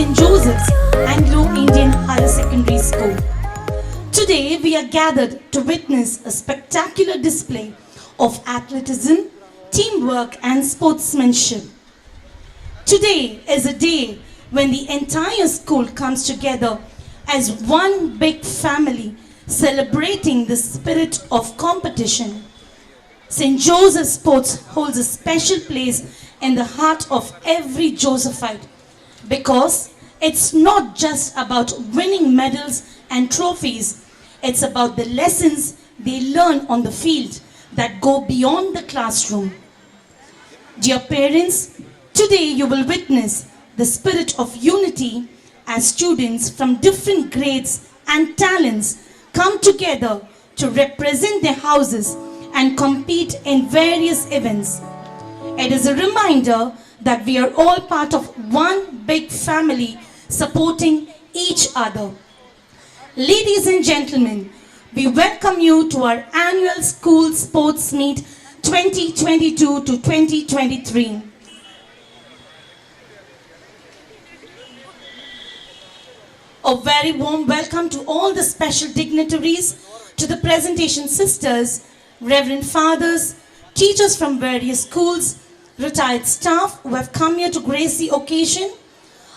St.Joseph's Anglo-Indian Higher Secondary School. Today we are gathered to witness a spectacular display of athleticism, teamwork and sportsmanship. Today is a day when the entire school comes together as one big family celebrating the spirit of competition. St. Joseph Sports holds a special place in the heart of every Josephite because it's not just about winning medals and trophies, it's about the lessons they learn on the field that go beyond the classroom. Dear parents, today you will witness the spirit of unity as students from different grades and talents come together to represent their houses and compete in various events. It is a reminder that we are all part of one big family supporting each other. Ladies and gentlemen, we welcome you to our annual school sports meet 2022 to 2023. A very warm welcome to all the special dignitaries, to the presentation sisters, reverend fathers, teachers from various schools, retired staff who have come here to grace the occasion.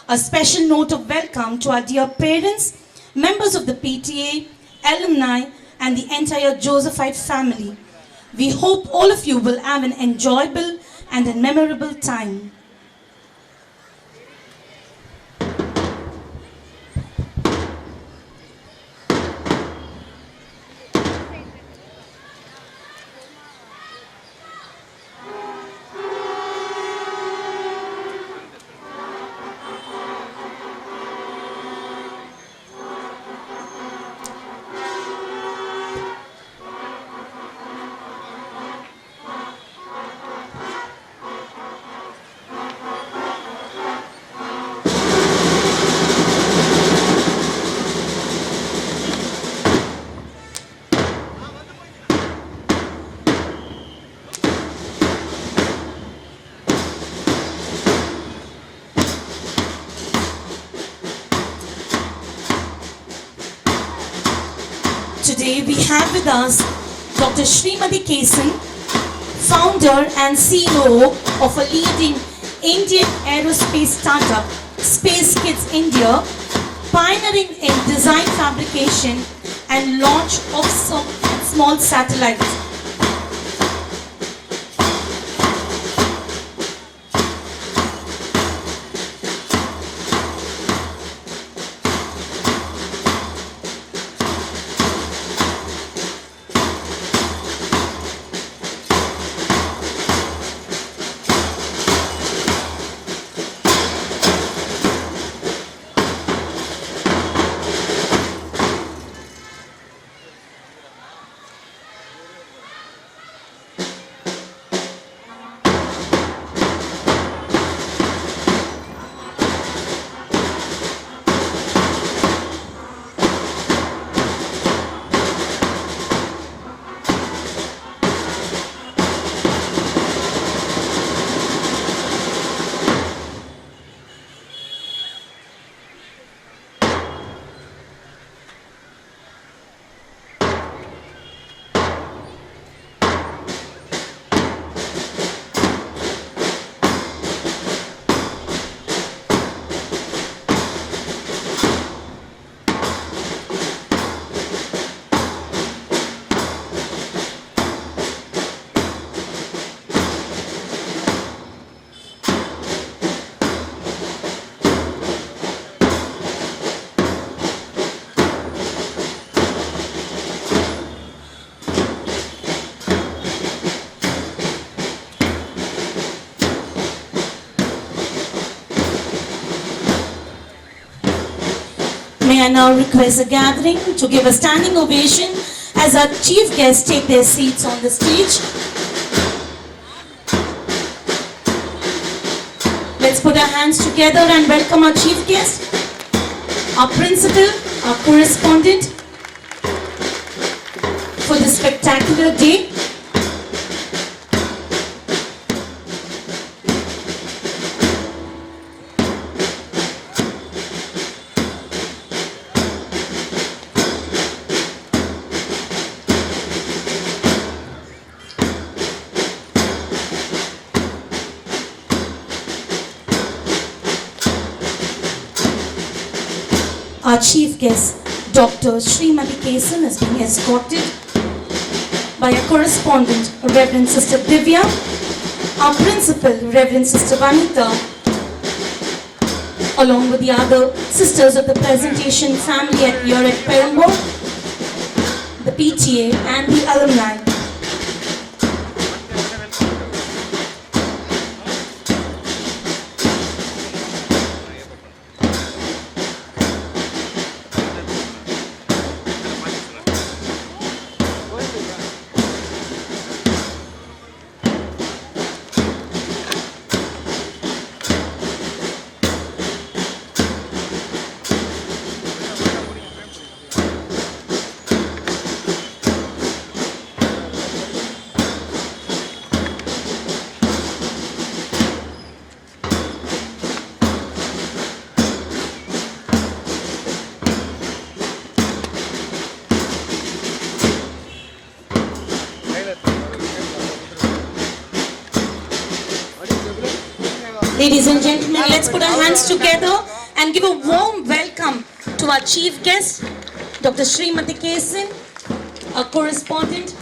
A special note of welcome to our dear parents, members of the PTA, alumni, and the entire Josephite family. We hope all of you will have an enjoyable and a memorable time. Today we have with us Dr. Srimati Kesan, founder and CEO of a leading Indian aerospace startup, Space Kids India, pioneering in design fabrication and launch of small satellites. May I now request the gathering to give a standing ovation as our chief guests take their seats on the stage. Let's put our hands together and welcome our chief guest, our principal, our correspondent for this spectacular day. Our chief guest, Dr. Srimati Kesan, is being escorted by a correspondent, Reverend Sister Divya, our principal, Reverend Sister Vanita, along with the other sisters of the presentation family here at Perambur, the PTA and the alumni. Ladies and gentlemen, let's put our hands together and give a warm welcome to our chief guest, Dr. Srimati Kesan, our correspondent,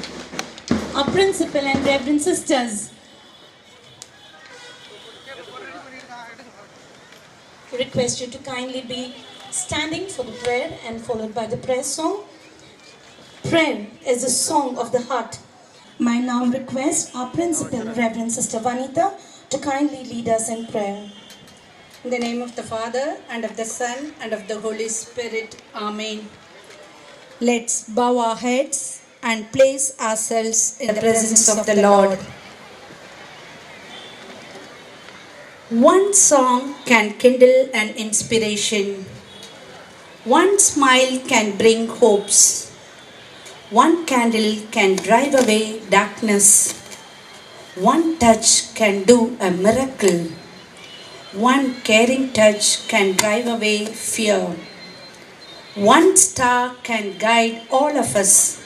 our principal and reverend sisters. Request you to kindly be standing for the prayer and followed by the prayer song. Prayer is a song of the heart. I now request our principal, Reverend Sister Vanita, to kindly lead us in prayer. In the name of the Father, and of the Son, and of the Holy Spirit. Amen. Let's bow our heads and place ourselves in the presence of the Lord. One song can kindle an inspiration. One smile can bring hopes. One candle can drive away darkness. One touch can do a miracle. One caring touch can drive away fear. One star can guide all of us.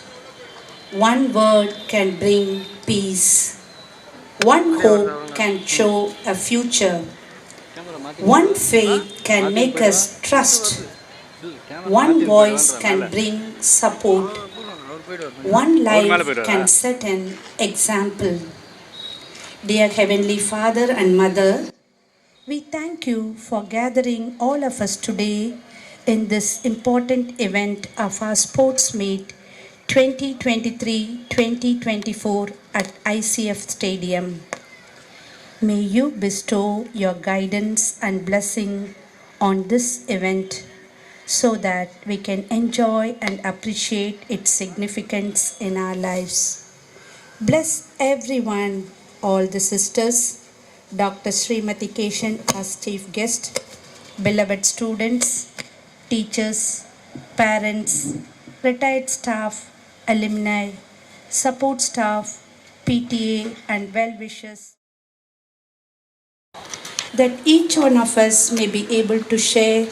One word can bring peace. One hope can show a future. One faith can make us trust. One voice can bring support. one life can set an example. Dear Heavenly Father and Mother, we thank you for gathering all of us today in this important event of our Sports Meet 2023-2024 at ICF Stadium. May you bestow your guidance and blessing on this event so that we can enjoy and appreciate its significance in our lives. Bless everyone, all the sisters, Dr. Srimati Keshan as chief guest, beloved students, teachers, parents, retired staff, alumni, support staff, PTA, and well wishers, that each one of us may be able to share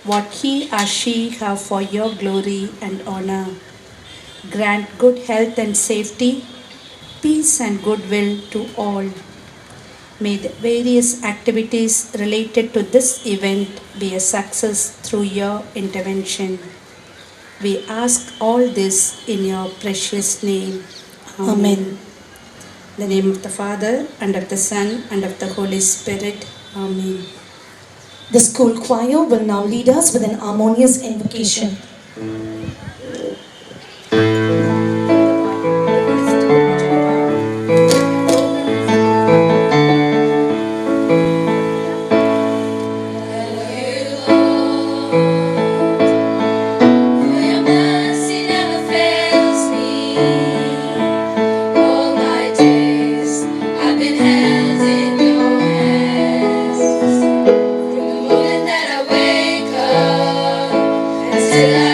what he or she have for your glory and honor. Grant good health and safety, peace and goodwill to all. May the various activities related to this event be a success through your intervention. We ask all this in your precious name. Amen. In the name of the Father, and of the Son, and of the Holy Spirit. Amen. The school choir will now lead us with an harmonious invocation. Till I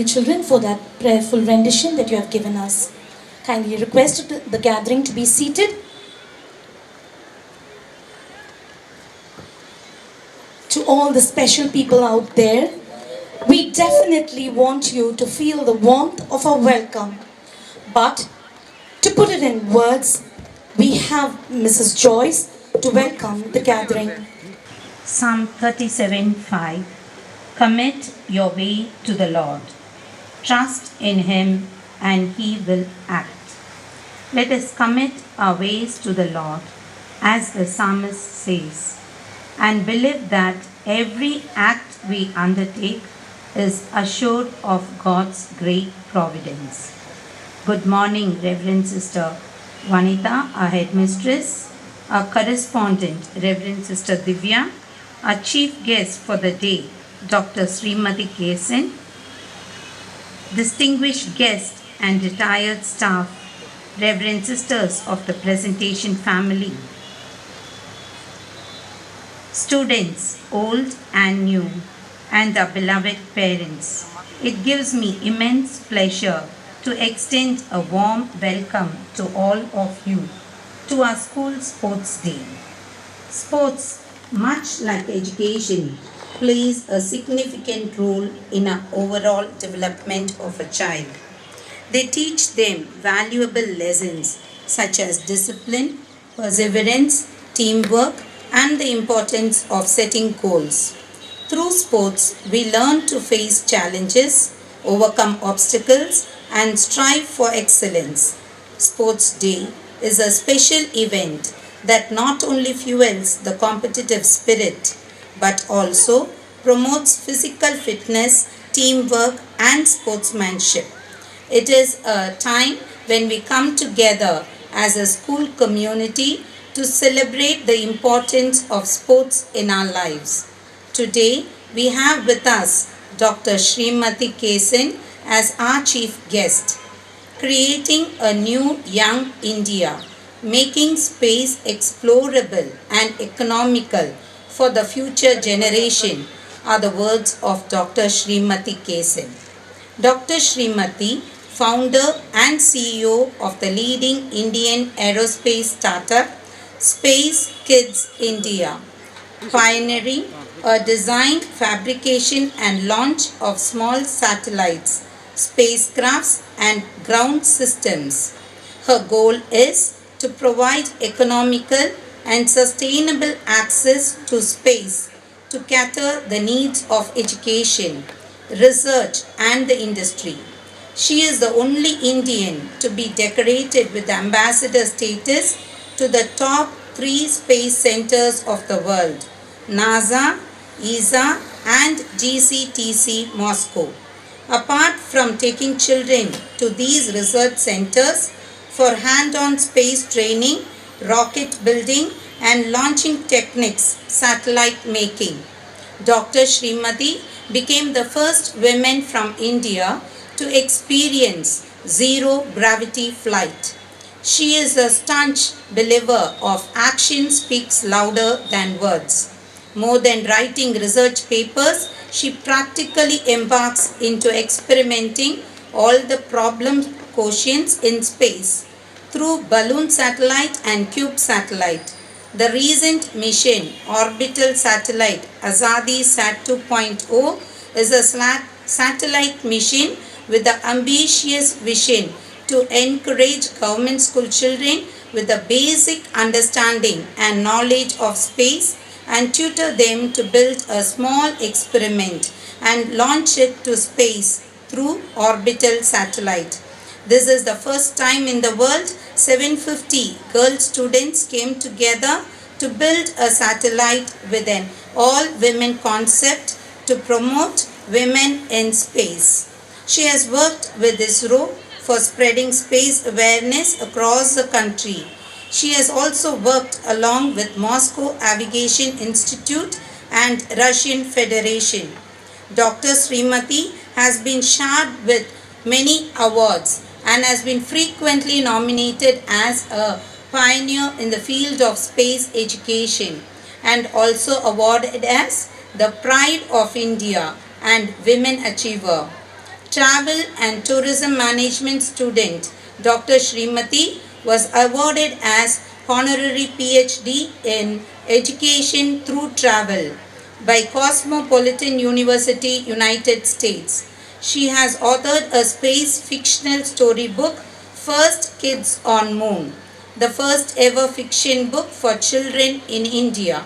you, children, for that prayerful rendition that you have given us. Kindly request the gathering to be seated. To all the special people out there, we definitely want you to feel the warmth of our welcome. But to put it in words, we have Mrs. Joyce to welcome the gathering. Psalm 37:5. Commit your way to the Lord. Trust in Him and He will act. Let us commit our ways to the Lord, as the psalmist says, and believe that every act we undertake is assured of God's great providence. Good morning, Reverend Sister Vanita, our headmistress, our correspondent, Reverend Sister Divya, our chief guest for the day, Dr. Srimati Kesan, distinguished guests and retired staff, Reverend Sisters of the Presentation family, students, old and new, and our beloved parents. It gives me immense pleasure to extend a warm welcome to all of you to our school sports day. Sports, much like education, plays a significant role in our overall development of a child. They teach them valuable lessons such as discipline, perseverance, teamwork, and the importance of setting goals. Through sports, we learn to face challenges, overcome obstacles, and strive for excellence. Sports Day is a special event that not only fuels the competitive spirit but also promotes physical fitness, teamwork, and sportsmanship. It is a time when we come together as a school community to celebrate the importance of sports in our lives. Today, we have with us Dr. Srimati Kesan as our chief guest. Creating a new young India, making space explorable and economical for the future generation are the words of Dr. Srimati Kesan. Dr. Srimati, founder and CEO of the leading Indian aerospace startup Space Kids India, pioneering a design, fabrication and launch of small satellites, spacecrafts and ground systems. Her goal is to provide economical and sustainable access to space to cater the needs of education, research and the industry. She is the only Indian to be decorated with ambassador status to the top 3 space centers of the world, NASA, ESA and GCTC Moscow. Apart from taking children to these research centers for hand-on space training, rocket building and launching techniques, satellite making, Dr. Srimati became the first woman from India to experience zero gravity flight. She is a staunch believer of action speaks louder than words. More than writing research papers, she practically embarks into experimenting all the problem quotients in space through balloon satellite and cube satellite. The recent mission, orbital satellite Azadi Sat 2.0, is a satellite mission with the ambitious vision to encourage government school children with a basic understanding and knowledge of space and tutor them to build a small experiment and launch it to space through orbital satellite. This is the first time in the world 750 girl students came together to build a satellite with an all-women concept to promote women in space. She has worked with ISRO for spreading space awareness across the country. She has also worked along with Moscow Aviation Institute and Russian Federation. Dr. Srimati has been showered with many awards and has been frequently nominated as a pioneer in the field of space education and also awarded as the Pride of India and Women Achiever. Travel and Tourism Management student Dr. Srimati was awarded as honorary PhD in Education through Travel by Cosmopolitan University, United States. She has authored a space fictional storybook, First Kids on Moon, the first ever fiction book for children in India.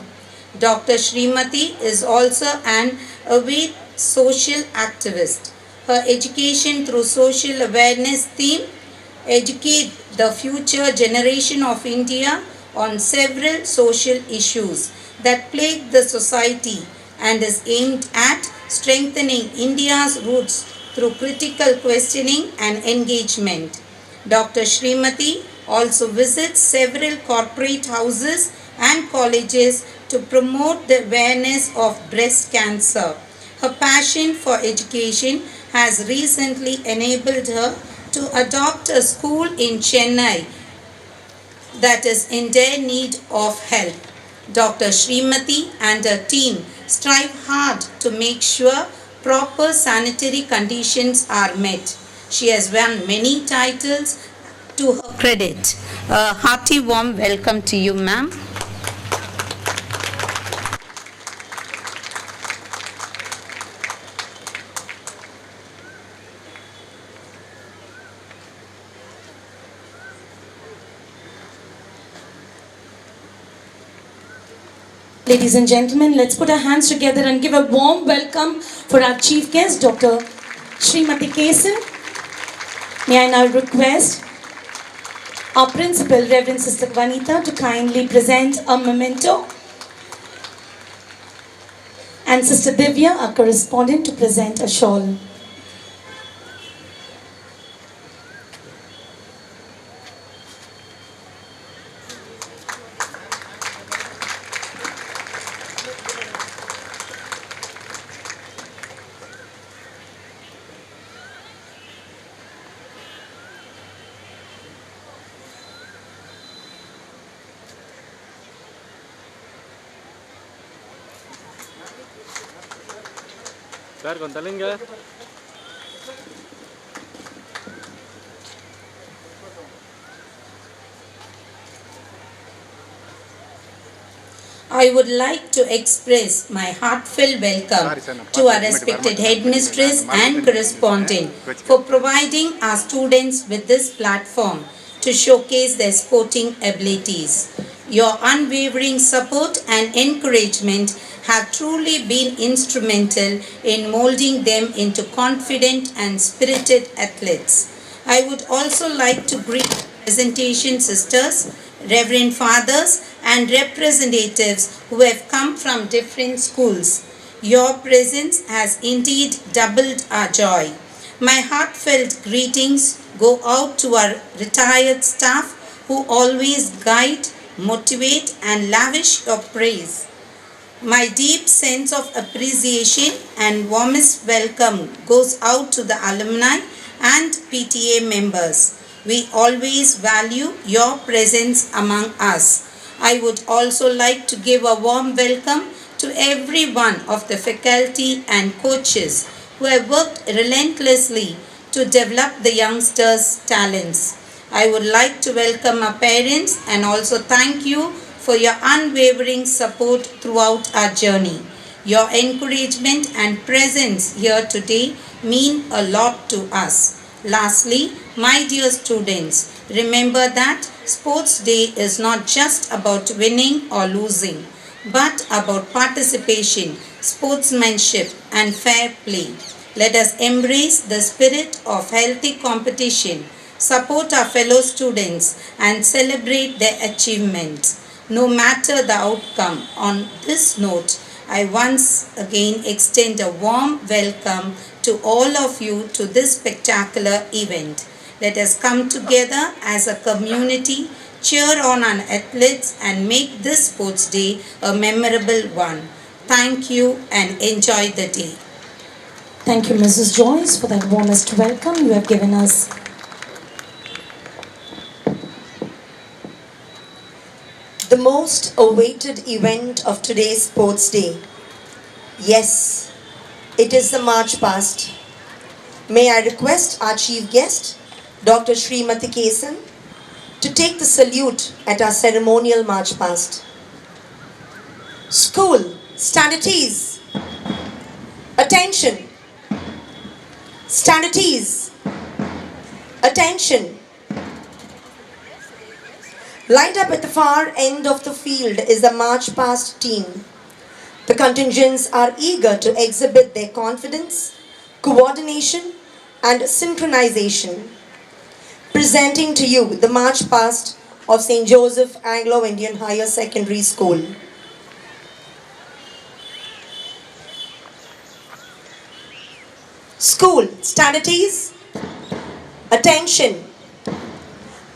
Dr. Srimati is also an avid social activist. Her education through social awareness theme educate the future generation of India on several social issues that plague the society and is aimed at strengthening India's roots through critical questioning and engagement. Dr. Srimati also visits several corporate houses and colleges to promote the awareness of breast cancer. Her passion for education has recently enabled her to adopt a school in Chennai that is in dire need of help. Dr. Srimati and her team strive hard to make sure proper sanitary conditions are met. She has won many titles to her credit. A hearty warm welcome to you, ma'am. Ladies and gentlemen, let's put our hands together and give a warm welcome for our chief guest, Dr. Srimati Kesan. May I now request our principal, Reverend Sister Vanita, to kindly present a memento, and Sister Divya, our correspondent, to present a shawl. Ver con talenga. I would like to express my heartfelt welcome to our respected headmistress and correspondent for providing our students with this platform to showcase their sporting abilities. Your unwavering support and encouragement have truly been instrumental in molding them into confident and spirited athletes. I would also like to greet presentation sisters, reverend fathers, and representatives who have come from different schools. Your presence has indeed doubled our joy. My heartfelt greetings go out to our retired staff who always guide, motivate, and lavish your praise. My deep sense of appreciation and warmest welcome goes out to the alumni and PTA members. We always value your presence among us. I would also like to give a warm welcome to every one of the faculty and coaches who have worked relentlessly to develop the youngsters' talents. I would like to welcome our parents and also thank you for your unwavering support throughout our journey. Your encouragement and presence here today mean a lot to us. Lastly, my dear students, remember that Sports Day is not just about winning or losing, but about participation, sportsmanship, and fair play. Let us embrace the spirit of healthy competition, support our fellow students, and celebrate their achievements, no matter the outcome. On this note, I once again extend a warm welcome to all of you to this spectacular event. Let us come together as a community, cheer on our athletes, and make this Sports Day a memorable one. Thank you and enjoy the day. Thank you, Mrs. Joyce, for that warmest welcome you have given us. The most awaited event of today's Sports Day. Yes, it is the March Past. May I request our chief guest, Dr. Srimati Kesan, to take the salute at our ceremonial march past. School, stand at ease. Attention. Stand at ease. Attention. Lined up at the far end of the field is the march past team. The contingents are eager to exhibit their confidence, coordination, and synchronization. Presenting to you the march past of St. Joseph Anglo Indian Higher Secondary School. School, stand at ease. Attention.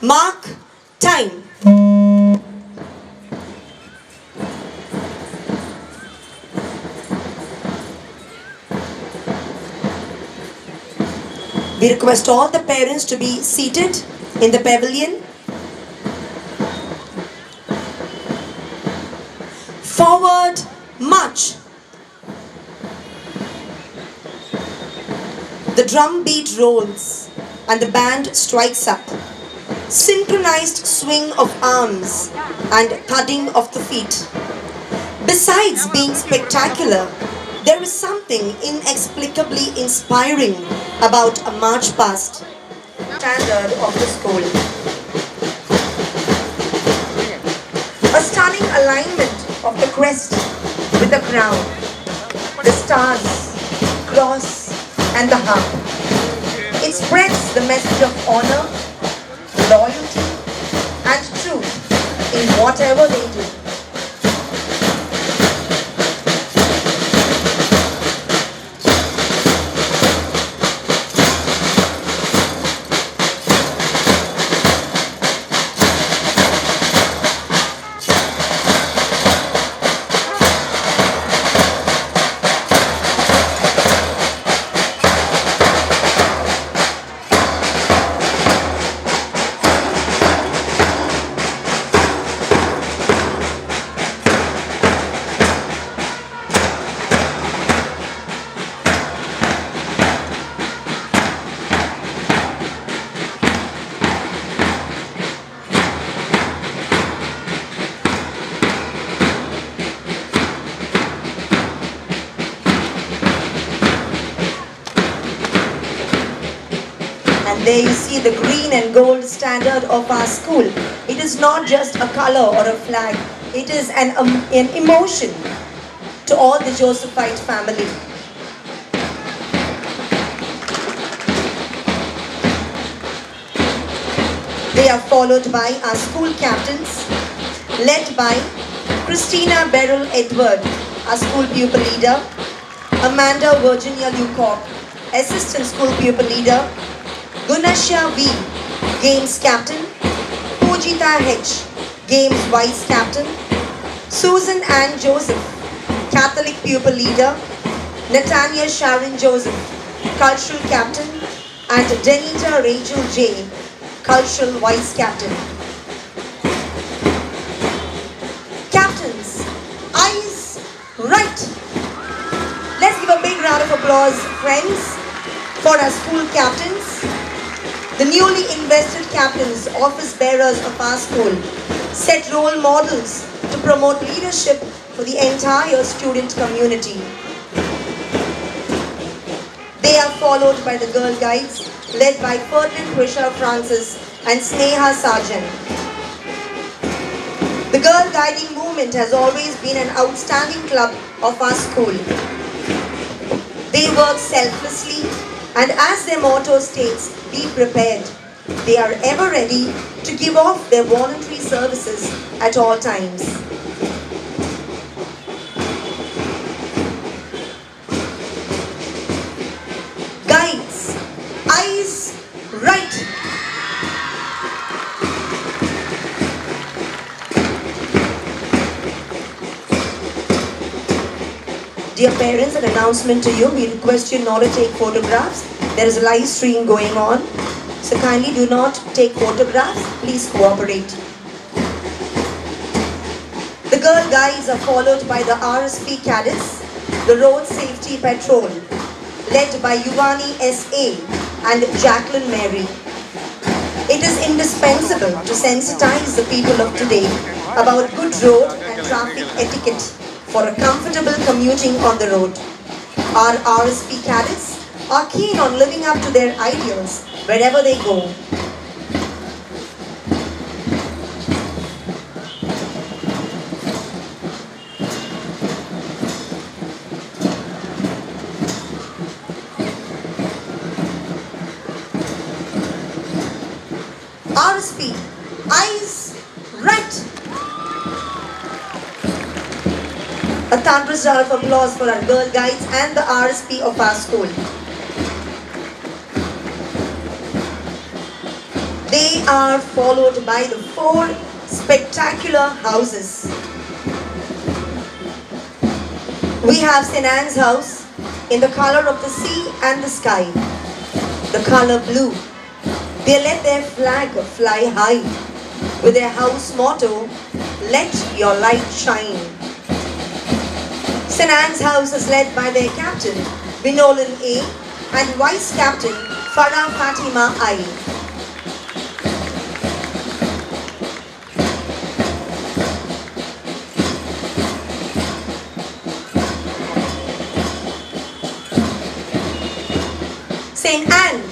Mark time. We request all the parents to be seated in the pavilion. Forward march. The drum beat rolls and the band strikes up. Synchronized swing of arms and thudding of the feet. Besides being spectacular, there is something inexplicably inspiring about a march past standard of the school. A stunning alignment of the crest with the crown, the stars, cross, and the harp. It spreads the message of honor, loyalty, and truth in whatever they do. And there you see the green and gold standard of our school. It is not just a color or a flag. It is an emotion to all the Josephite family. They are followed by our school captains, led by Christina Beryl Edward, our school pupil leader, Amanda Virginia Lucock, assistant school pupil leader, Gunasha V, Games Captain, Pujita H, Games Vice Captain, Susan Ann Joseph, Catholic Pupil Leader, Natania Sharon Joseph, Cultural Captain, and Denita Rachel J, Cultural Vice Captain. Captains, eyes right. Let's give a big round of applause, friends, for our school captains. The newly invested captains, office bearers of our school, set role models to promote leadership for the entire student community. They are followed by the girl guides, led by Ferdinand Krisha Francis and Sneha Sarjan. The girl guiding movement has always been an outstanding club of our school. They work selflessly, and as their motto states, be prepared. They are ever ready to give off their voluntary services at all times. Guides, eyes right. Dear parents, an announcement to you. We request you not to take photographs. There is a live stream going on. So kindly do not take photographs. Please cooperate. The girl guides are followed by the RSP cadets, the road safety patrol, led by Yuvani S.A. and Jacqueline Mary. It is indispensable to sensitize the people of today about good road and traffic etiquette for a comfortable commuting on the road. Our RSP cadets are keen on living up to their ideals wherever they go. RSP, eyes right. A thunderous round of applause for our girl guides and the RSP of our school. They are followed by the 4 spectacular houses. We have St. Anne's house in the color of the sea and the sky, the color blue. They let their flag fly high with their house motto, "Let your light shine." St. Anne's house is led by their captain, Binolan A, and vice captain, Farah Fatima I. St. Anne,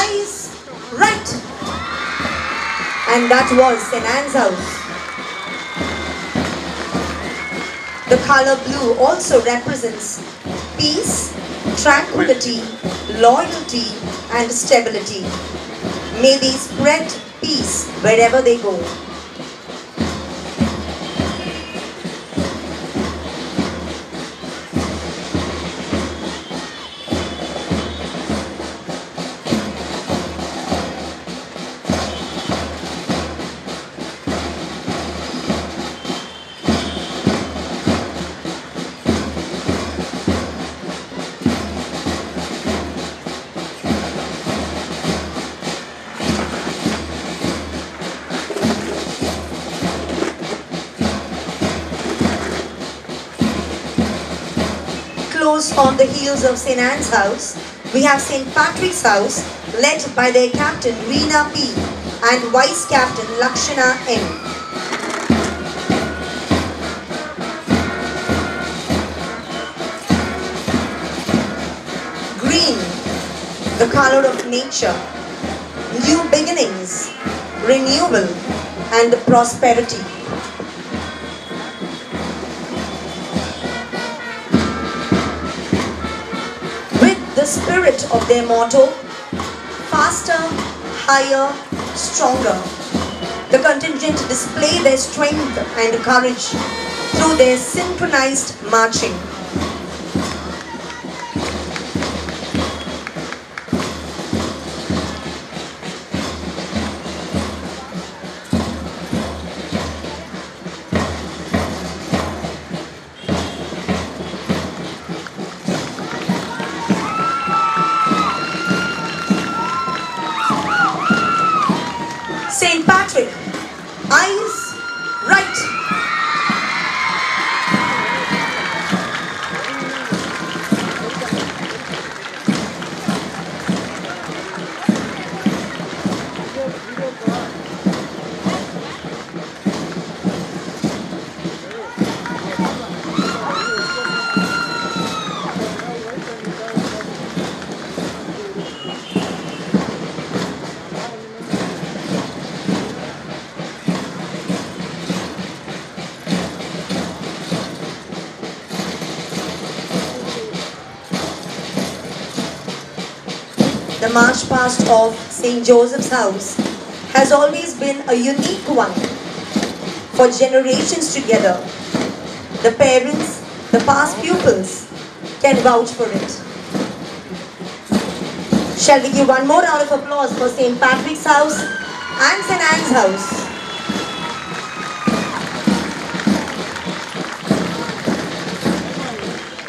eyes right. And that was St. Anne's house. The color blue also represents peace, tranquility, loyalty, and stability. May they spread peace wherever they go. Close on the heels of St. Anne's house, we have St. Patrick's house, led by their captain Reena P. and vice captain Lakshana M. Green, the color of nature, new beginnings, renewal, and prosperity. The spirit of their motto, faster, higher, stronger. The contingent display their strength and courage through their synchronized marching. St. Patrick, eyes right. The march past of St. Joseph's house has always been a unique one for generations together. The parents, the past pupils can vouch for it. Shall we give one more round of applause for St. Patrick's house and St. Anne's house?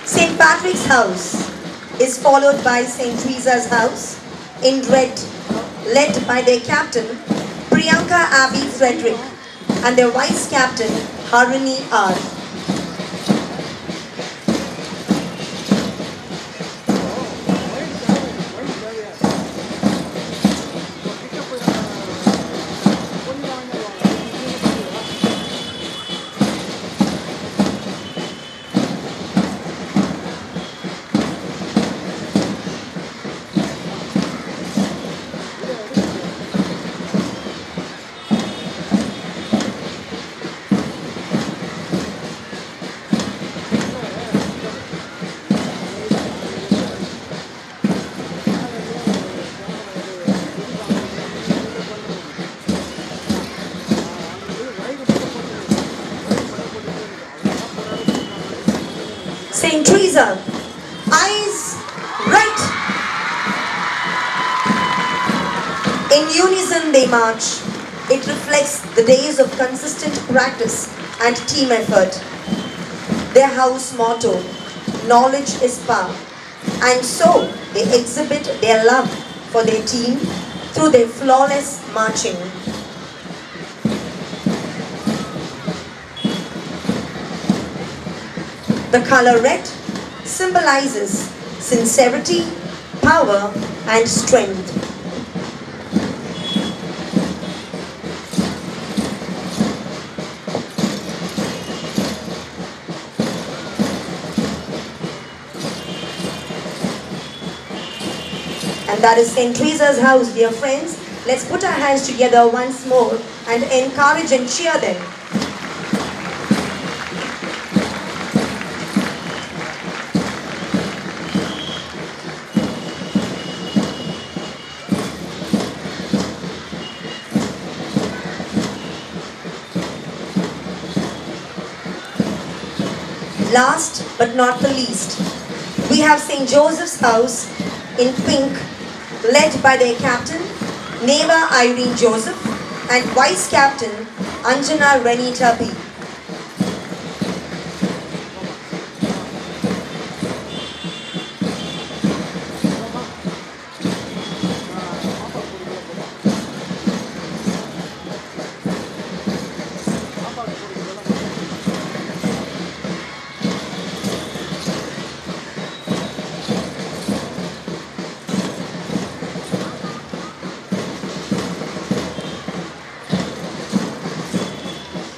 St. Patrick's house is followed by St. Teresa's house in red, led by their captain Priyanka Abby Frederick and their vice captain Harini R. St. Teresa, eyes right. In unison they march. It reflects the days of consistent practice and team effort. Their house motto, knowledge is power. And so they exhibit their love for their team through their flawless marching. The color red symbolizes sincerity, power, and strength. And that is St. Teresa's house, dear friends. Let's put our hands together once more and encourage and cheer them. Last but not the least, we have St. Joseph's house in pink, led by their captain, Neva Irene Joseph, and vice captain, Anjana Renita B.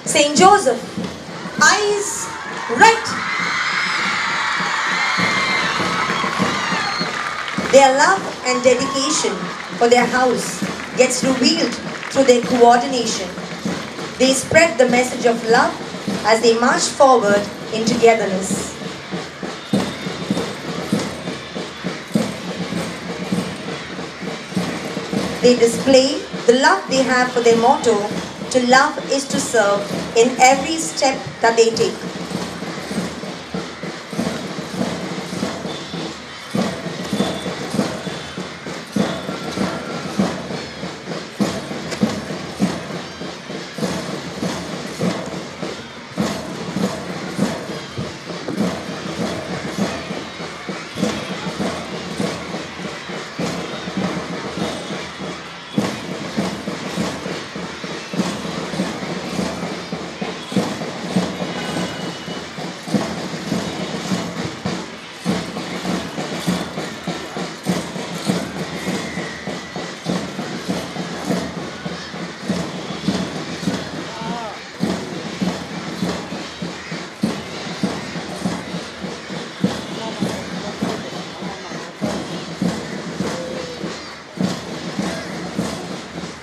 St. Joseph, eyes right. Their love and dedication for their house gets revealed through their coordination. They spread the message of love as they march forward in togetherness. They display the love they have for their motto, to love is to serve, in every step that they take.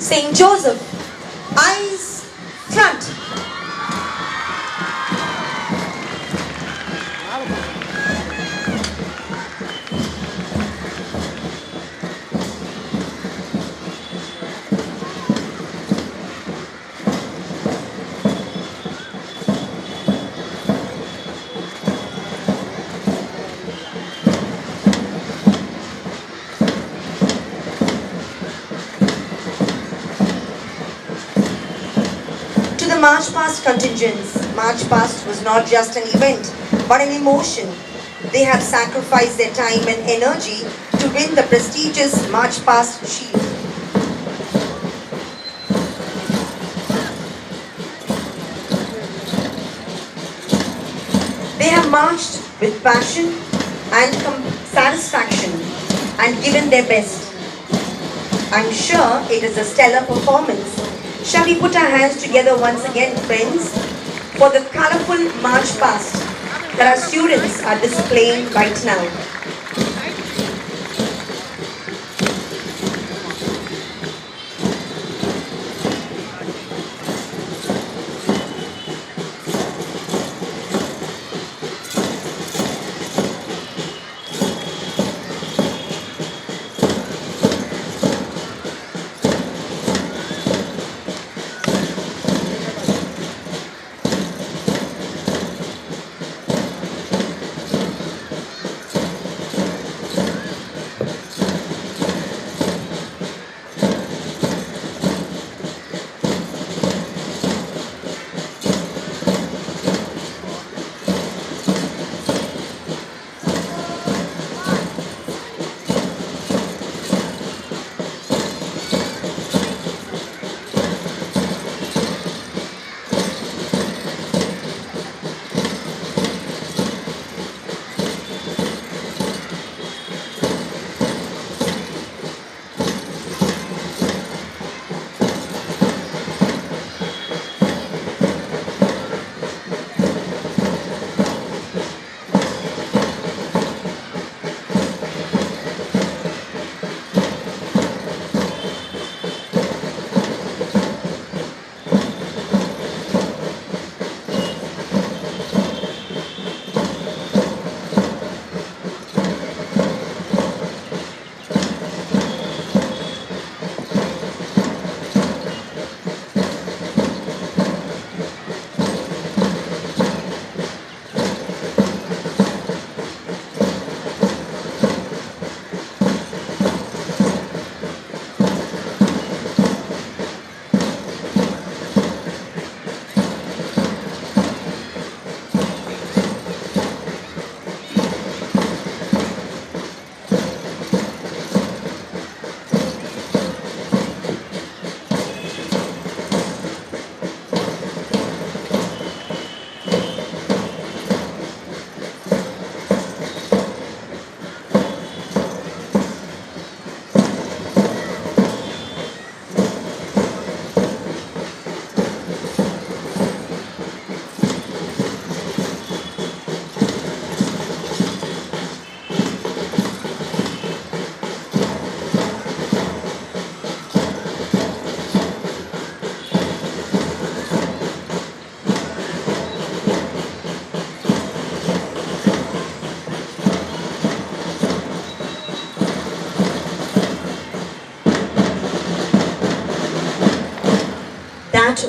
St. Joseph, eyes front. March Past contingents. March Past was not just an event, but an emotion. They have sacrificed their time and energy to win the prestigious March Past shield. They have marched with passion and satisfaction and given their best. I'm sure it is a stellar performance. Shall we put our hands together once again, friends, for the colorful march past that our students are displaying right now.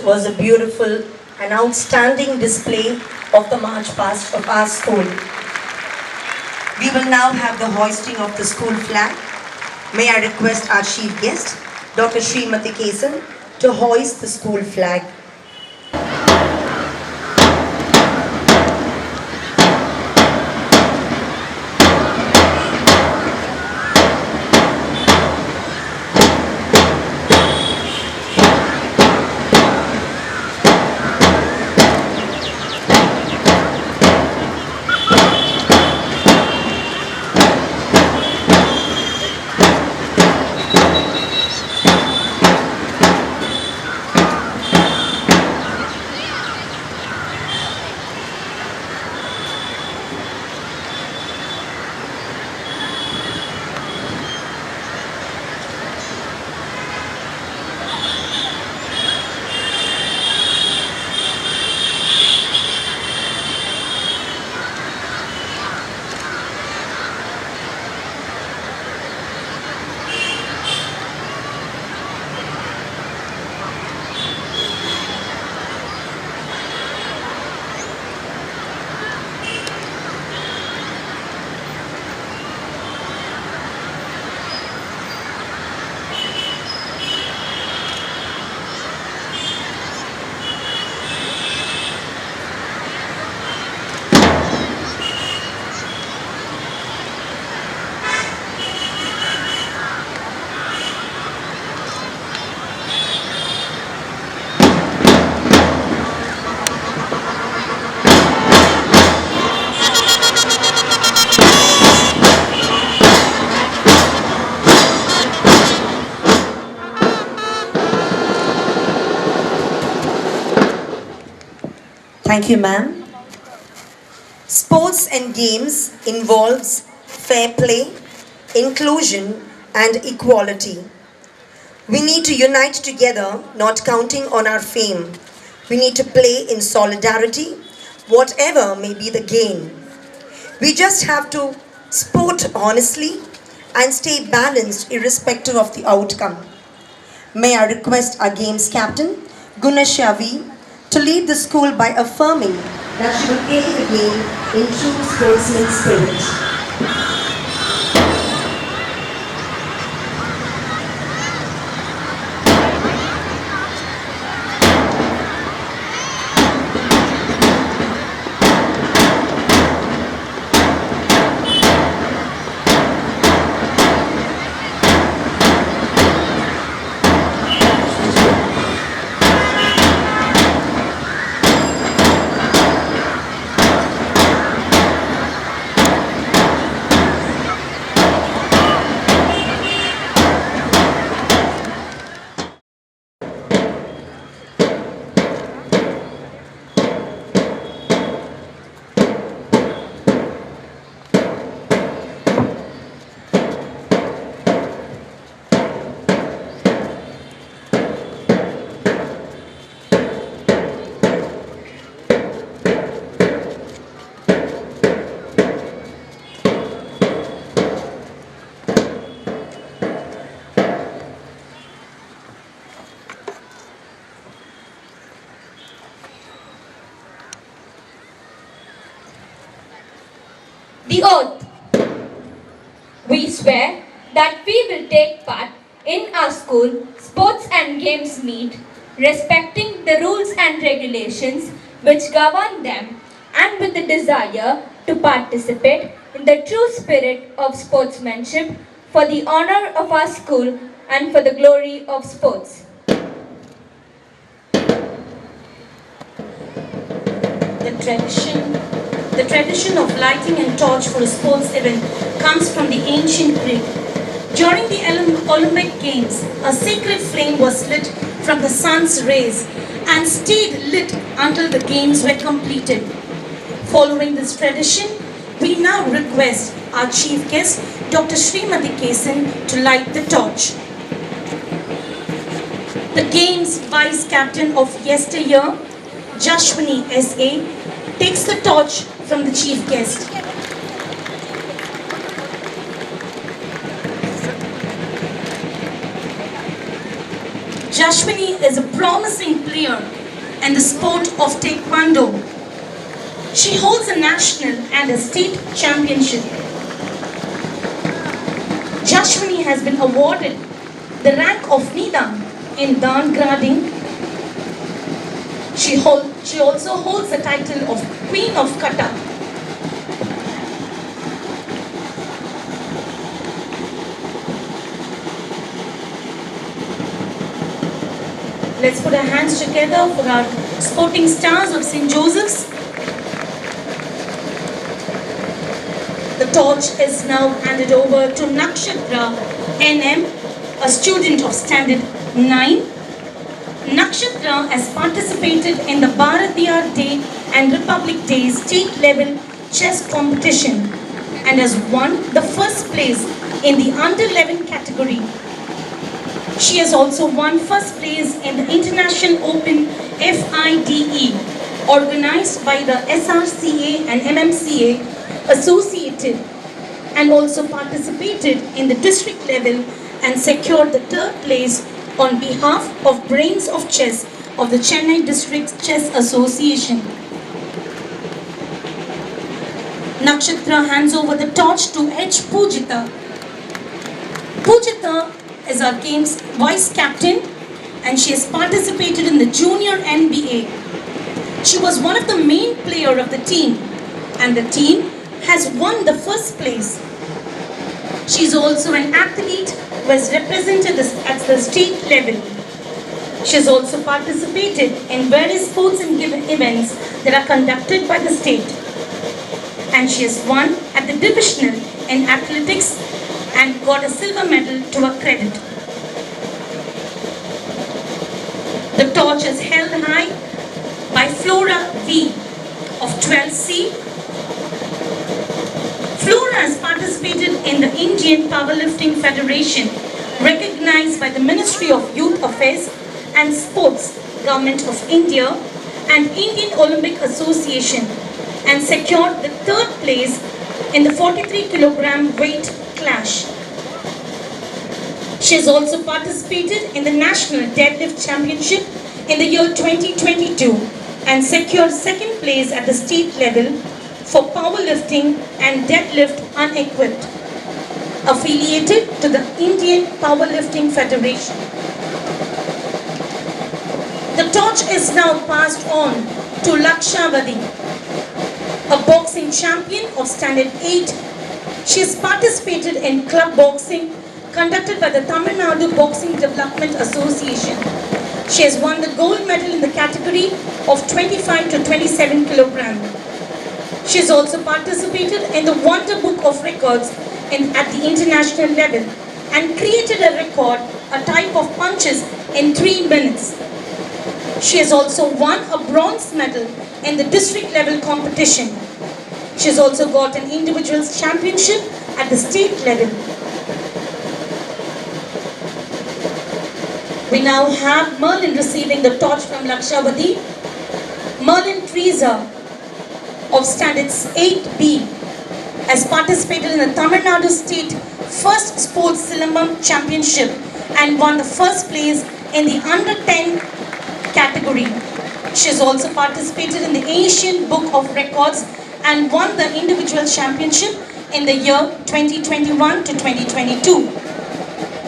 was a beautiful and outstanding display of the march past of our school. We will now have the hoisting of the school flag. May I request our chief guest, Dr. Srimati Kesan, to hoist the school flag. Thank you, ma'am. Sports and games involves fair play, inclusion, and equality. We need to unite together, not counting on our fame. We need to play in solidarity, whatever may be the gain. We just have to sport honestly and stay balanced irrespective of the outcome. May I request our games captain, Gunashavi, to lead the school by affirming that she will play the game in true sportsman spirit. The oath. We swear that we will take part in our school sports and games meet, respecting the rules and regulations which govern them, and with the desire to participate in the true spirit of sportsmanship for the honor of our school and for the glory of sports. The tradition of lighting a torch for a sports event comes from the ancient Greek. During the Olympic Games, a sacred flame was lit from the sun's rays and stayed lit until the games were completed. Following this tradition, we now request our chief guest, Dr. Srimati Kesan, to light the torch. The Games Vice Captain of yesteryear, Jashwini S.A., takes the torch from the chief guest. Jashwini is a promising player in the sport of Taekwondo. She holds a national and a state championship. Jashwini has been awarded the rank of Nidam in Dan Grading. She also holds the title of Queen of Kata. Let's put our hands together for our sporting stars of St. Joseph's. The torch is now handed over to Nakshatra NM, a student of Standard 9. Nakshatra has participated in the Bharatiyar Day and Republic Day state level chess competition and has won the first place in the under 11 category. She has also won first place in the International Open FIDE organized by the SRCA and MMCA associated, and also participated in the district level and secured the third place on behalf of Brains of Chess of the Chennai District Chess Association. Nakshatra hands over the torch to H. Pujita. Pujita is our game's vice captain and she has participated in the junior NBA. She was one of the main player of the team and the team has won the first place. She is also an athlete who has represented us at the state level. She has also participated in various sports and events that are conducted by the state. And she has won at the divisional in athletics and got a silver medal to her credit. The torch is held high by Flora V of 12C. Flora has participated in the Indian Powerlifting Federation, recognized by the Ministry of Youth Affairs and Sports, Government of India and Indian Olympic Association, and secured the third place in the 43 kilogram weight class. She has also participated in the National Deadlift Championship in the year 2022 and secured second place at the state level for powerlifting and deadlift unequipped, affiliated to the Indian Powerlifting Federation. The torch is now passed on to Lakshavadi, a boxing champion of Standard 8. She has participated in club boxing conducted by the Tamil Nadu Boxing Development Association. She has won the gold medal in the category of 25 to 27 kilogram. She has also participated in the Wonder Book of Records at the international level and created a record, a type of punches in 3 minutes. She has also won a bronze medal in the district level competition. She has also got an individuals championship at the state level. We now have Merlin receiving the torch from Lakshavadi. Merlin Teresa of Standards 8B has participated in the Tamil Nadu State First Sports Silambam Championship and won the first place in the under 10 category. She has also participated in the Asian Book of Records and won the individual championship in the year 2021 to 2022.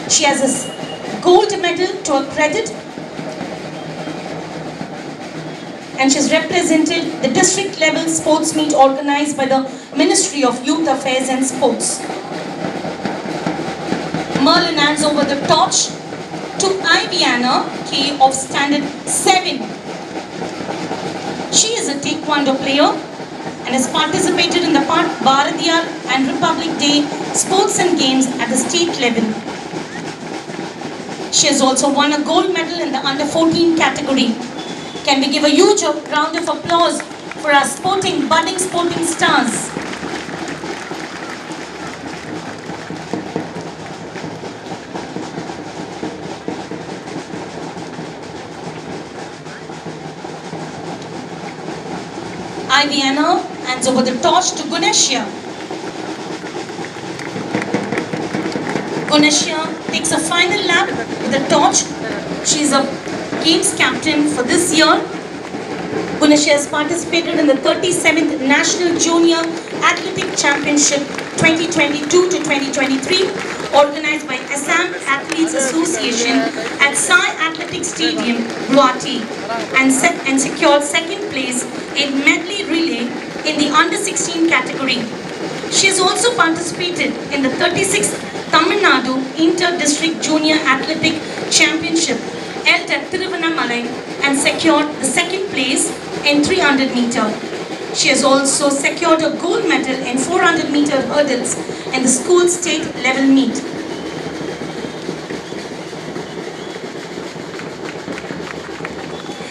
She has a gold medal to her credit and she has represented the district level sports meet organized by the Ministry of Youth Affairs and Sports. Merlin hands over the torch to Iviana K of Standard 7. She is a Taekwondo player and has participated in the Bharatiyar and Republic Day sports and games at the state level. She has also won a gold medal in the under 14 category. Can we give a huge round of applause for our budding sporting stars? Iviana hands over the torch to Guneshya. Guneshya takes a final lap with the torch She's a games captain for this year. Gunashya has participated in the 37th National Junior Athletic Championship 2022 to 2023, organized by Assam Athletes Association at Sai Athletic Stadium, Guwahati, and secured second place in medley relay in the under 16 category. She has also participated in the 36th Tamil Nadu Inter-District Junior Athletic Championship held at Tiruvannamalai and secured the second place in 300 meter. She has also secured a gold medal in 400 meter hurdles in the school state level meet.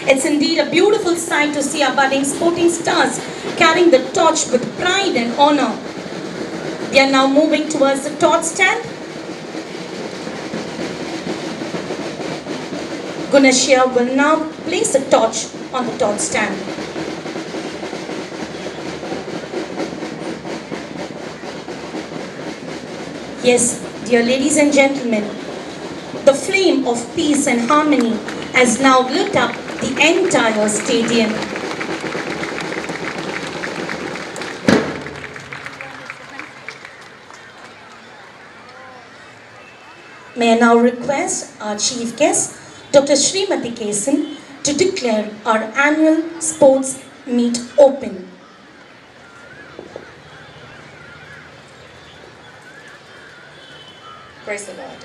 It's indeed a beautiful sight to see our budding sporting stars carrying the torch with pride and honor. They are now moving towards the torch stand. Gunashya will now place the torch on the torch stand. Yes, dear ladies and gentlemen, the flame of peace and harmony has now lit up the entire stadium. May I now request our chief guest, Dr. Srimati Kesan, to declare our annual sports meet open. Praise the Lord.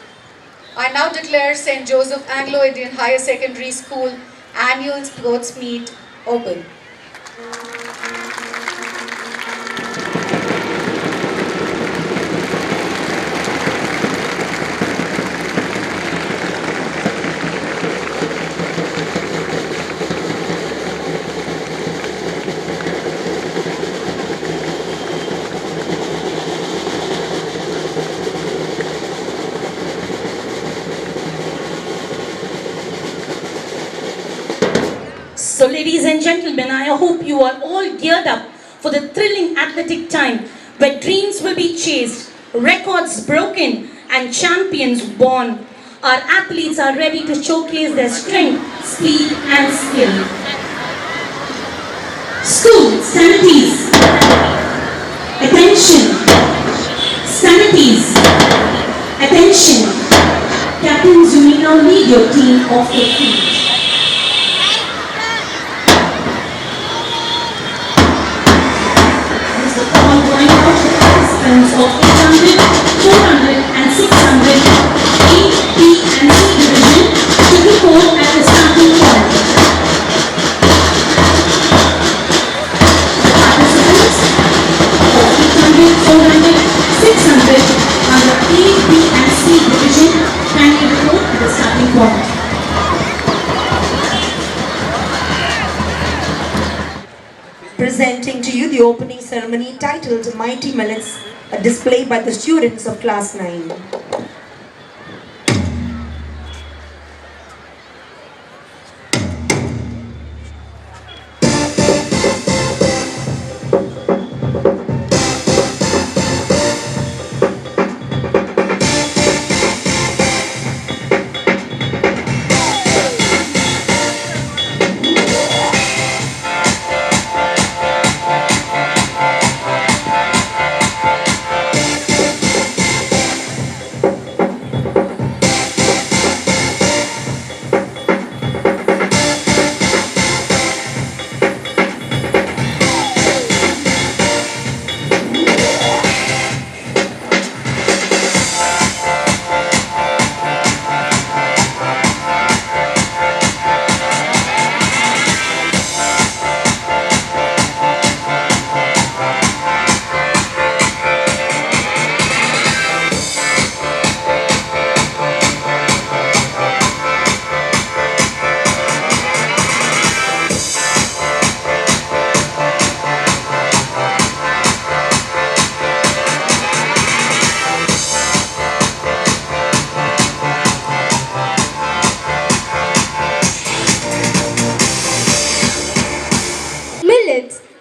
I now declare St. Joseph Anglo Indian Higher Secondary School annual sports meet open. So ladies and gentlemen, I hope you are all geared up for the thrilling athletic time where dreams will be chased, records broken and champions born. Our athletes are ready to showcase their strength, speed and skill. School, stand at ease. Attention. Stand at ease. Attention. Captains, you may now lead your team off the field. Of 800, 400 and 600 A, B and C division to report at the starting point. Participants of 800, 400, 600 under A, B and C division kindly report at the starting point. Presenting to you the opening ceremony titled Mighty Millets, a display by the students of class 9.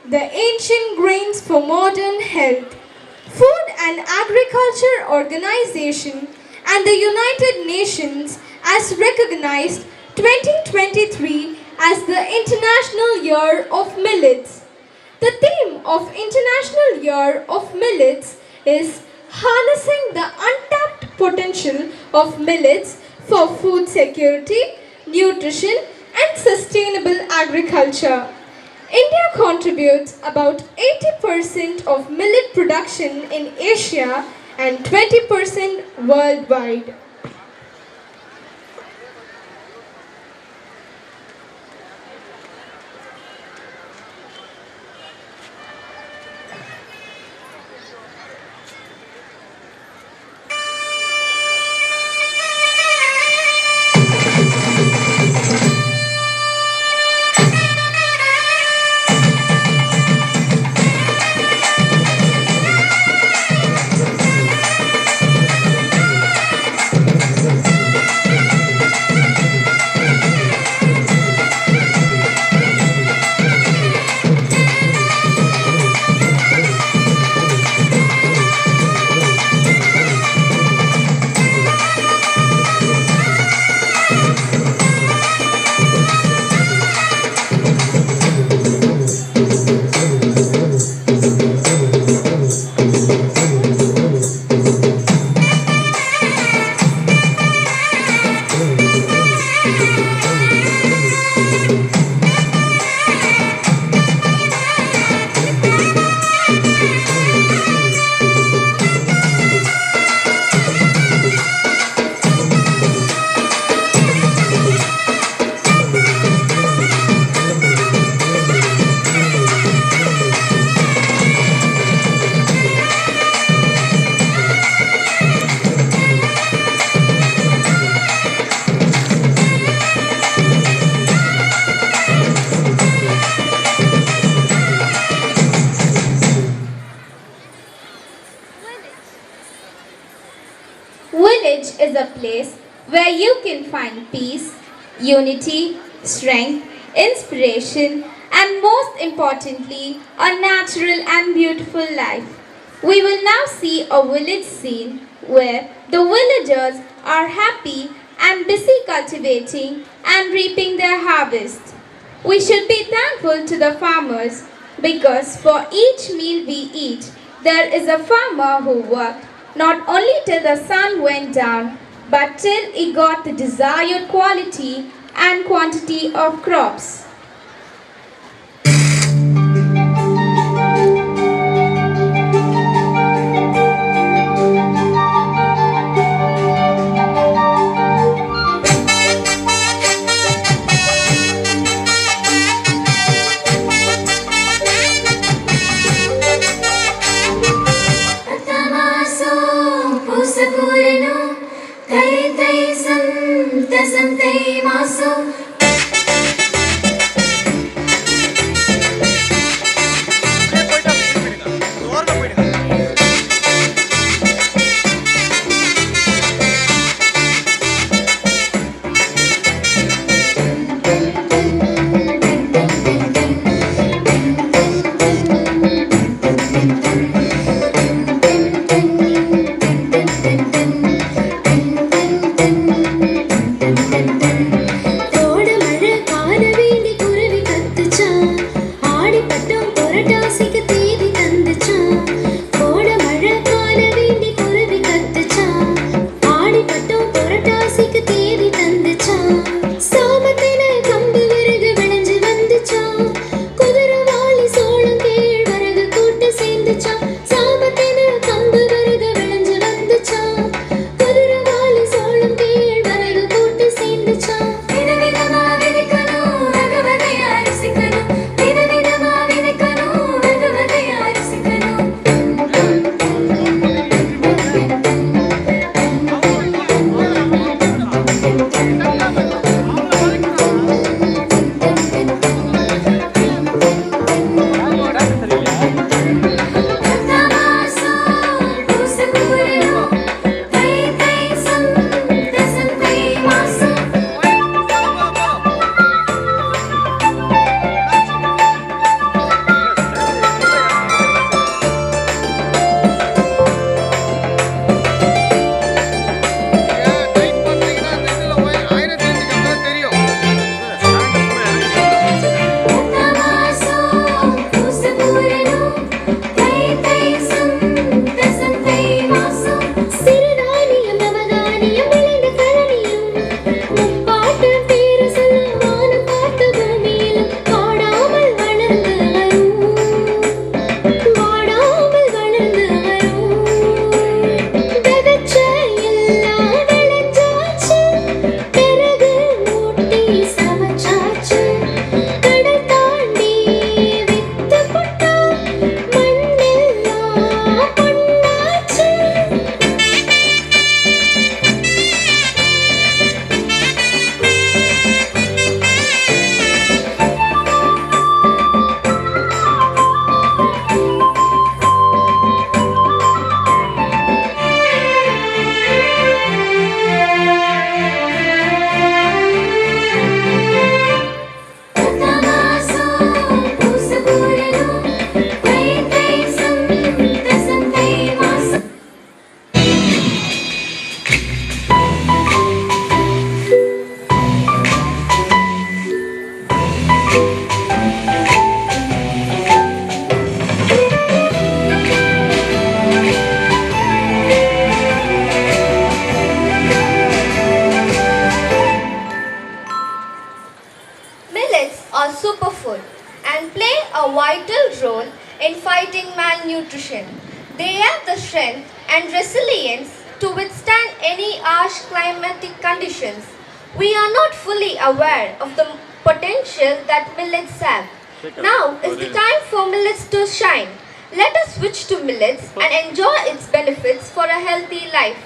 The ancient grains for modern health. Food and Agriculture Organization and the United Nations has recognized 2023 as the International Year of Millets. The theme of International Year of Millets is harnessing the untapped potential of millets for food security, nutrition and sustainable agriculture. India contributes about 80% of millet production in Asia and 20% worldwide. Village is a place where you can find peace, unity, strength, inspiration, and most importantly, a natural and beautiful life. We will now see a village scene where the villagers are happy and busy cultivating and reaping their harvest. We should be thankful to the farmers because for each meal we eat, there is a farmer who worked not only till the sun went down, but till he got the desired quality and quantity of crops. a vital role in fighting malnutrition. They have the strength and resilience to withstand any harsh climatic conditions. We are not fully aware of the potential that millets have. Now is the time for millets to shine. Let us switch to millets and enjoy its benefits for a healthy life.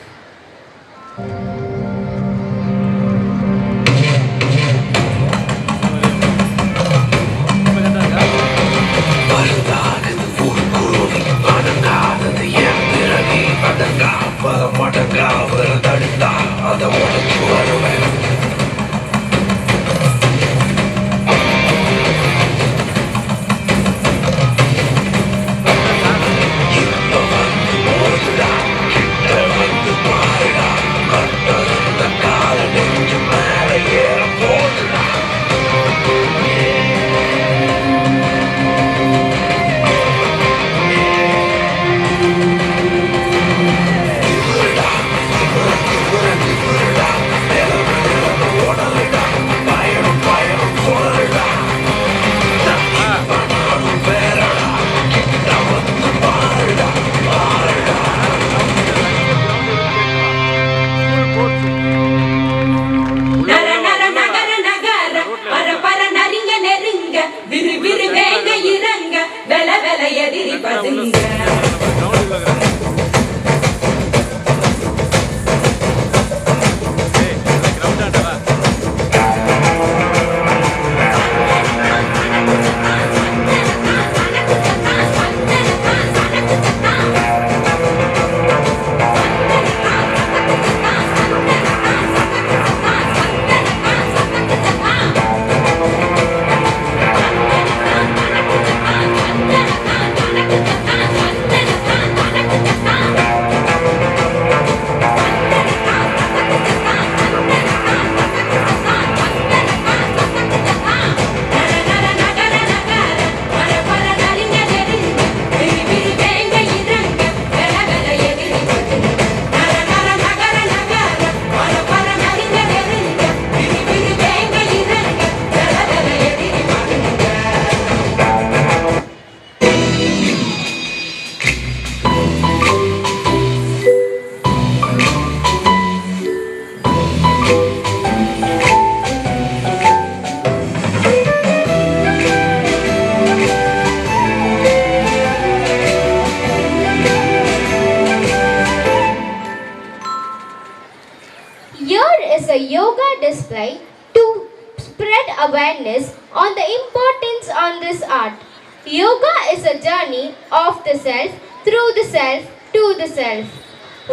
A yoga display to spread awareness on the importance on this art. Yoga is a journey of the self, through the self, to the self.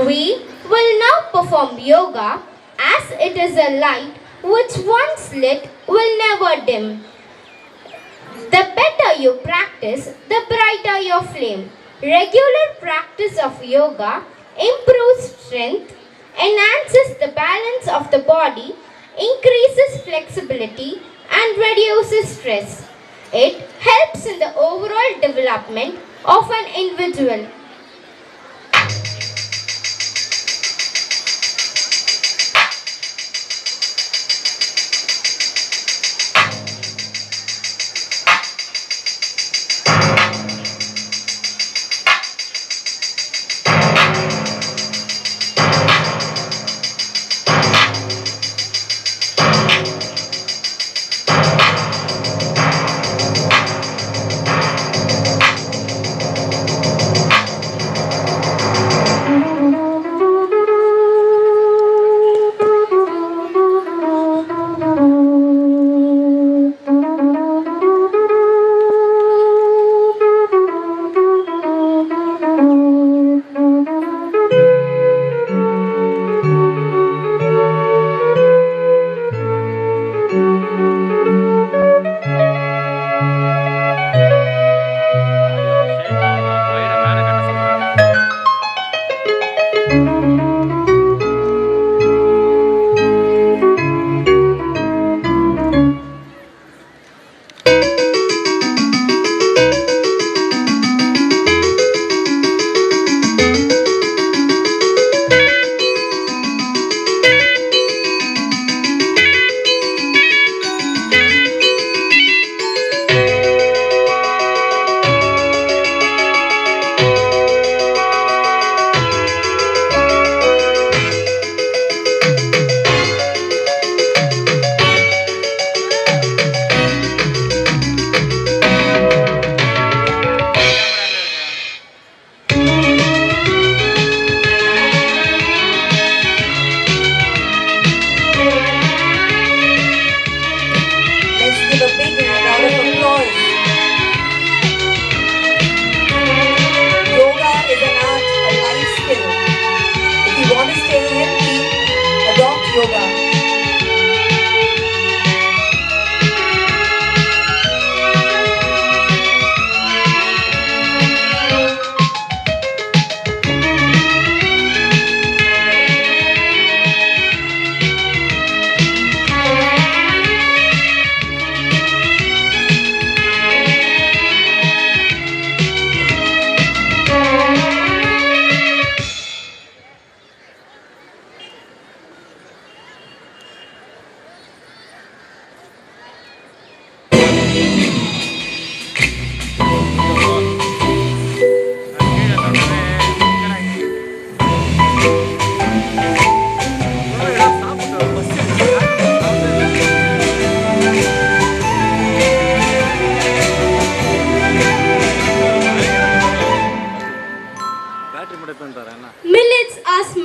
We will now perform yoga as it is a light which once lit will never dim. The better you practice, the brighter your flame. Regular practice of yoga improves strength, enhances the balance of the body, increases flexibility and reduces stress. It helps in the overall development of an individual.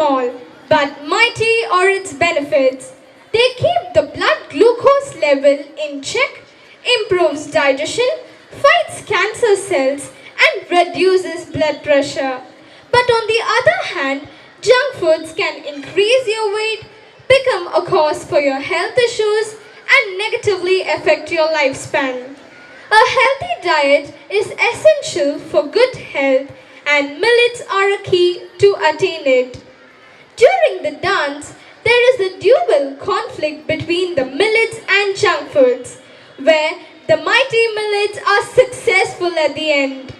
small, but mighty are its benefits. They keep the blood glucose level in check, improves digestion, fights cancer cells, and reduces blood pressure. But on the other hand, junk foods can increase your weight, become a cause for your health issues, and negatively affect your lifespan. A healthy diet is essential for good health, and millets are a key to attain it. During the dance, there is a dual conflict between the millets and junk foods, where the mighty millets are successful at the end.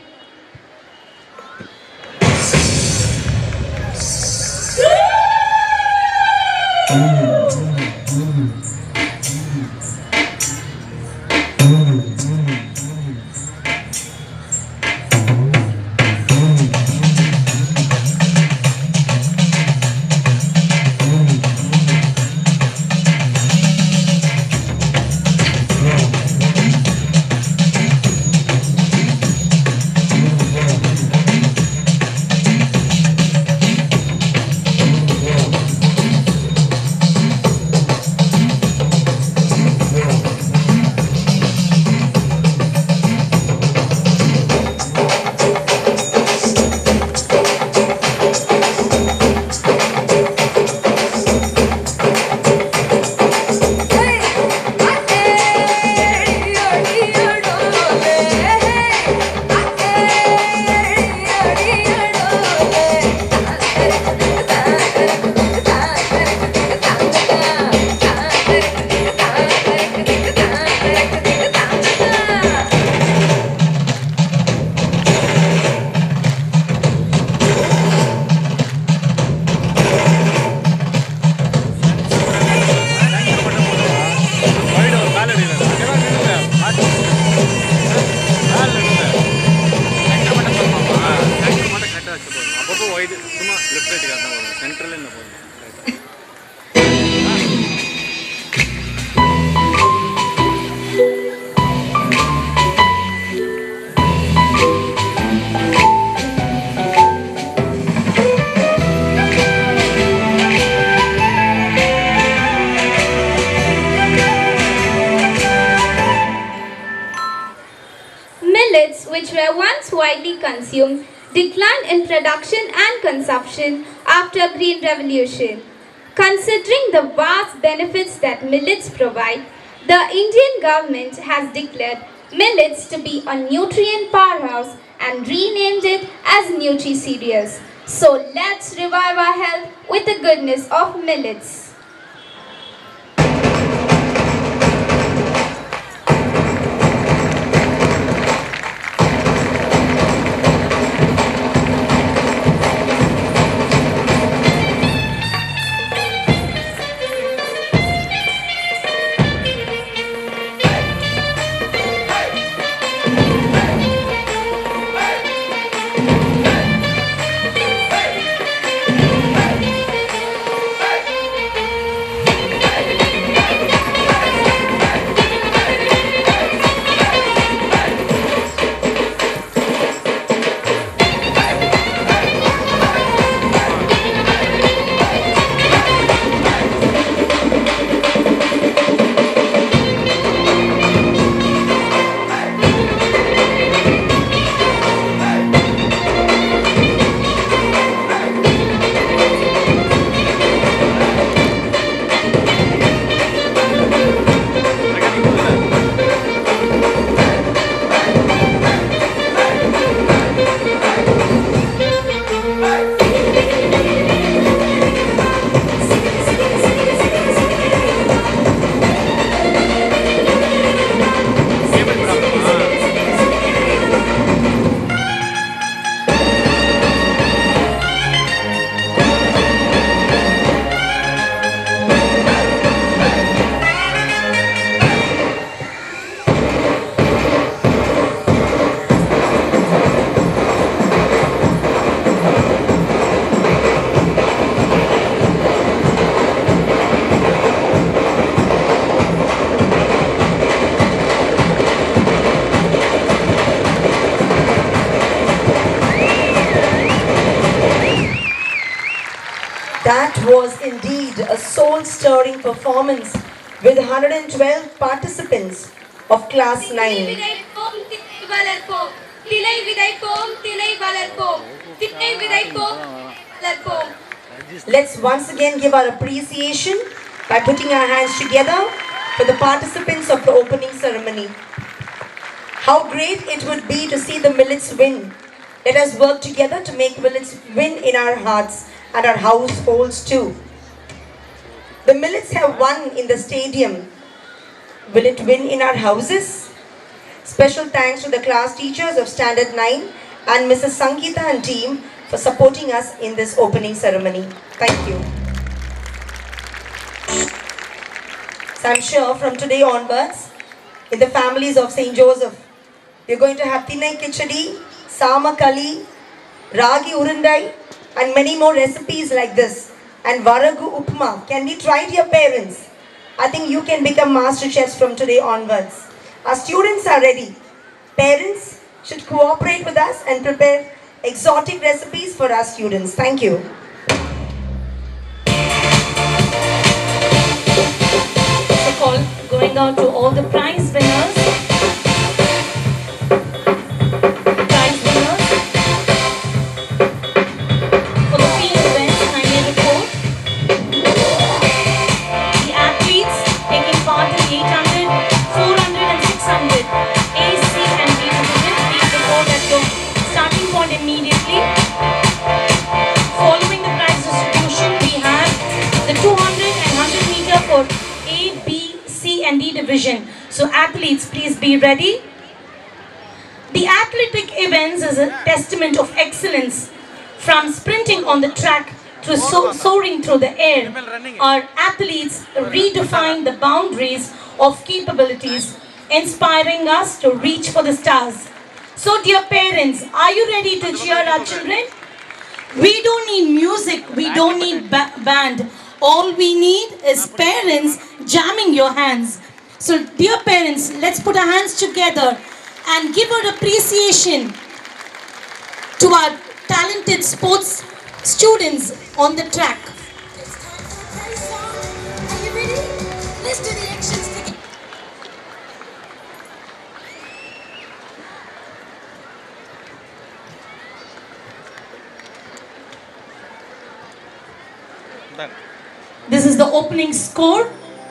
Millets, which were once widely consumed, declined in production and consumption after Green Revolution. Considering the vast benefits that millets provide, the Indian government has declared millets to be a nutrient powerhouse and renamed it as Nutri-Cereals. So let's revive our health with the goodness of millets. That was indeed a soul-stirring performance with 112 participants of class 9. விதைப்போம் திணை வளர்ப்போம் திணை விதைப்போம் திணை வளர்ப்போம் திணை விதைப்போம் வளர்ப்போம். Let's once again give our appreciation by putting our hands together for the participants of the opening ceremony. How great it would be to see the millets win. Let us work together to make millets win in our hearts and our households too. The millets have won in the stadium. Will it win in our houses? Special thanks to the class teachers of Standard 9 and Mrs. Sangeeta and team for supporting us in this opening ceremony. Thank you. So I'm sure from today onwards, in the families of St. Joseph, we're going to have Tinai Kichadi, Samakali, Ragi Urundai, and many more recipes like this. And Varagu Upma. Can we try it, your parents? I think you can become master chefs from today onwards. Our students are ready. Parents should cooperate with us and prepare exotic recipes for our students. Thank you. The call going out to all the prize winners. Prize winners. For the field events, I may report the athletes taking part in 800, 400 and 600 A, C and D division. Please report at the starting point immediately. Following the prize distribution, we have the 200 and 100 meter for A, B, C and D division. So athletes, please be ready. The athletic events is a testament of excellence. From sprinting on the track to soaring through the air, our athletes redefine the boundaries of capabilities, inspiring us to reach for the stars. So dear parents, are you ready to cheer our children? We don't need music, we don't need band. All we need is parents jamming your hands. So dear parents, let's put our hands together and give our appreciation to our talented sports students on the track. Are you ready? Let's do the actions together. This is the opening score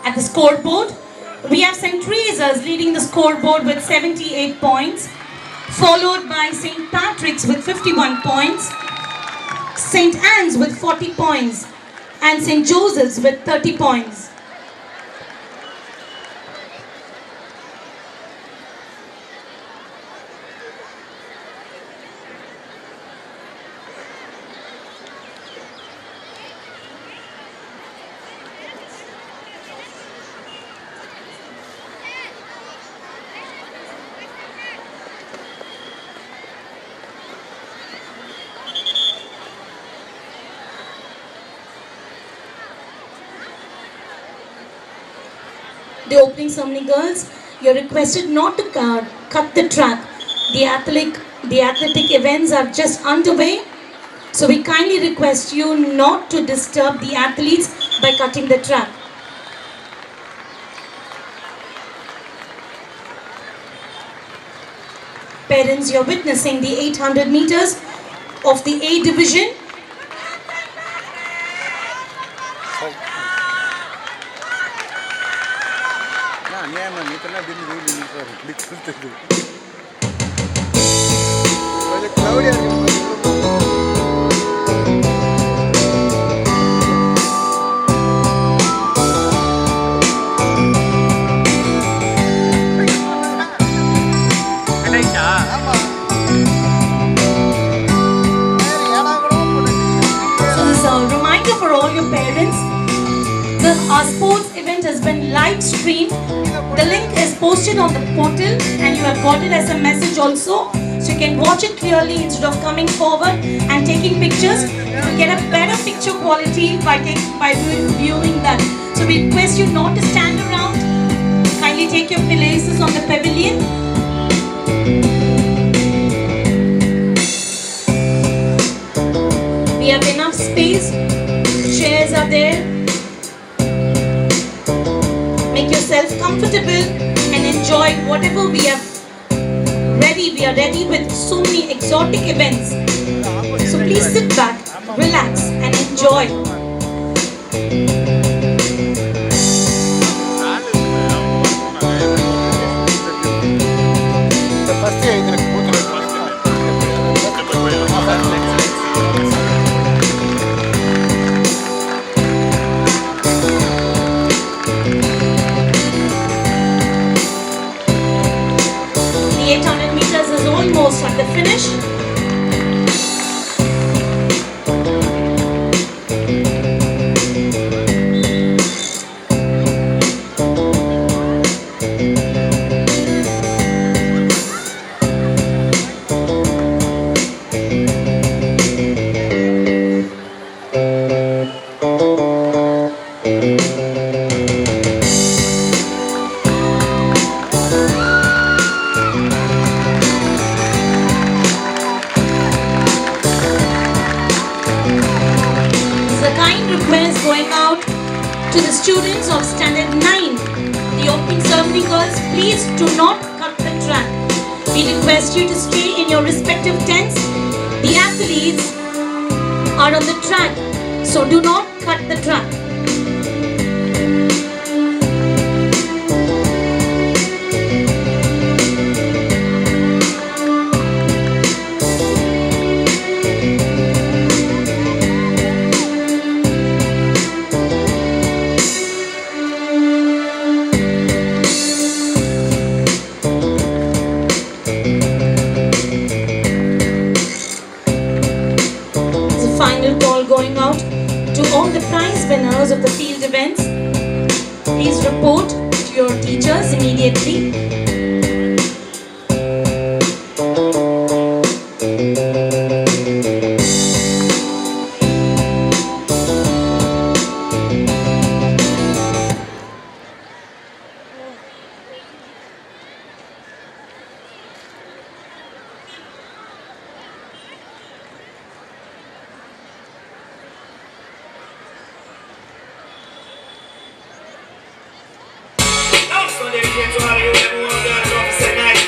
at the scoreboard. We have St. Teresa's leading the scoreboard with 78 points, followed by St. Patrick's with 51 points, St. Anne's with 40 points, and St. Joseph's with 30 points. The opening ceremony girls, you're requested not to cut the track. The athletic events are just underway. So we kindly request you not to disturb the athletes by cutting the track. Parents, you're witnessing the 800 meters of the A division. Our sports event has been live streamed. The link is posted on the portal and you have got it as a message also. So you can watch it clearly instead of coming forward and taking pictures. You will get a better picture quality by viewing that. So we request you not to stand around. Kindly take your places on the pavilion. We have enough space to there. Make yourself comfortable and enjoy whatever we have ready. We are ready with so many exotic events. So please sit back, relax and enjoy. The 800 meters is almost at the finish. Going out to the students of standard 9. The opening ceremony girls, please do not cut the track. We request you to stay in your respective tents. The athletes are on the track, so do not cut the track. Final call going out to all the prize winners of the field events. Please report to your teachers immediately.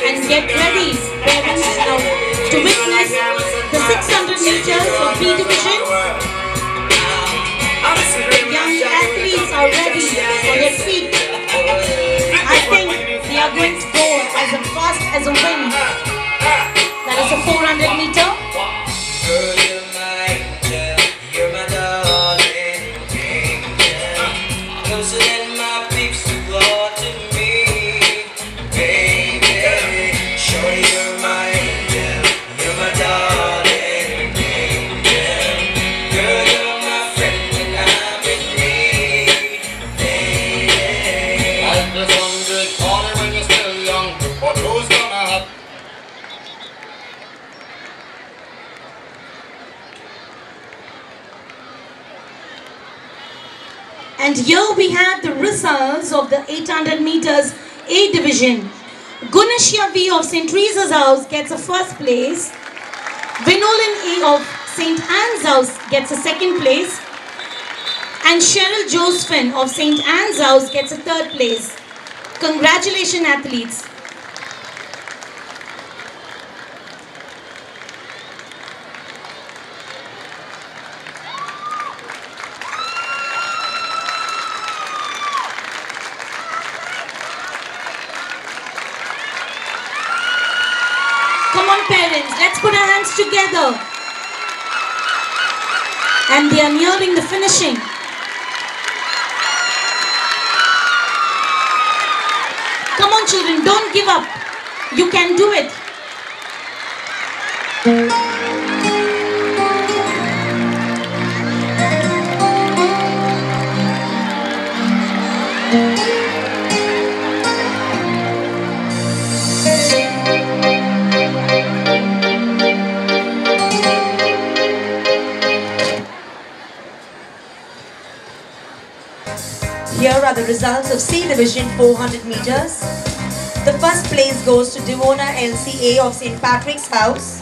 And get ready, parents, now to witness the 600 meters of B division. Young athletes are ready for their feet. I think they are going to go as fast as a wind. That is a 400 meter. And here we have the results of the 800 meters A division. Gunesh V of St. Teresa's House gets a first place. Vinolin A of St. Anne's House gets a second place. And Cheryl Josephine of St. Anne's House gets a third place. Congratulations, athletes. Come on, parents, let's put our hands together. And they are nearing the finishing. Come on, children, don't give up. You can do it. Here are the results of C Division 400 meters. The first place goes to Devona LCA of St. Patrick's House.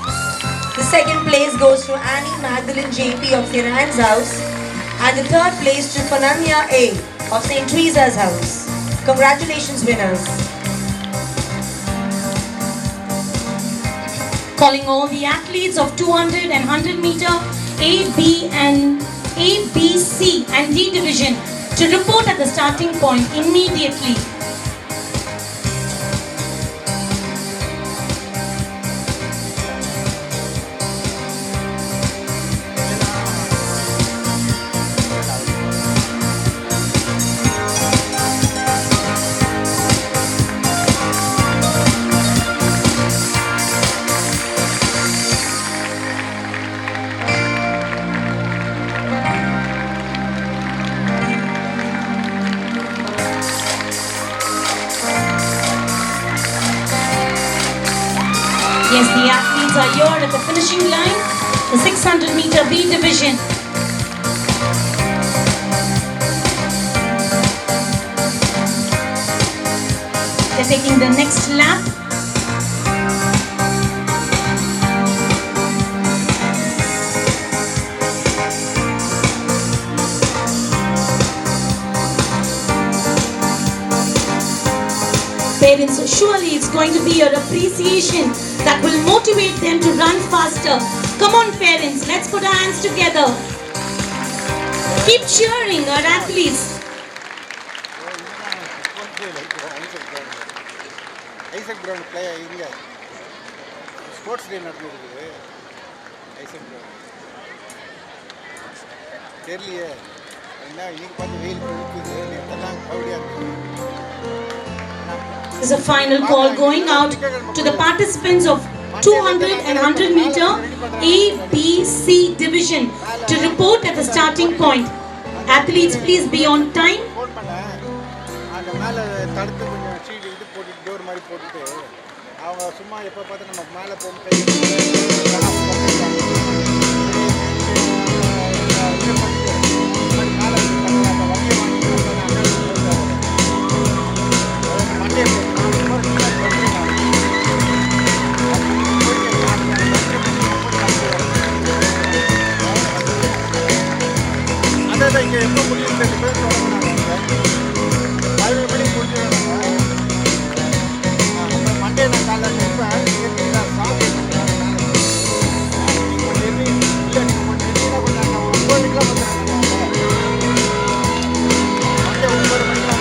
The second place goes to Annie Magdalene JP of St. Anne's House. And the third place to Pananya A of St. Teresa's House. Congratulations, winners. Calling all the athletes of 200 and 100 meter A, B and A, B, C and D division to report at the starting point immediately. Yes, the athletes are here at the finishing line, the 600 meter B division. They're taking the next lap. Parents, surely it's going to be your appreciation that will motivate them to run faster. Come on parents, let's put our hands together. Keep cheering our athletes. Isaac ground play இங்கே sports day நடந்துருக்குது Isaac ground தெரியலையே என்ன இன்னைக்கு பார்த்து வெயில் இருக்குது நேற்றெல்லாம் கபடியாக இருக்குது. There's a final call going out to the participants of 200 and 100 meter A, B, C division to report at the starting point. Athletes, please be on time. Phone பண்ணேன் அந்த மேலே தடுத்து கொஞ்சம் சீடு இது போட்டுட்டு டோர் மாதிரி போட்டுட்டு அவங்க சும்மா எப்போ பார்த்து நம்ம மேலே போகும்போது அதான் இங்கே எப்போ முடியும் பேர் தொடங்கினாங்க 11 மணிக்கு முடிஞ்சிடுவாங்க. அப்புறம் மண்டே நான் காலைல நிற்பேன் சாமி இல்லை நீங்கள் கொஞ்சம் இருந்தீங்கன்னா கொஞ்சம் நான் 9 மணிக்கெலாம் வந்துடுறேன். மண்டே 9 மணிக்கெலாம்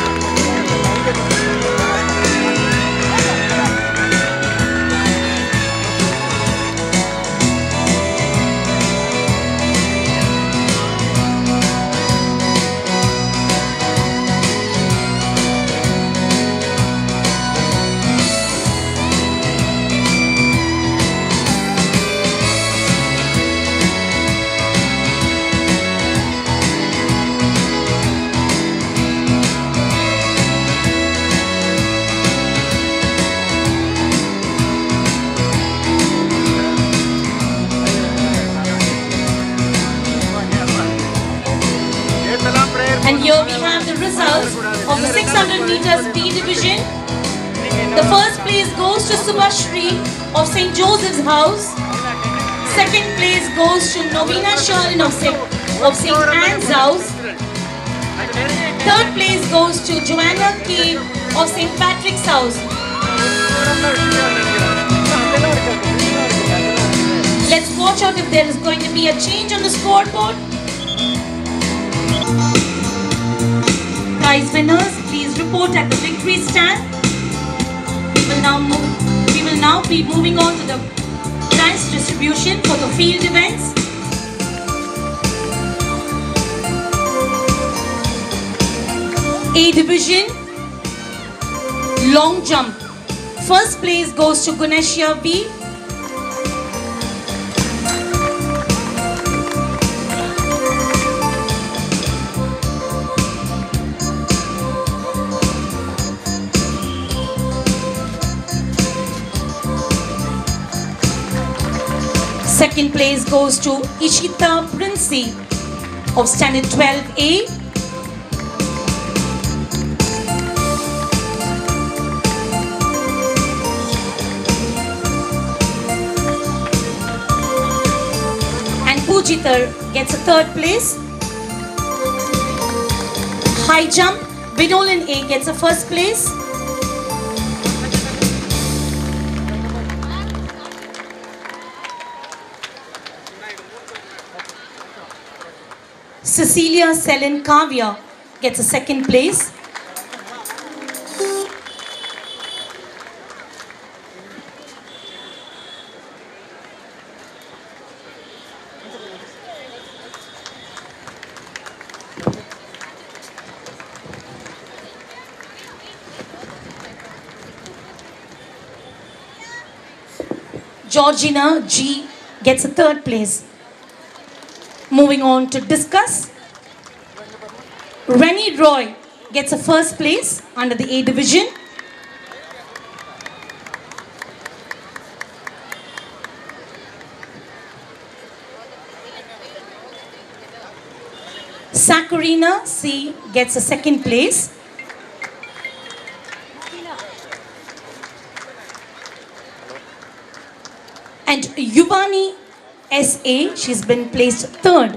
And here we have the results of the 600 meters B division. The first place goes to Subhashri of St. Joseph's House. Second place goes to Novena Sharon of St. Anne's House. Third place goes to Joanna K of St. Patrick's House. Let's watch out if there is going to be a change on the scoreboard. Prize winners, please report at the victory stand. We will now be moving on to the prize distribution for the field events. A division, long jump. First place goes to Guneshya B. Second place goes to Ishita Princey of Standard 12A. And Pujitar gets a third place. High jump, Vinolan A gets a first place. Cecilia Selin Kavya gets a second place. Georgina G gets a third place. Moving on to discus. Rennie Roy gets a first place under the A division. Sakurina C gets a second place. And Yuvani SA, she's been placed third.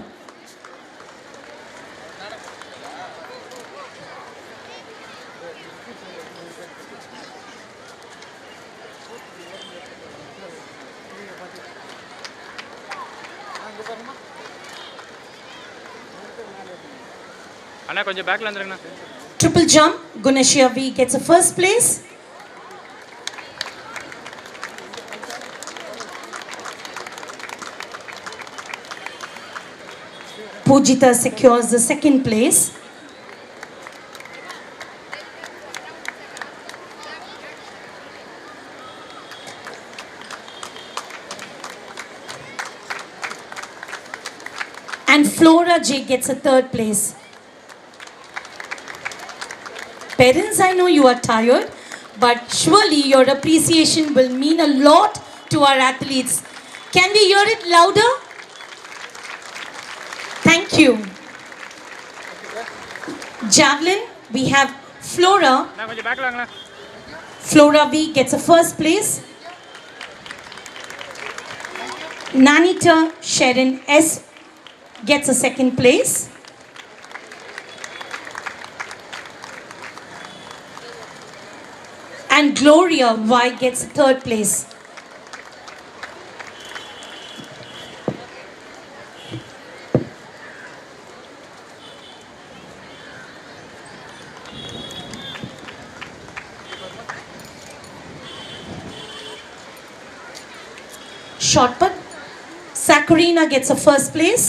அண்ணா கொஞ்சம் பேக்ல வந்துருங்கண்ணா. Triple jump, Gunashia V gets a first place. Pujita secures the second place. And Flora J gets a third place. Parents, I know you are tired, but surely your appreciation will mean a lot to our athletes. Can we hear it louder? Thank you. Javelin, we have Flora. அண்ணா கொஞ்சம் பேக்ல வாங்களா. Flora V gets a first place. Nanita Sharon S gets a second place. And Gloria Y gets a third place. Shot put, Sakurina gets a first place.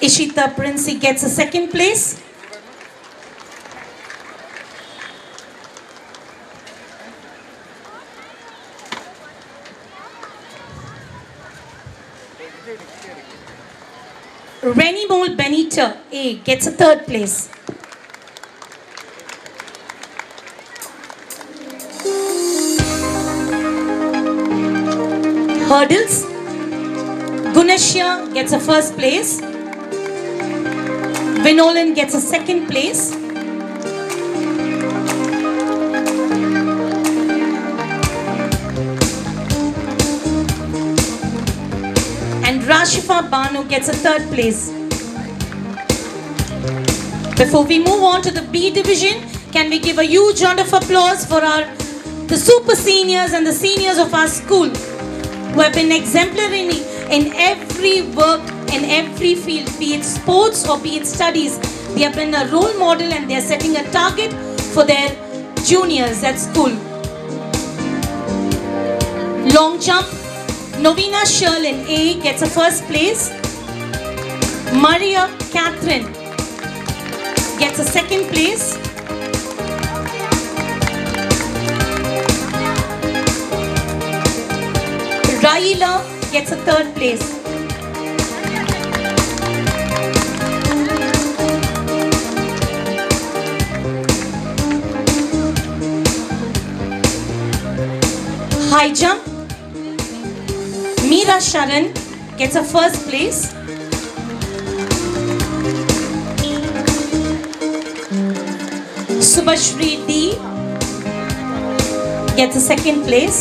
Ishita Princey gets a second place. Rennie Mole Benita A gets a third place. Hurdles, Gunashia gets a first place. Vinolan gets a second place. And Rashifa Banu gets a third place. Before we move on to the B division, can we give a huge round of applause for the super seniors and the seniors of our school who have been exemplary in every work, in every field, be it sports or be it studies. They have been a role model and they are setting a target for their juniors at school. Long jump, Novena Sherlin A gets a first place. Maria Catherine gets a second place. Raila gets a third place. High jump, Meera Sharan gets a first place. Subhashri D gets a second place.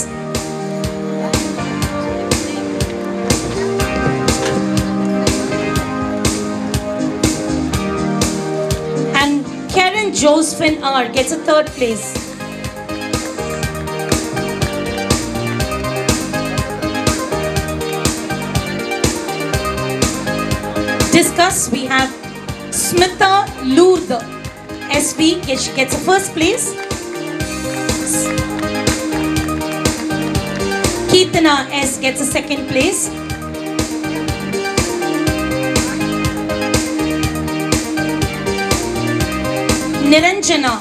Josephine R gets a third place. Discuss, we have Smita Lourdes SV, she gets a first place. Keetana S gets a second place. Niranjana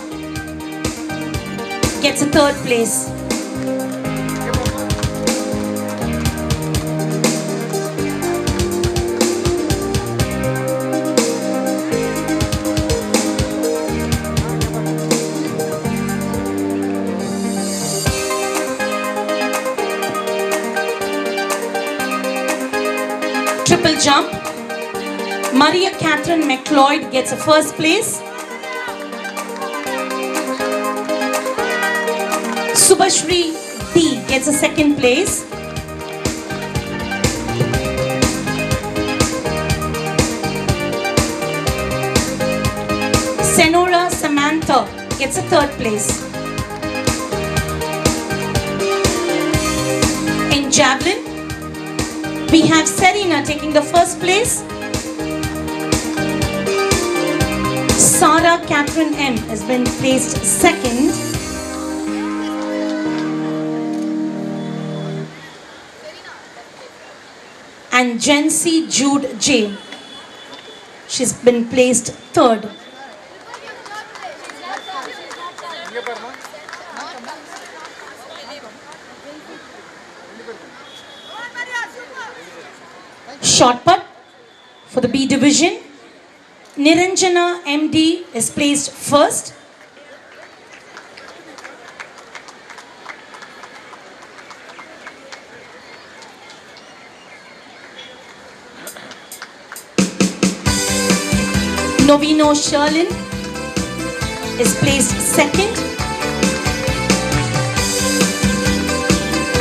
gets a third place. Triple jump, Maria Catherine McLeod gets a first place. Subhashri D gets a second place. Senora Samantha gets a third place. In javelin, we have Serena taking the first place. Sarah Catherine M has been placed second. And Jency Jude J, she's been placed third. Shot put for the B division, Niranjana MD is placed first. Novino Sherlin is placed second.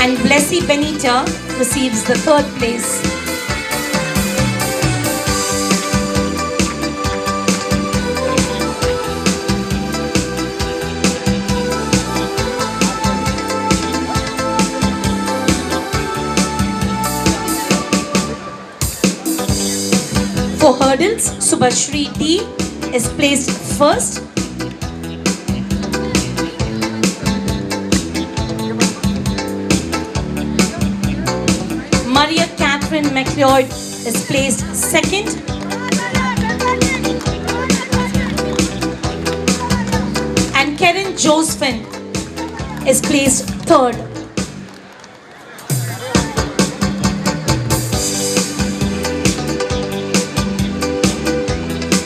And Blessy Benita receives the third place. For hurdles, Subhashri D is placed first. Maria Catherine McLeod is placed second. And Karen Josephine is placed third.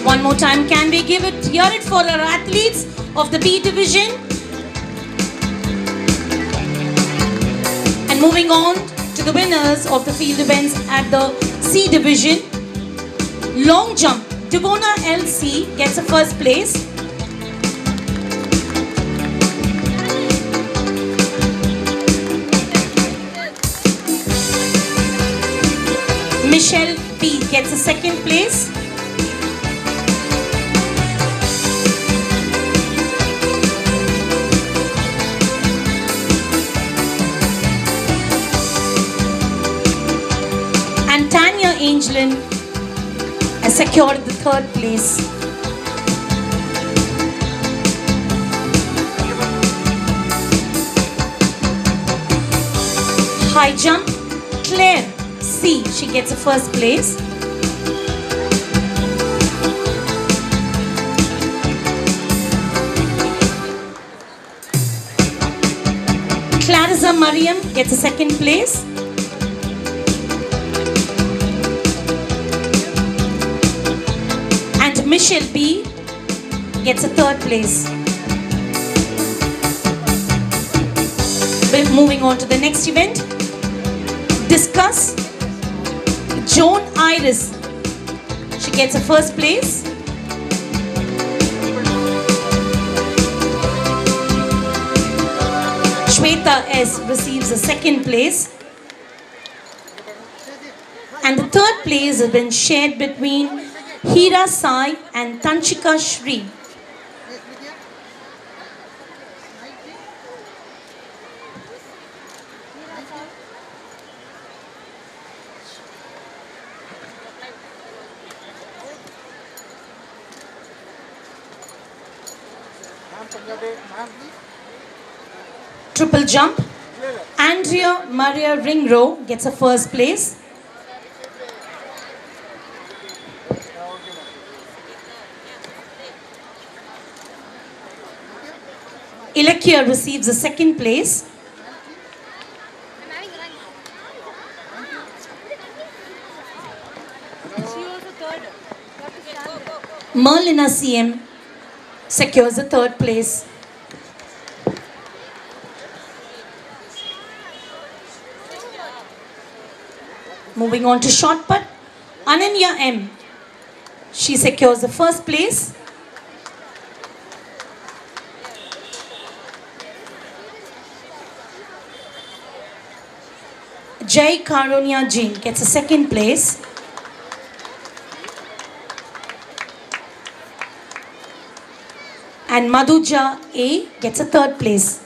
One more time, can we hear it for our athletes of the B division? And moving on to the winners of the field events at the C division. Long jump, Devona LC gets a first place. Michelle B gets a second place. And Tanya Angelin has secured the third place. High jump, Claire C, she gets a first place. Clarissa Mariam gets a second place. And Michelle B gets a third place. We're moving on to the next event. Discuss. Joan Iris, she gets a first place. Shweta S receives a second place. And the third place has been shared between Hira Sai and Tanchika Shri. Triple jump. Andrea Maria Ringro gets a first place. Ilakia receives a second place. Merlina CM secures the third place. Moving on to shot put, Ananya M. She secures the first place. Jai Karunya Jain gets a second place. And Madhuja A gets a third place.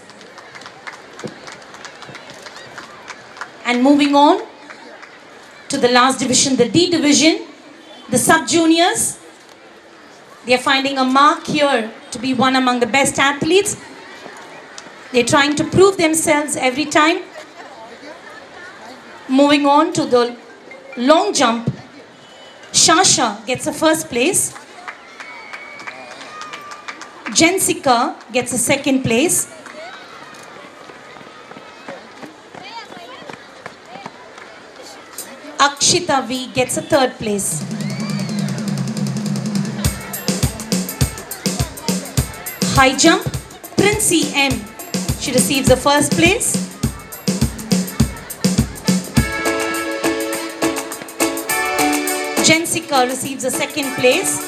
And moving on to the last division, the D division, the sub-juniors. They are finding a mark here to be one among the best athletes. They are trying to prove themselves every time. Moving on to the long jump, Shasha gets a first place. Jensika gets a second place. Akshita V gets a third place. High jump, Princey M. She receives the first place. Jensika receives a second place.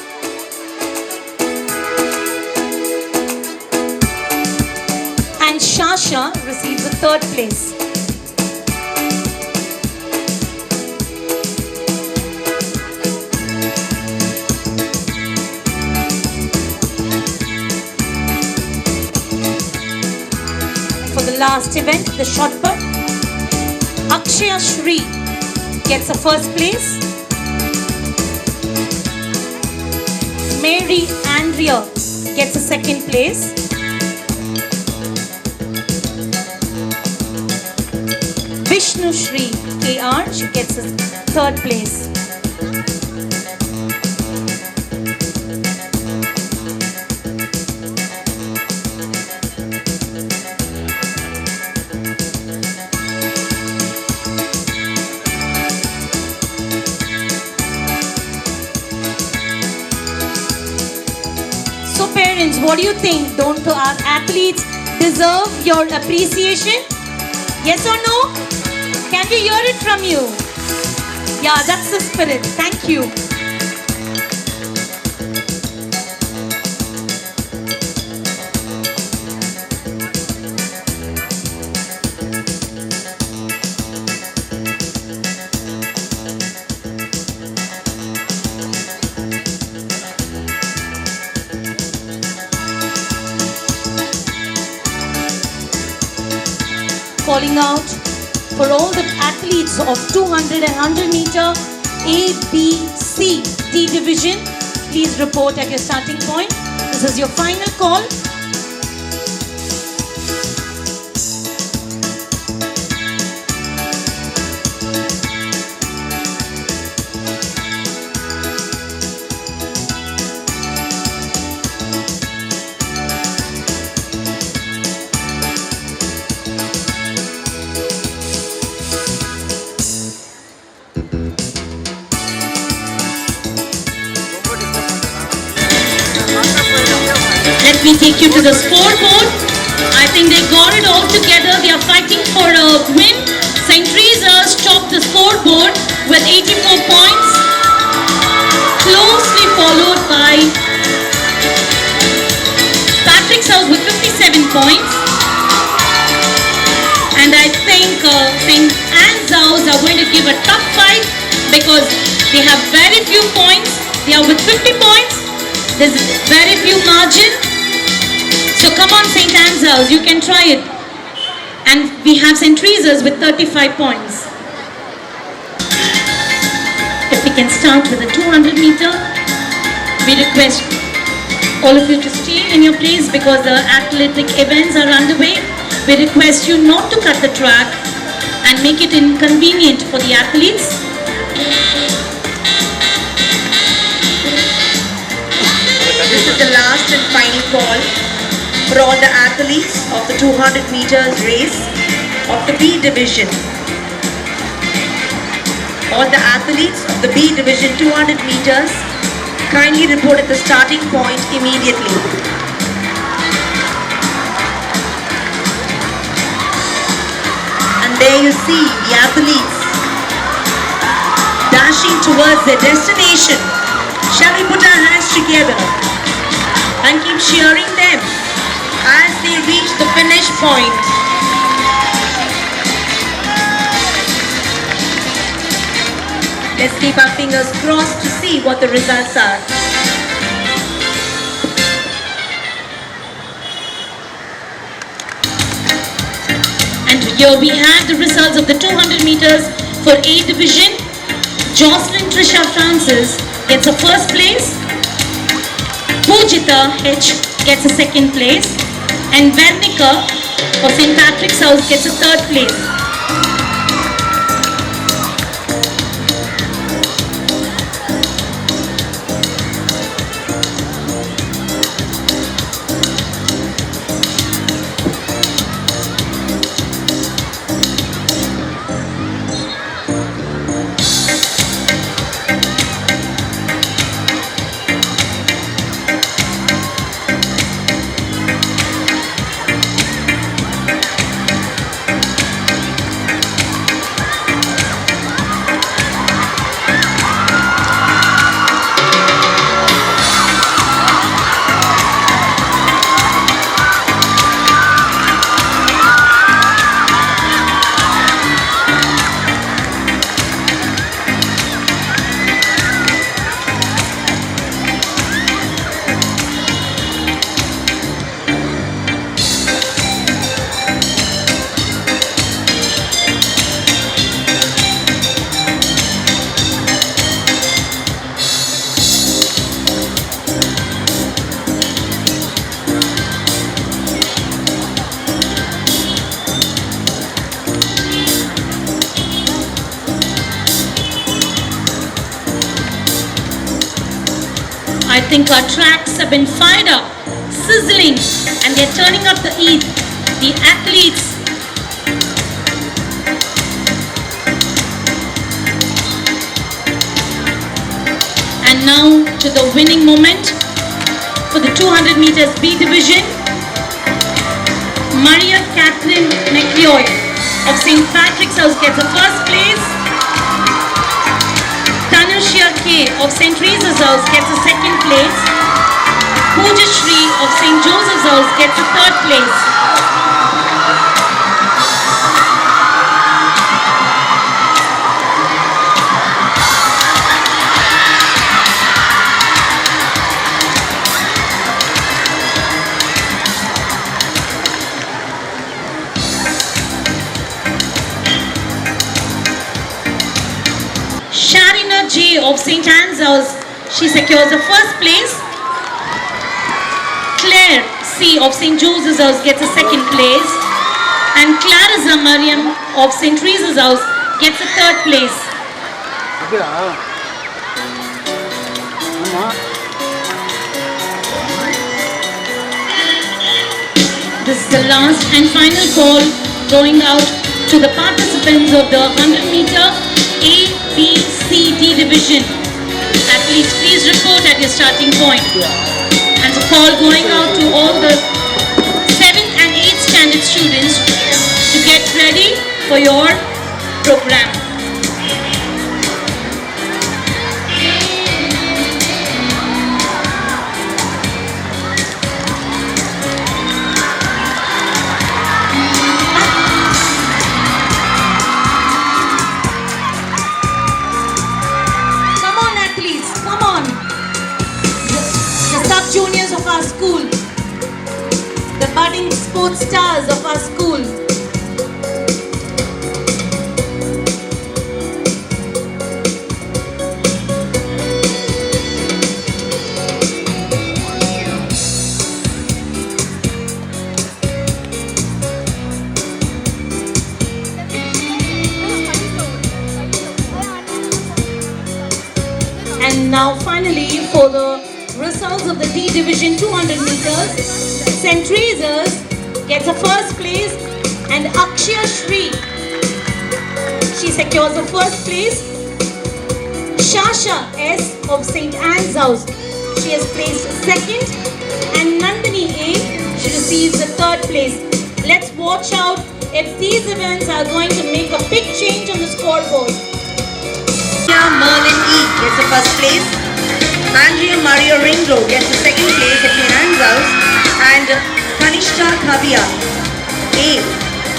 And Shasha receives a third place. For the last event, the shot put, Akshaya Shri gets a first place. Mary Andrea gets a second place. Vishnu Shri KR, she gets a third place. So parents, what do you think? Don't our athletes deserve your appreciation? Yes or no? Can we hear it from you? Yeah, that's the spirit. Thank you. Calling out for all the athletes of 200 and 100 meter A, B, C, D division. Please report at your starting point. This is your final call. Let me take you to the scoreboard. I think they got it all together. They are fighting for a win. St. Teresa's topped the scoreboard with 84 points. Closely followed by Patrick's House with 57 points. And I think St. Anne's House are going to give a tough fight because they have very few points. They are with 50 points. There's very few margin. So come on St. Anne's House, you can try it. And we have St. Teresa's with 35 points. If we can start with the 200 meter, we request All of you to stay in your place because the athletic events are underway. We request you not to cut the track and make it inconvenient for the athletes. This is the last and final call for all the athletes of the 200 meters race of the B division. All the athletes of the B division 200 meters kindly report at the starting point immediately. And there you see the athletes dashing towards their destination. Shall we put our hands together and keep cheering them as they reach the finish point? Let's keep our fingers crossed to see what the results are. And here we have the results of the 200 meters for A division. Jocelyn Trisha Francis gets a first place. Pujita H gets a second place. And Vernica of St. Patrick's House gets a third place. I think our tracks have been fired up, sizzling, and they're turning up the heat. The athletes and now to the winning moment for the 200 meters B division. Maria Catherine McLeod of St. Patrick's House gets a first place. Tanushia K of St. Teresa's House gets a second place. Pooja Shri of St. Joseph's House gets a third place. Sharina J of St. Anne's House, she secures the first place. Claire C of St. Joseph's House gets a second place. And Clarissa Mariam of St. Teresa's House gets a third place. This is the last and final call going out to the participants of the 100 meter A, B, C, D division. Athletes, please report at your starting point. And a call going out to all the 7th and 8th standard students to get ready for your program. Come on athletes, come on. The sub-juniors of our school, the budding sports stars of our school. Now finally for the results of the D division 200 meters, St. Teresa's gets a first place and Akshaya Shri, she secures the first place. Shasha S of St. Anne's House, she has placed second, and Nandini A, she receives the third place. Let's watch out if these events are going to make a big change on the scoreboard. Merlin E gets the first place. Andrea Maria Ringro gets the second place at St. Anne's House, and Kanishka Kavya A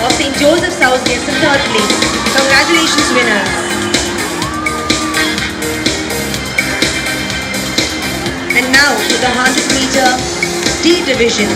of St. Joseph's House gets the third place. Congratulations, winners. And now to the 100-meter D division.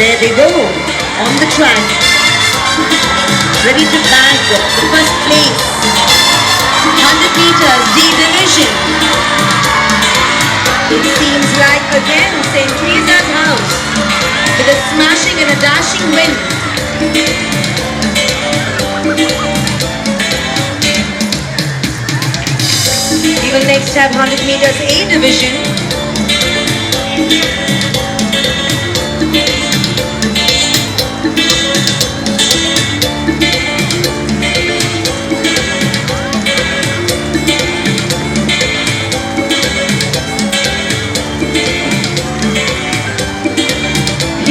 There they go, on the track, ready to bag the first place. 100 meters D division. It seems like again St. Teresa's House with a smashing and a dashing win. We will next have 100 meters A division.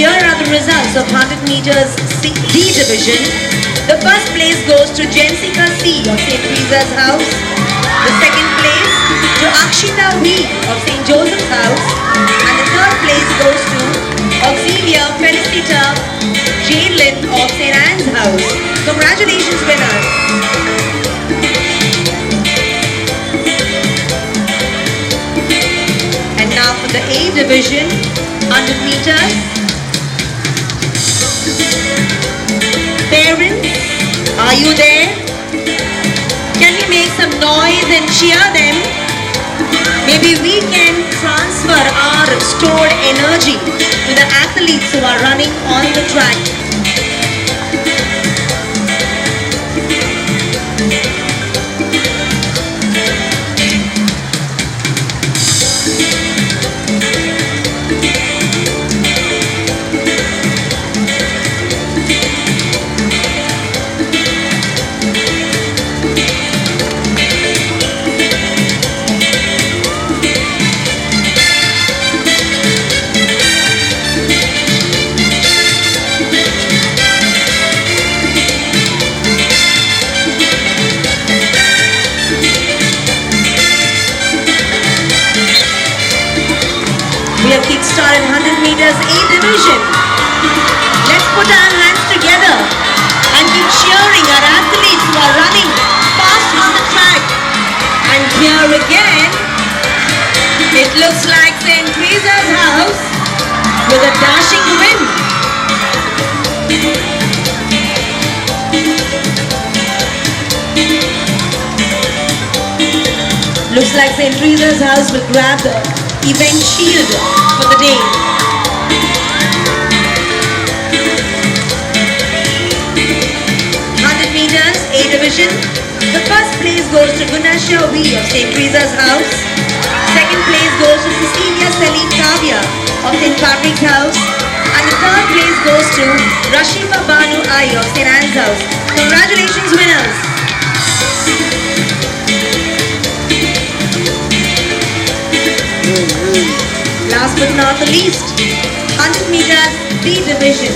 Here are the results of 100 meters D division. The first place goes to Jessica C of St. Teresa's House. The second place to Akshita V of St. Joseph's House. And the third place goes to Auxilia Felicita Jaylin of St. Anne's House. Congratulations, winners. And now for the A division, 100 meters. Parents, are you there? Can we make some noise and cheer them? Maybe we can transfer our stored energy to the athletes who are running on the track. We have kick-started 100 meters A division. Let's put our hands together and keep cheering our athletes who are running fast on the track. And here again, it looks like St. Teresa's House with a dashing win. Looks like St. Teresa's House will grab the event shield for the day. Meters, A division. The first place goes to Gunasha V of St. Teresa's House. Second place goes to Cecilia Celine Kavya of St. Patrick's House. And the third place goes to Rashima Banu I of St. Anne's House. Congratulations, winners. Last but not the least, 100 meters B division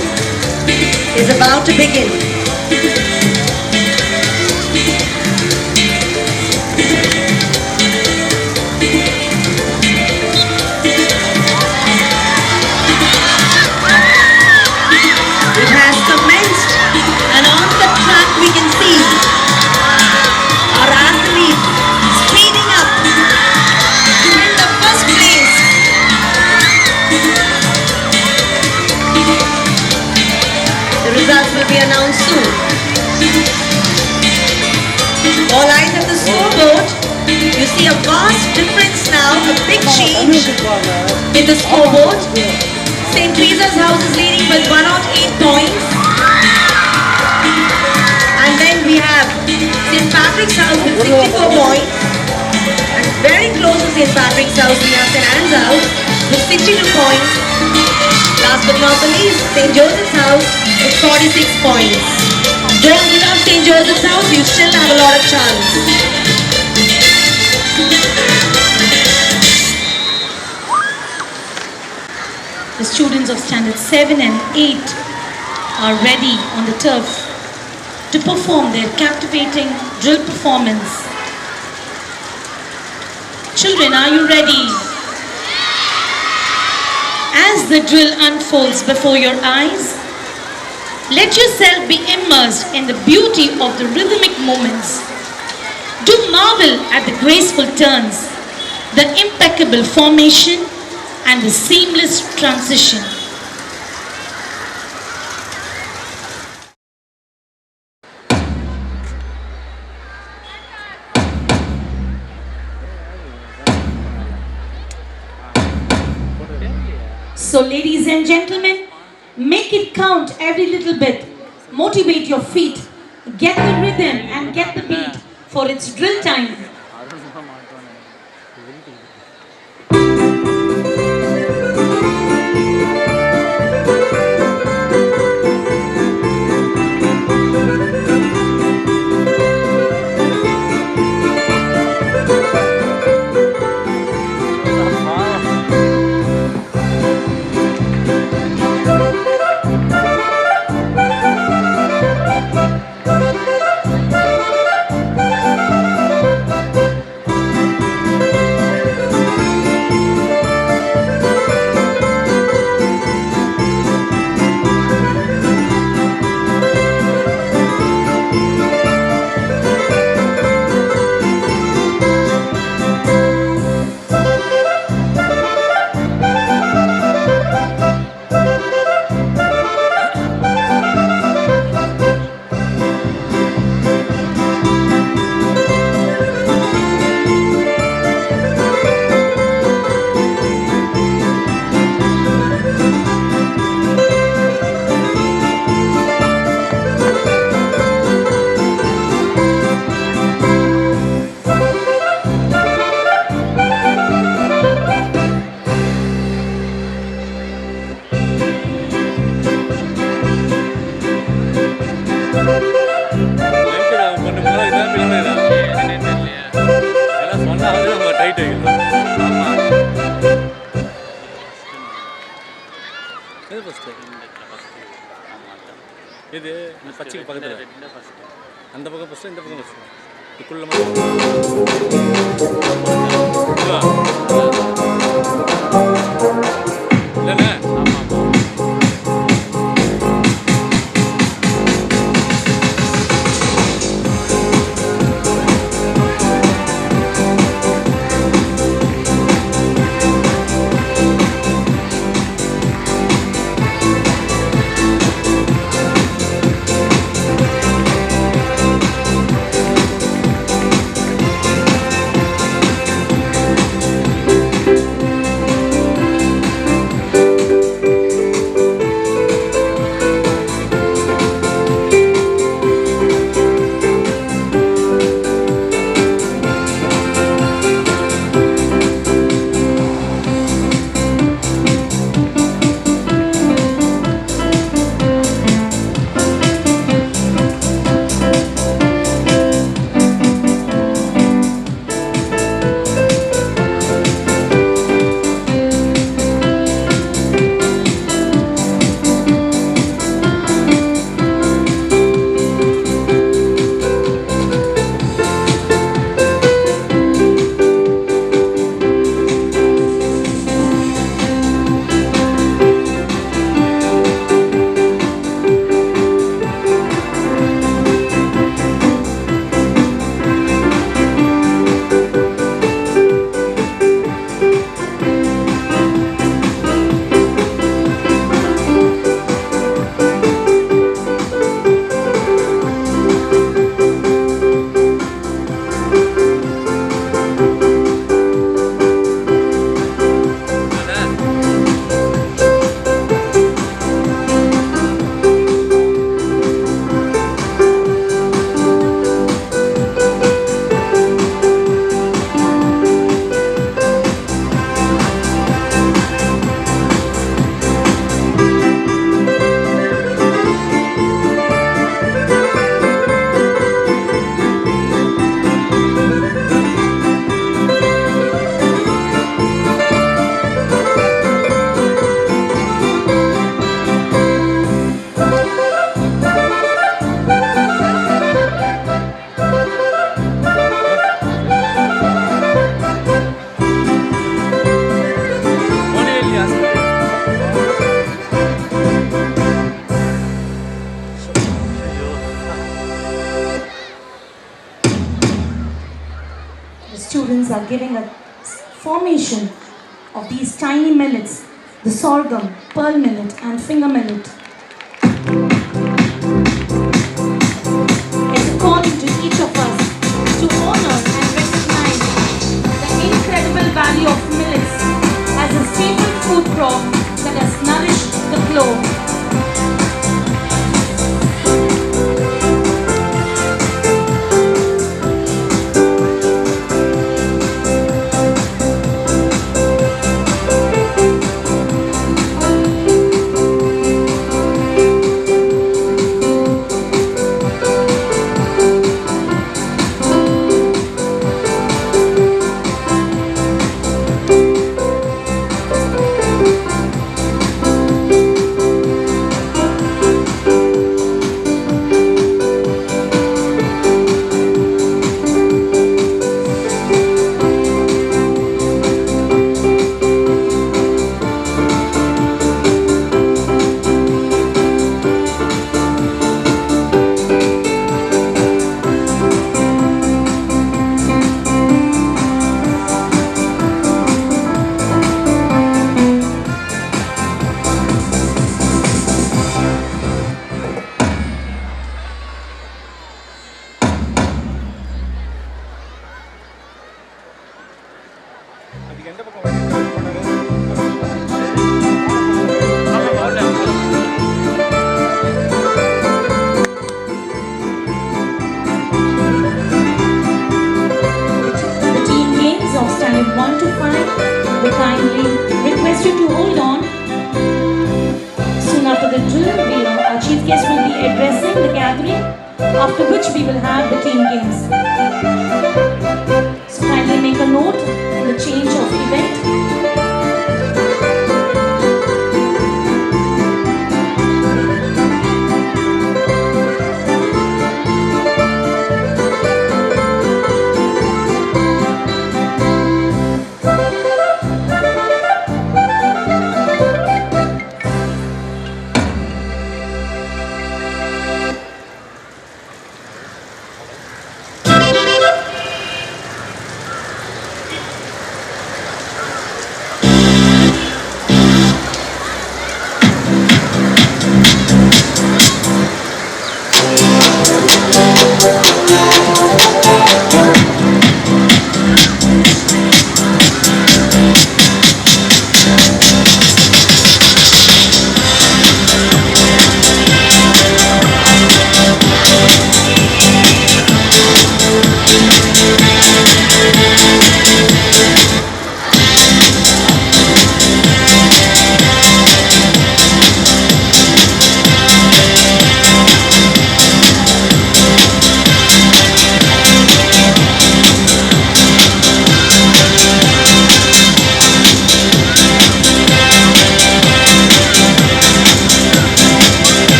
is about to begin. see a vast difference now, a big change in the scoreboard. St. Teresa's House is leading with 108 points. And then we have St. Patrick's House with 64 points. And very close to St. Patrick's House, we have St. Anne's House with 62 points. Last but not the least, St. Joseph's House with 46 points. Don't give up St. Joseph's House, you still have a lot of chance. The students of standard 7 and 8 are ready on the turf to perform their captivating drill performance. Children, are you ready? As the drill unfolds before your eyes, let yourself be immersed in the beauty of the rhythmic moments. Do marvel at the graceful turns, the impeccable formation, and the seamless transition. So ladies and gentlemen, make it count every little bit. Motivate your feet. Get the rhythm and get the beat, for it's drill time. இது பச்சைக்கு பக்கத்தில் அந்த பக்கம் first இந்த பக்கம் first இதுக்குள்ள இல்லைண்ணே The students are giving a formation of these tiny millets, the sorghum, pearl millet and finger millet. It's calling to each of us to honor and recognize the incredible value of millets as a staple food crop that has nourished the globe. அதுக்கு எந்த பக்கம் வந்து The team games of standard 1 to 5, we kindly request you to hold on. Soon after the drill, our chief guest will be addressing the gathering, after which we will have the team games. So kindly make a note in the change of event.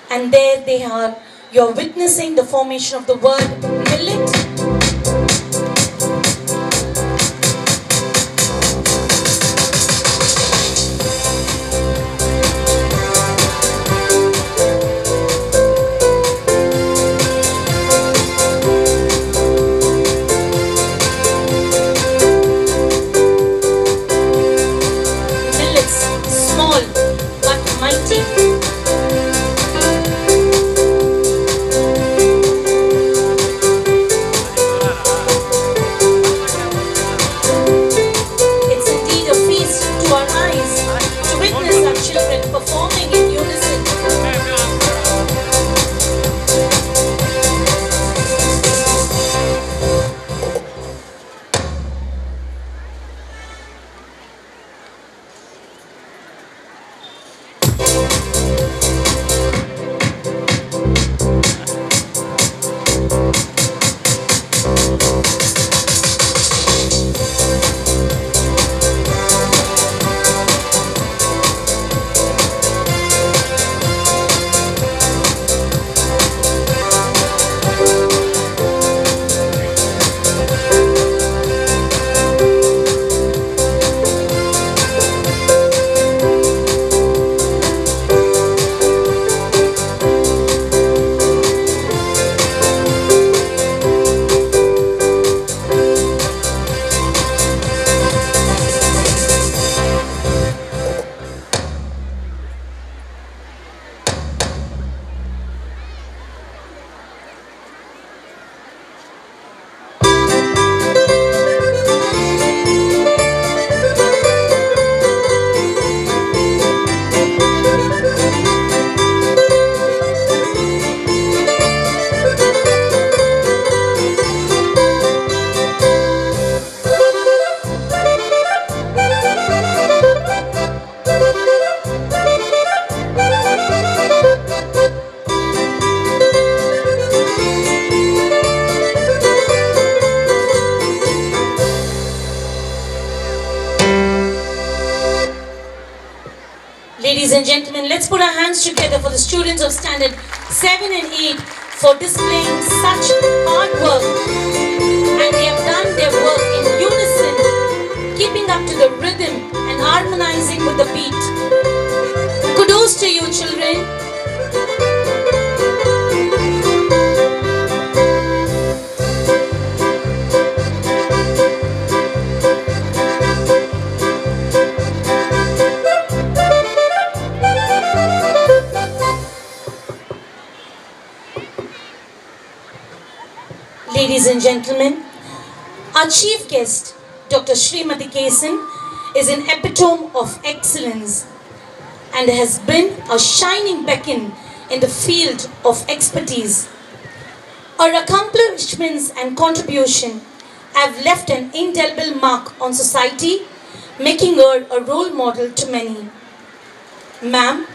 And there they are, you're witnessing the formation of the word millet. Ladies and gentlemen, let's put our hands together for the students of standard 7 and 8 for displaying such hard work. And they have done their work in unison, keeping up to the rhythm and harmonizing with the beat. Kudos to you, children. Ladies and gentlemen, our chief guest, Dr. Srimati Kesan, is an epitome of excellence and has been a shining beacon in the field of expertise. Her accomplishments and contribution have left an indelible mark on society, making her a role model to many. Ma'am,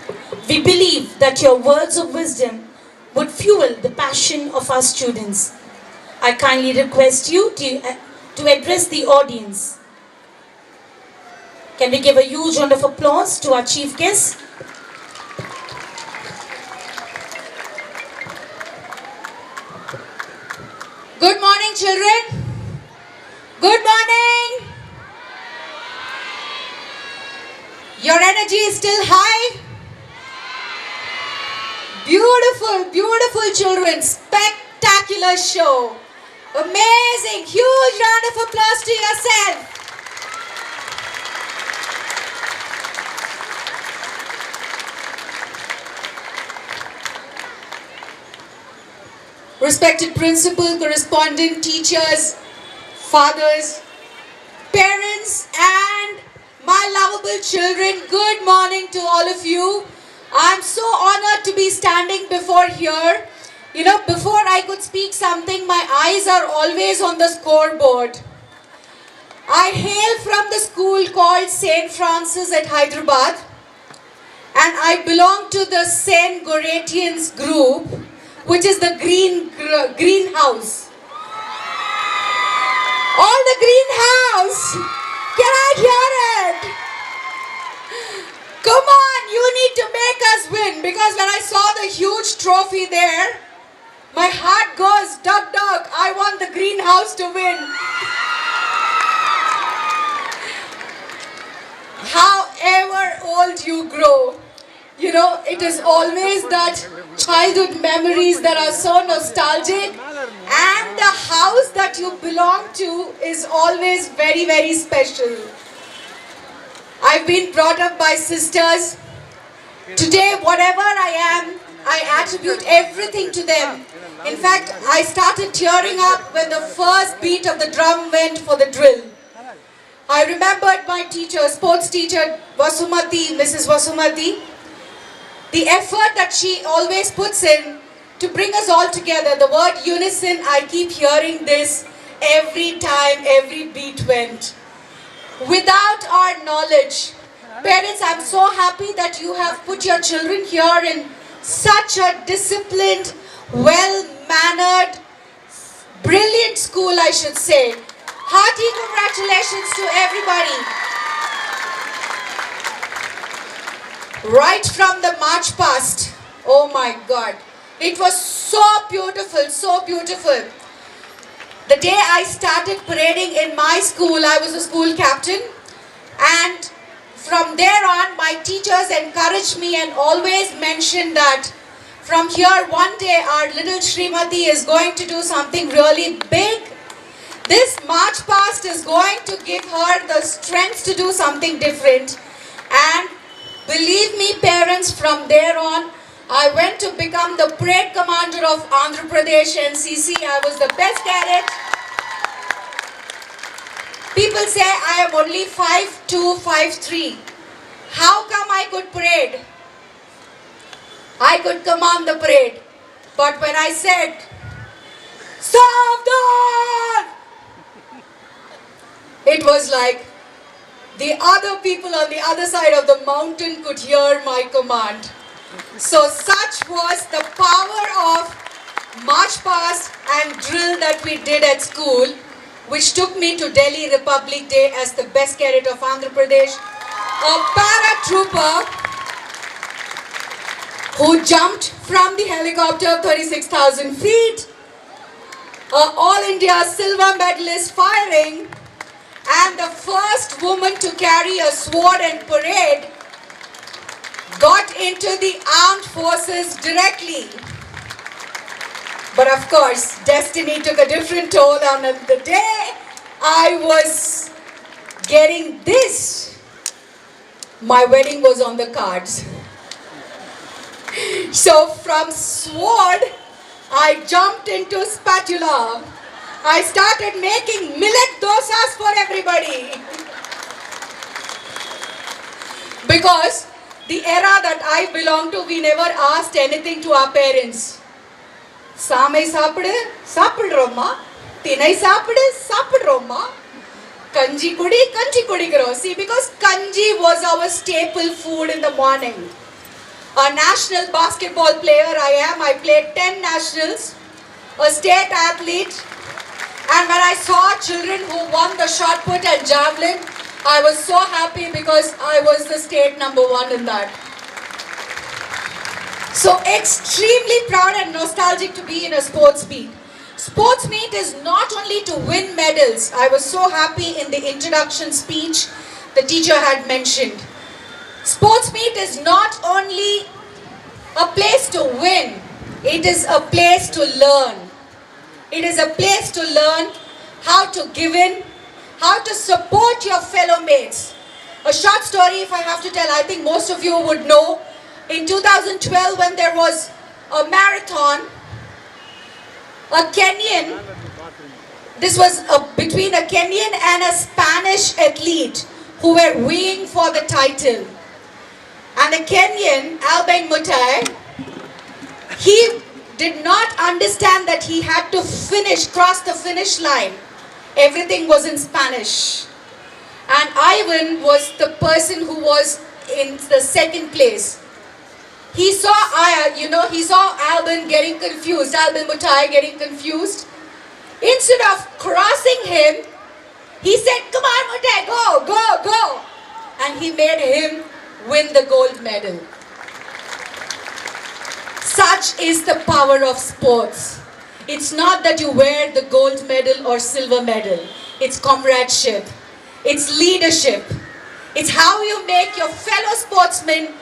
we believe that your words of wisdom would fuel the passion of our students. I kindly request you to address the audience. Can we give a huge round of applause to our chief guest? Good morning, children. Good morning. Your energy is still high? Beautiful, beautiful children. Spectacular show. Amazing. Huge round of applause to yourself. Respected principal, correspondent, teachers, fathers, parents, and my lovable children, good morning to all of you. I'm so honored to be standing before here. You know, before I could speak something, my eyes are always on the scoreboard. I hail from the school called St. Francis at Hyderabad, and I belong to the St. Goratians group, which is the greenhouse. All the greenhouse. Can I hear it? Come on, you need to make us win, because when I saw the huge trophy there, my heart goes dug dug. I want the greenhouse to win. However old you grow, you know, it is always that childhood memories that are so nostalgic, and the house that you belong to is always very, very special. I've been brought up by sisters. Today, whatever I am, I attribute everything to them. In fact, I started tearing up when the first beat of the drum went for the drill. I remembered my teacher, sports teacher, Vasumati, Mrs. Vasumati, the effort that she always puts in to bring us all together. The word unison, I keep hearing this every time, every beat went. Without our knowledge, parents, I'm so happy that you have put your children here in such a disciplined, well-mannered, brilliant school, I should say. Hearty congratulations to everybody. Right from the march past, oh my God, it was so beautiful, so beautiful. The day I started parading in my school, I was a school captain, and from there on, my teachers encouraged me and always mentioned that from here one day our little Srimati is going to do something really big. This march past is going to give her the strength to do something different. And believe me, parents, from there on, I went to become the parade commander of Andhra Pradesh NCC. I was the best cadet. People say I am only 5'2", 5'3". How come I could parade? I could command the parade. But when I said, Savdhan! It was like the other people on the other side of the mountain could hear my command. So such was the power of march past and drill that we did at school, which took me to Delhi Republic Day as the best cadet of Andhra Pradesh, a paratrooper who jumped from the helicopter 36,000 feet, All India silver medalist firing, and the first woman to carry a sword in parade, got into the armed forces directly. But of course, destiny took a different toll on the day I was getting this. My wedding was on the cards. So from sword, I jumped into spatula. I started making millet dosas for everybody. Because the era that I belong to, we never asked anything to our parents. Samai saapide, saapidromma. Tinai saapide, saapidromma. Kanji kudigiro. See, because kanji was our staple food in the morning. A national basketball player I am. I played 10 nationals. A state athlete. And when I saw children who won the shot put and javelin, I was so happy because I was the state number 1 in that. So extremely proud and nostalgic to be in a sports meet. Sports meet is not only to win medals. I was so happy in the introduction speech the teacher had mentioned. Sports meet is not only a place to win, it is a place to learn. It is a place to learn how to give in, how to support your fellow mates. A short story if I have to tell, I think most of you would know. In 2012 when there was a marathon, a Kenyan, this was between a Kenyan and a Spanish athlete who were vying for the title. And the Kenyan, Albin Mutai, he did not understand that he had to cross the finish line. Everything was in Spanish. And Ivan was the person who was in the second place. He saw Albin getting confused, Albin Mutai getting confused. Instead of crossing him, he said, "Come on Mutai, go. And he made him win the gold medal. Such is the power of sports. It's not that you wear the gold medal or silver medal. It's comradeship. It's leadership. It's how you make your fellow sportsmen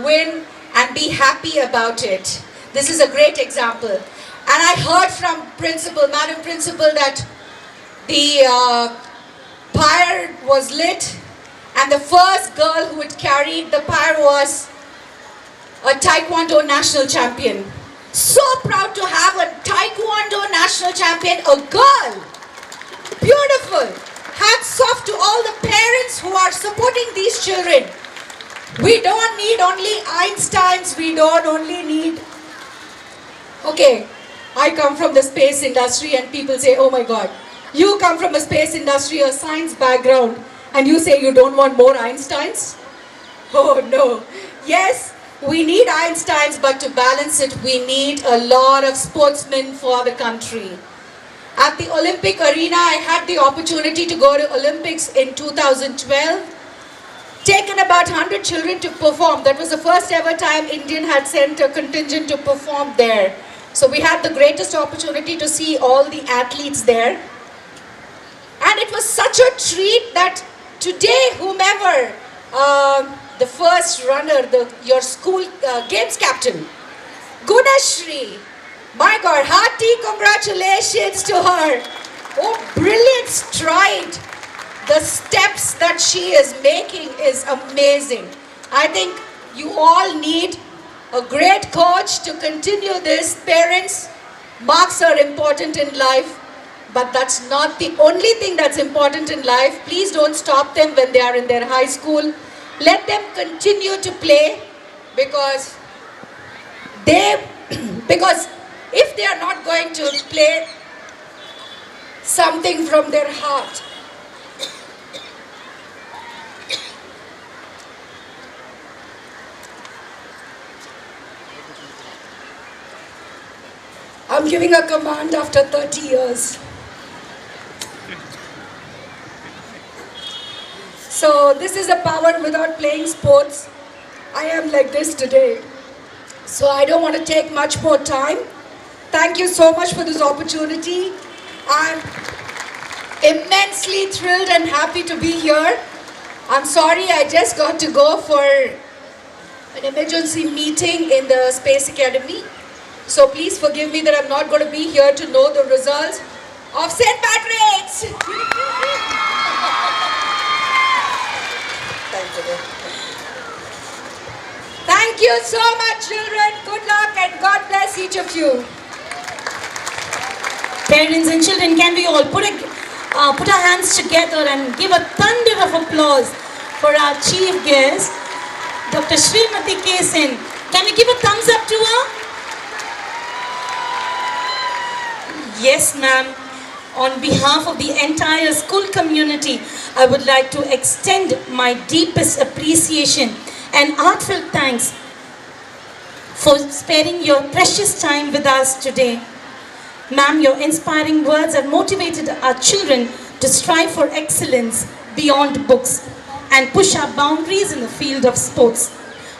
win and be happy about it. This is a great example. And I heard from Madam Principal, that the pyre was lit and the first girl who had carried the pyre was a Taekwondo national champion. So proud to have a Taekwondo national champion, a girl. Beautiful. Hats off to all the parents who are supporting these children. We don't need only Einsteins, we don't only need... Okay, I come from the space industry and people say, oh my God, you come from a space industry, a science background, and you say you don't want more Einsteins? Oh no. Yes, we need Einsteins, but to balance it, we need a lot of sportsmen for the country. At the Olympic arena, I had the opportunity to go to Olympics in 2012. Taken about 100 children to perform. That was the first ever time Indian had sent a contingent to perform there. So we had the greatest opportunity to see all the athletes there. And it was such a treat that today, whomever, the first runner, your school games captain, Gunashri, my God, hearty congratulations to her. Oh, brilliant stride. The steps that she is making is amazing. I think you all need a great coach to continue this. Parents, marks are important in life, but that's not the only thing that's important in life. Please don't stop them when they are in their high school. Let them continue to play because if they are not going to play something from their heart, I'm giving a command after 30 years. So this is the power without playing sports. I am like this today. So I don't want to take much more time. Thank you so much for this opportunity. I'm immensely thrilled and happy to be here. I'm sorry I just got to go for an emergency meeting in the Space Academy. So please forgive me that I'm not going to be here to know the results of St. Patrick's. Thank you so much, children. Good luck and God bless each of you. Parents and children, can we all put our hands together and give a thunder of applause for our chief guest, Dr. Srimati Kesan. Can we give a thumbs up to her? Yes, ma'am. On behalf of the entire school community, I would like to extend my deepest appreciation and heartfelt thanks for sparing your precious time with us today. Ma'am, your inspiring words have motivated our children to strive for excellence beyond books and push our boundaries in the field of sports.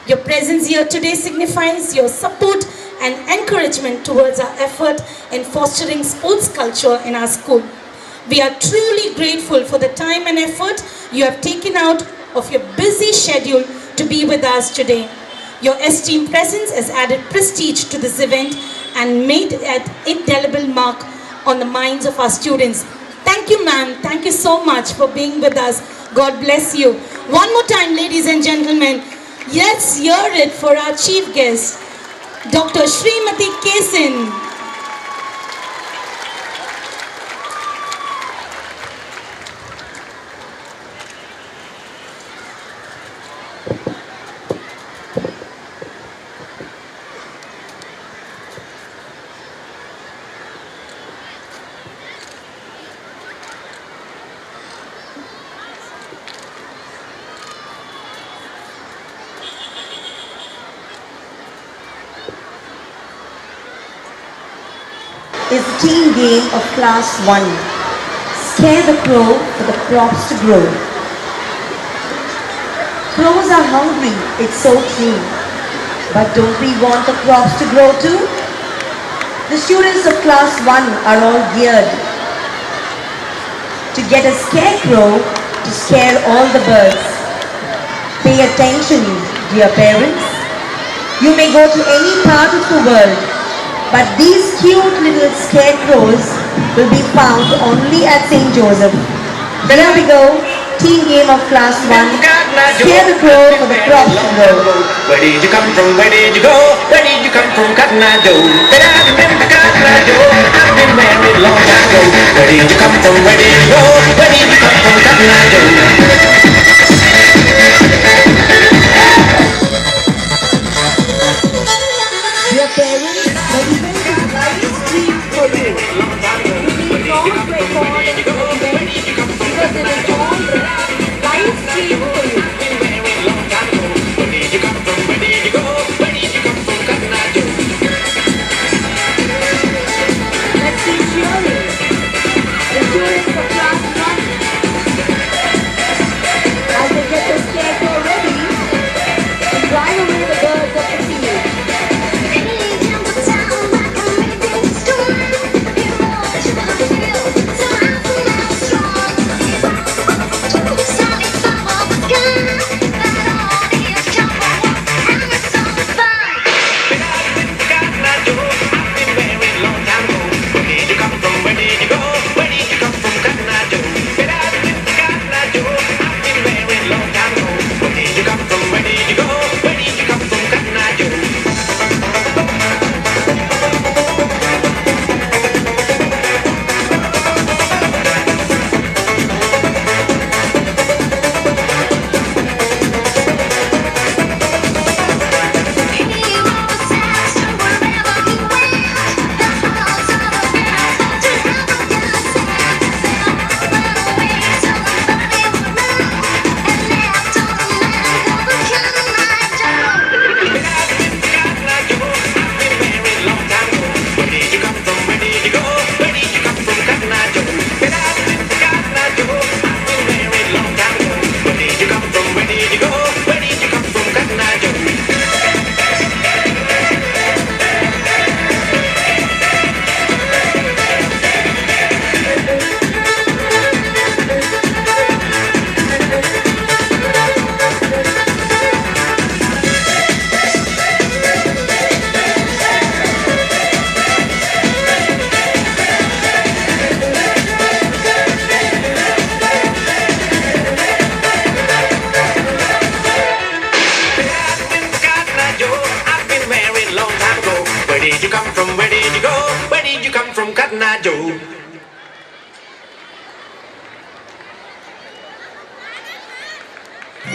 Your presence here today signifies your support and encouragement towards our effort in fostering sports culture in our school. We are truly grateful for the time and effort you have taken out of your busy schedule to be with us today. Your esteemed presence has added prestige to this event and made an indelible mark on the minds of our students. Thank you, ma'am. Thank you so much for being with us. God bless you. One more time, ladies and gentlemen, let's hear it for our chief guest, Dr. Srimati Kesan. Is the team game of class 1. Scare the crow for the crops to grow. Crows are hungry, it's so true. But don't we want the crops to grow too? The students of class 1 are all geared to get a scarecrow to scare all the birds. Pay attention, dear parents. You may go to any part of the world, but these cute little scarecrows will be found only at St. Joseph. Here we go, team game of class 1. Scare the crow for the crops to grow. Where did you come from? Where did you go? Where did you come from, Cotton Eye Joe? But I remember Cotton Eye Joe. I've been married long time ago. Where did you come from? Where did you go? Where did you come from, Cotton Eye Joe? Dear parents, the event is live streamed for you. Please don't record the event because it is all live streamed for you. Let's see cheering. The students of class 1 as they But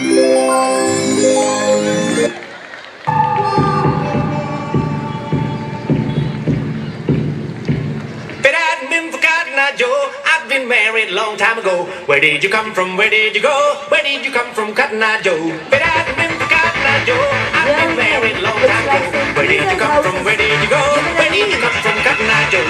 I hadn't been forgotten, now, Joe. I've been married a long time ago. Where did you come from? Where did you go? Where did you come from, Cotton Eye Joe? But I hadn't been forgotten, now, Joe. I've been married a long time ago. Where did you come from? Where did you go? Where did you come from, Cotton Eye Joe?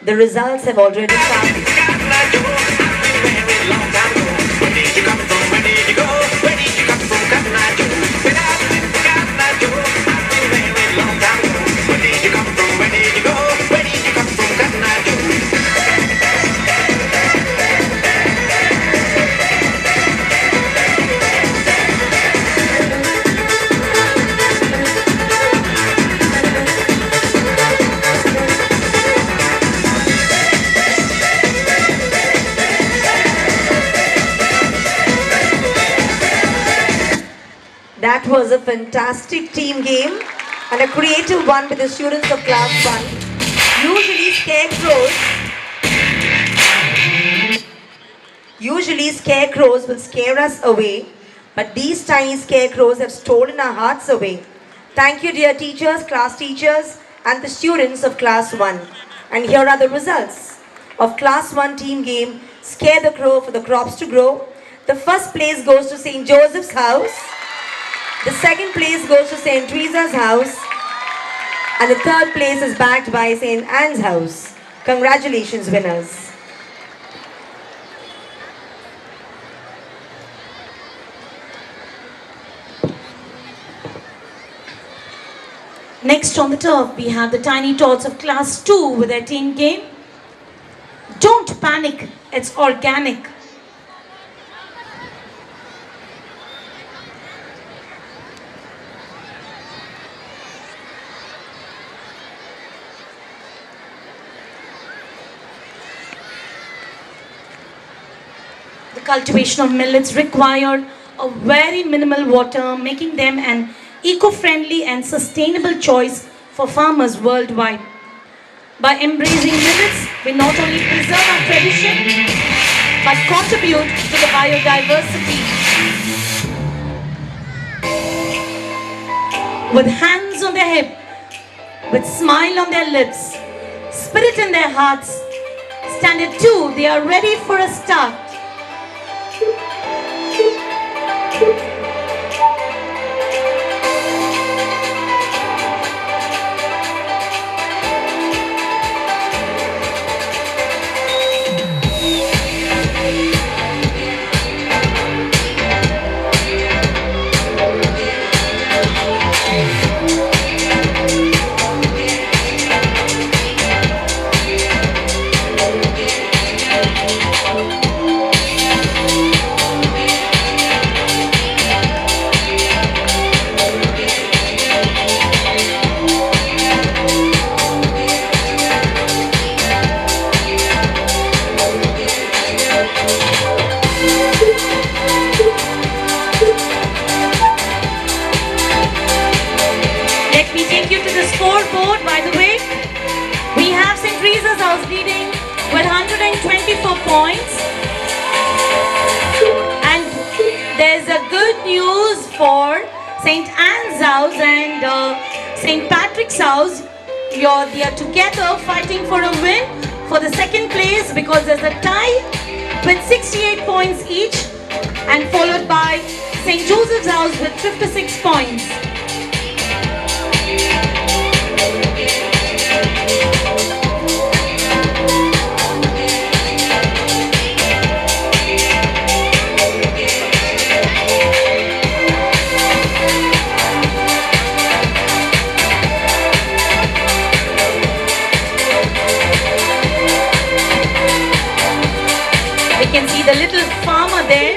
The results have already come. That was a fantastic team game and a creative one with the students of class 1. Usually scarecrows will scare us away, but these tiny scarecrows have stolen our hearts away. Thank you, dear teachers, class teachers, and the students of class 1. And here are the results of class 1 team game, Scare the Crow for the Crops to Grow. The first place goes to St. Joseph's house. The second place goes to St. Teresa's house. And the third place is backed by St. Anne's house. Congratulations, winners. Next on the turf, we have the Tiny Tots of Class 2 with their team game. Don't panic, it's organic. The cultivation of millets required a very minimal water, making them an eco-friendly and sustainable choice for farmers worldwide. By embracing millets, we not only preserve our tradition, but contribute to the biodiversity. With hands on their hip, with smile on their lips, spirit in their hearts, Standard 2, they are ready for a start. House and St. Patrick's House. They are together fighting for a win for the second place because there's a tie with 68 points each, and followed by St. Joseph's House with 56 points. We can see the little farmer there,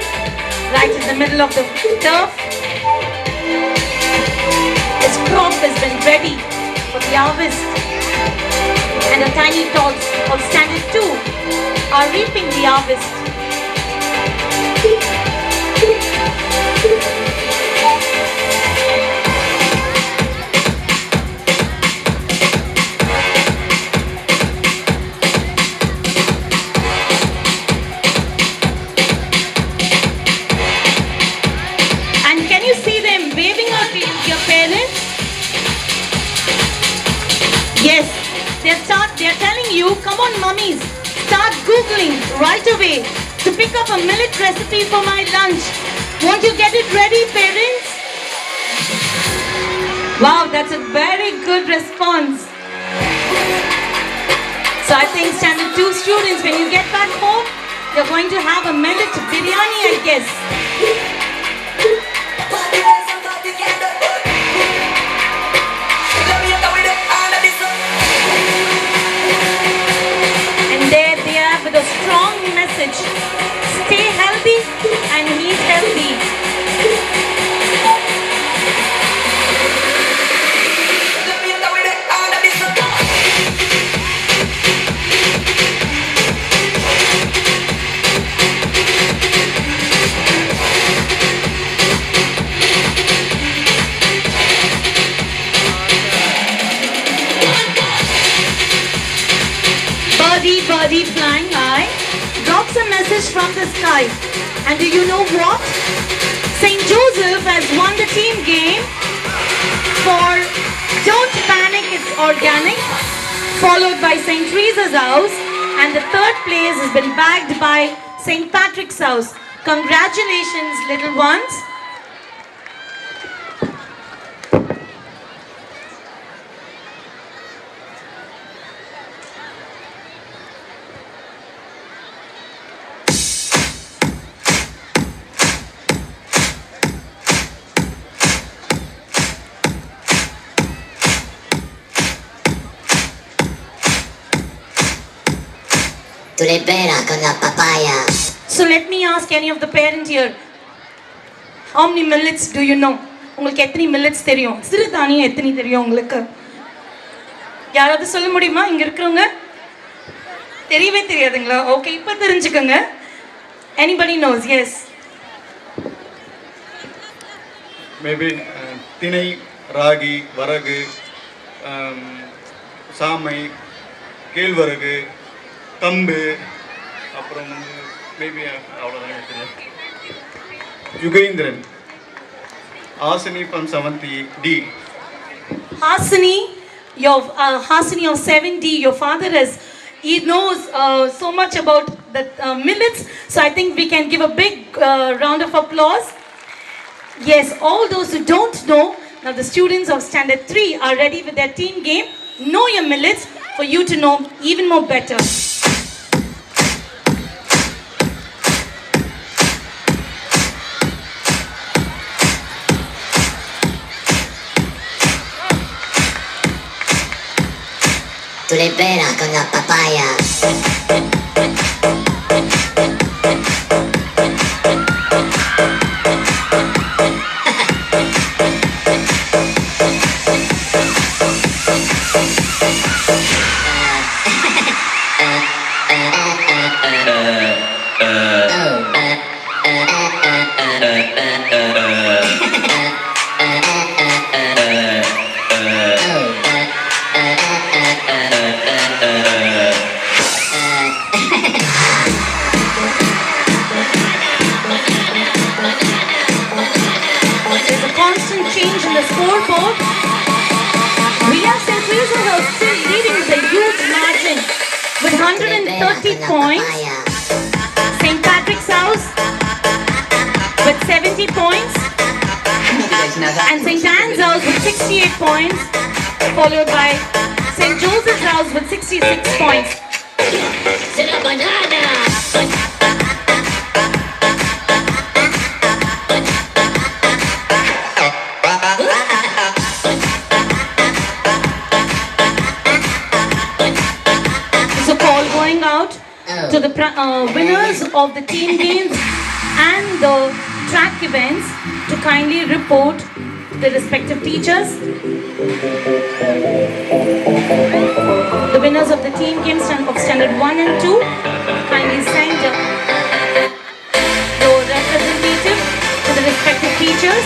right in the middle of the turf. His crop has been ready for the harvest. And the tiny tots of Standard 2 are reaping the harvest. Yes, they're telling you, come on mummies, start googling right away to pick up a millet recipe for my lunch. Won't you get it ready, parents? Wow, that's a very good response. So I think Standard 2 students, when you get back home, you're going to have a millet biryani, I guess. With a strong message, stay healthy and eat healthy. Birdie flying high drops a message from the sky. And do you know what? St. Joseph has won the team game for Don't Panic, It's Organic, followed by St. Teresa's House, and the third place has been bagged by St. Patrick's House. Congratulations, little ones. Tulipera con la papaya. So let me ask any of the parents here, how many millets do you know? உங்களுக்கு எத்தனை millets தெரியும்? சிறுதானியம் எத்தனை தெரியும் உங்களுக்கு? யாராவது சொல்ல முடியுமா இங்க இருக்கிறவங்க? தெரியவே தெரியாதுங்களா? ஓகே, இப்போ தெரிஞ்சுக்கங்க. Anybody knows? Yes. Maybe திணை, ராகி, வரகு, சாமை, கேழ்வரகு, கம்பு, அப்புறம் மேபி அவ்வளோதான் தெரியும். Yugendran, Hasini from 7th D. Hasini, Hasini of 7D, your father he knows so much about the millets, so I think we can give a big round of applause. Yes, all those who don't know, now the students of Standard 3 are ready with their team game. Know your millets for you to know even more better. Tulipera con la papaya. change in the scoreboard. We are St. Joseph are still leading with a huge margin with 130 points. St. Patrick's House with 70 points. And St. Anne's House with 68 points. Followed by St. Joseph's House with 66 points. So call going out to the winners of the team games and the track events to kindly report to the respective teachers. The winners of the team games of standard 1 and 2 kindly send your representative to the respective teachers.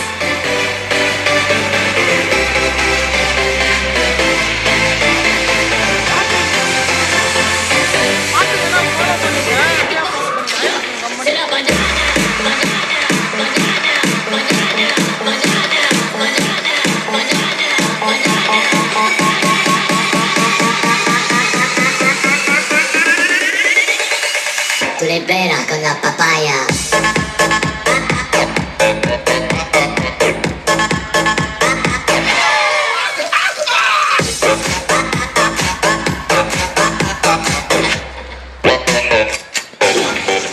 Tu le bera con la papaya.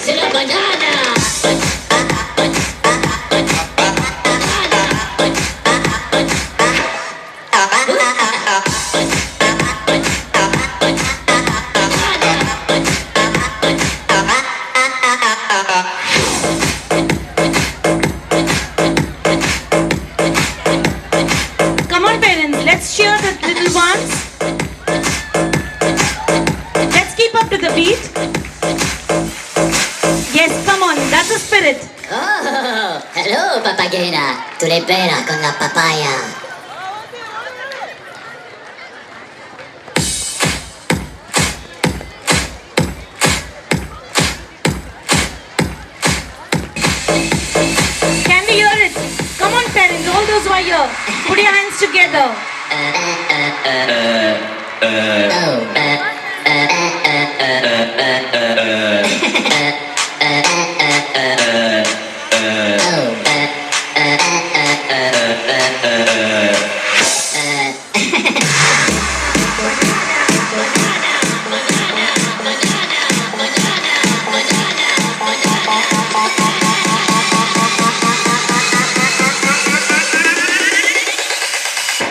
C'est la banana. Come on parents, let's cheer the little ones. Let's keep up to the beat. Yes, come on, that's the spirit. Oh, hello papagena. Tu le bera con la papaya. Can we hear it? Come on parents, all those who are here, put your hands together.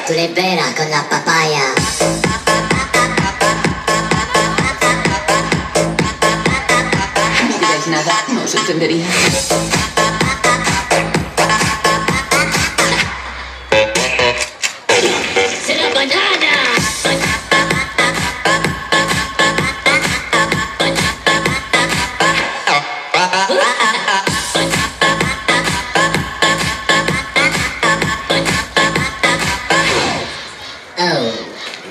Tu le bera con la papaya. No digáis nada, no os entendería. C'est la banana. Oh,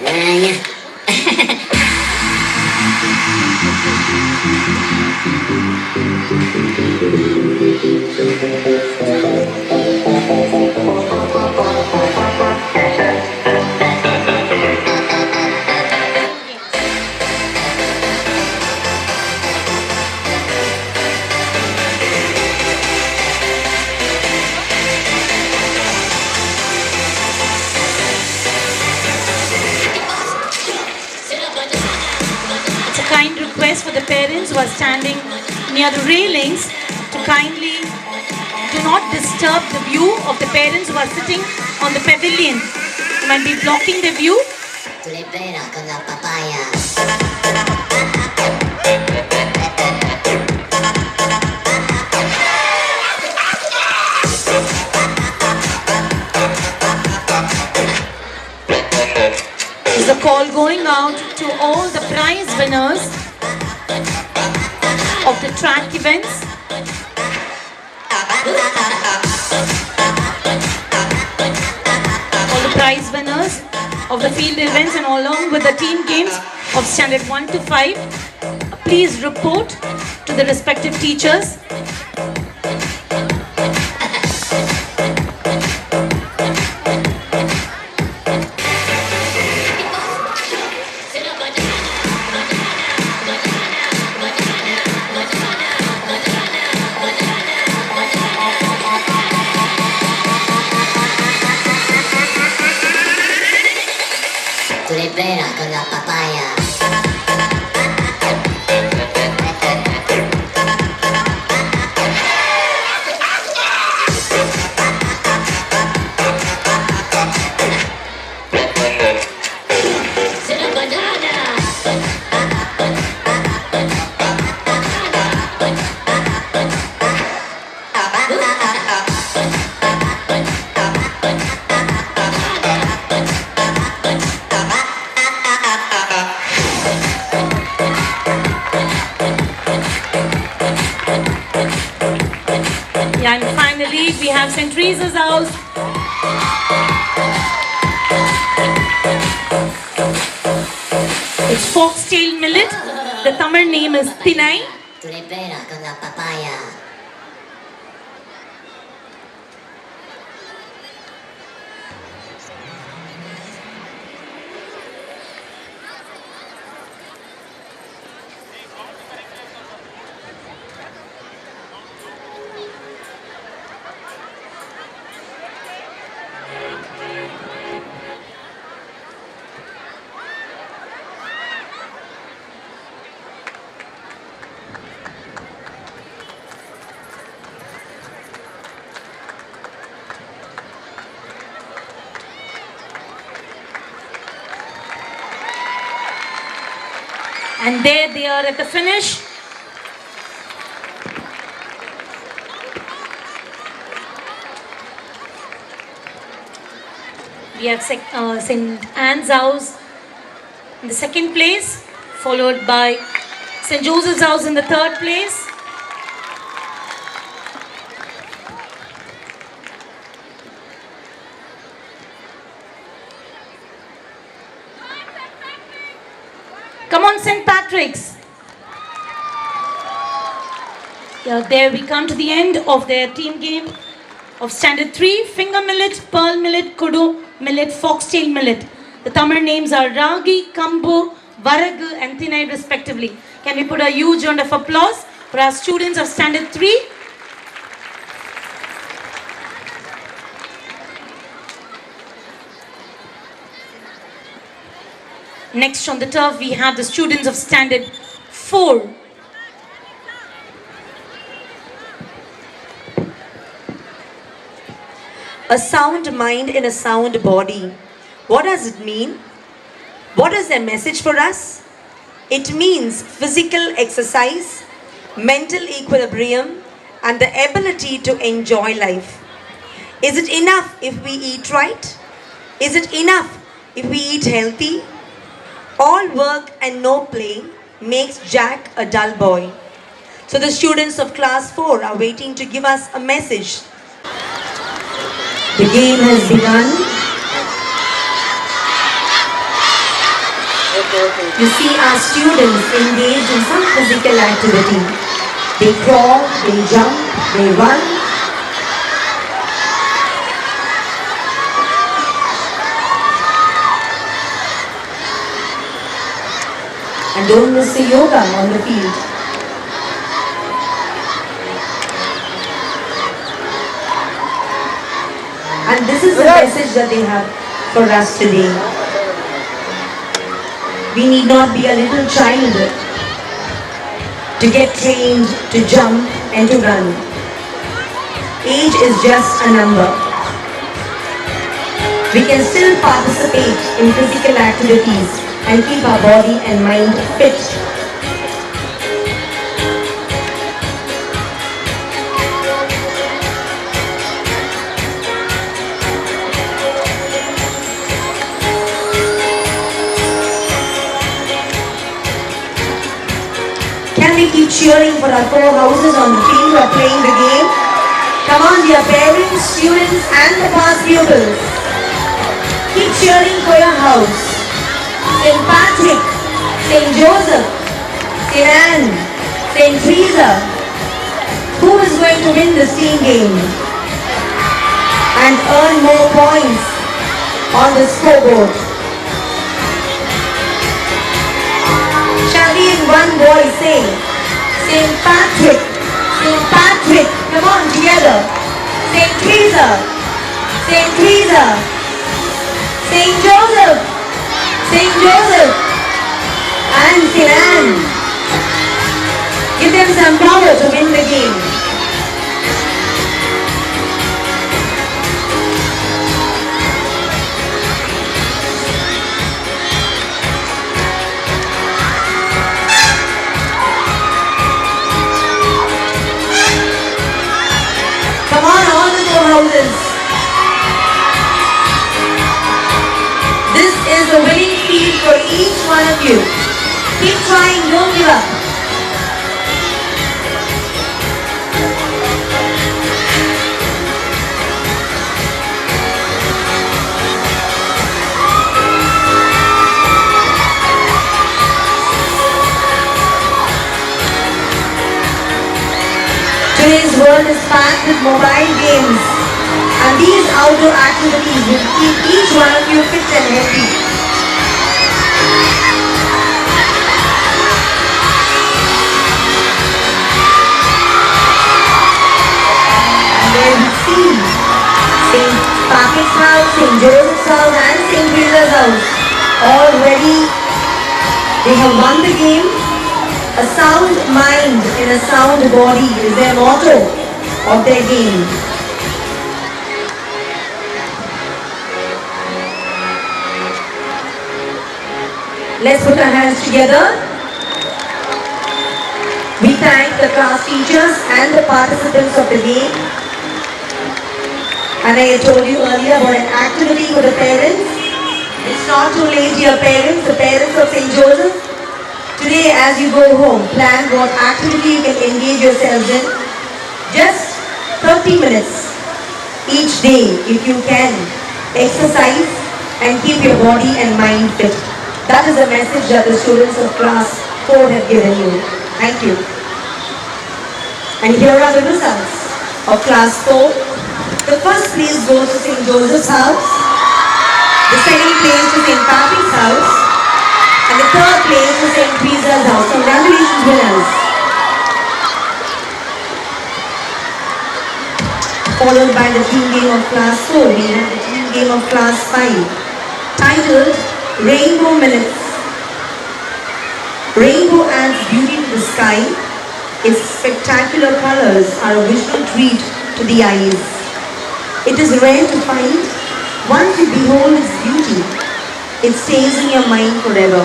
yeah. It's a kind request for the parents who are standing near the railings to kindly do not disturb the view of the parents who are sitting on the pavilion. You might be blocking the view. Tu le bera con la papaya. Is a call going out to all the prize winners of the track events. All the prize winners of the field events and along with the team games of standard 1 to 5. Please report to the respective teachers. Street, we have St. Teresa's House. It's foxtail millet. The Tamil name is Thinai. Tulipera con la papaya. And there they are at the finish. We have St. Anne's House in the second place, followed by St. Joseph's House in the third place. Come on, St. Patrick's. Yeah, there we come to the end of their team game of Standard 3. Finger millet, pearl millet, kudu millet, foxtail millet. The Tamil names are Ragi, Kambu, Varagu and Thinai respectively. Can we put a huge round of applause for our students of Standard 3? Next on the turf, we have the students of Standard 4. A sound mind in a sound body. What does it mean? What is their message for us? It means physical exercise, mental equilibrium, and the ability to enjoy life. Is it enough if we eat right? Is it enough if we eat healthy? All work and no play makes Jack a dull boy. So the students of class 4 are waiting to give us a message. The game has begun. You see our students engaged in some physical activity. They crawl, they jump, they run. And don't miss the yoga on the field. And this is the message that they have for us today. We need not be a little child to get trained to jump and to run. Age is just a number. We can still participate in physical activities and keep our body and mind fit. Can we keep cheering for our 4 houses on the field who are playing the game? Come on, dear parents, students and the past pupils. Keep cheering for your house. St. Patrick, St. Joseph, St. Anne, St. Teresa. Who is going to win this team game and earn more points on the scoreboard? Shall we in one voice say, St. Patrick, St. Patrick, come on together. St. Teresa, St. Teresa, St. Joseph, St. Joseph, and St. Anne. Give them some power to win the game. Come on, all the 4 houses. This is the winning field for each one of you. Keep trying, don't give up. Today's world is packed with mobile games, and these outdoor activities will keep each one of you fit and healthy. And there we see St. Patrick's house, St. Joseph's house, and St. Teresa's house all ready. They have won the game. A sound mind in a sound body is their motto of their game. Let's put our hands together. We thank the class teachers and the participants of the game. And I told you earlier about an activity for the parents. It's not too late, dear parents, the parents of St. Joseph. Today, as you go home, plan what activity you can engage yourselves in. Just 30 minutes each day, if you can, exercise and keep your body and mind fit. That is the message that the students of class 4 have given you. Thank you. And here are the results of class 4. The first place goes to St. Joseph's house. The second place to St. Patrick's house. And the third place to St. Teresa's house. Congratulations, winners. Followed by the team game of class 4. We have the team game of class 5. Titled Rainbow Minutes. Rainbow adds beauty to the sky. Its spectacular colors are a visual treat to the eyes. It is rare to find. Once you behold its beauty, it stays in your mind forever.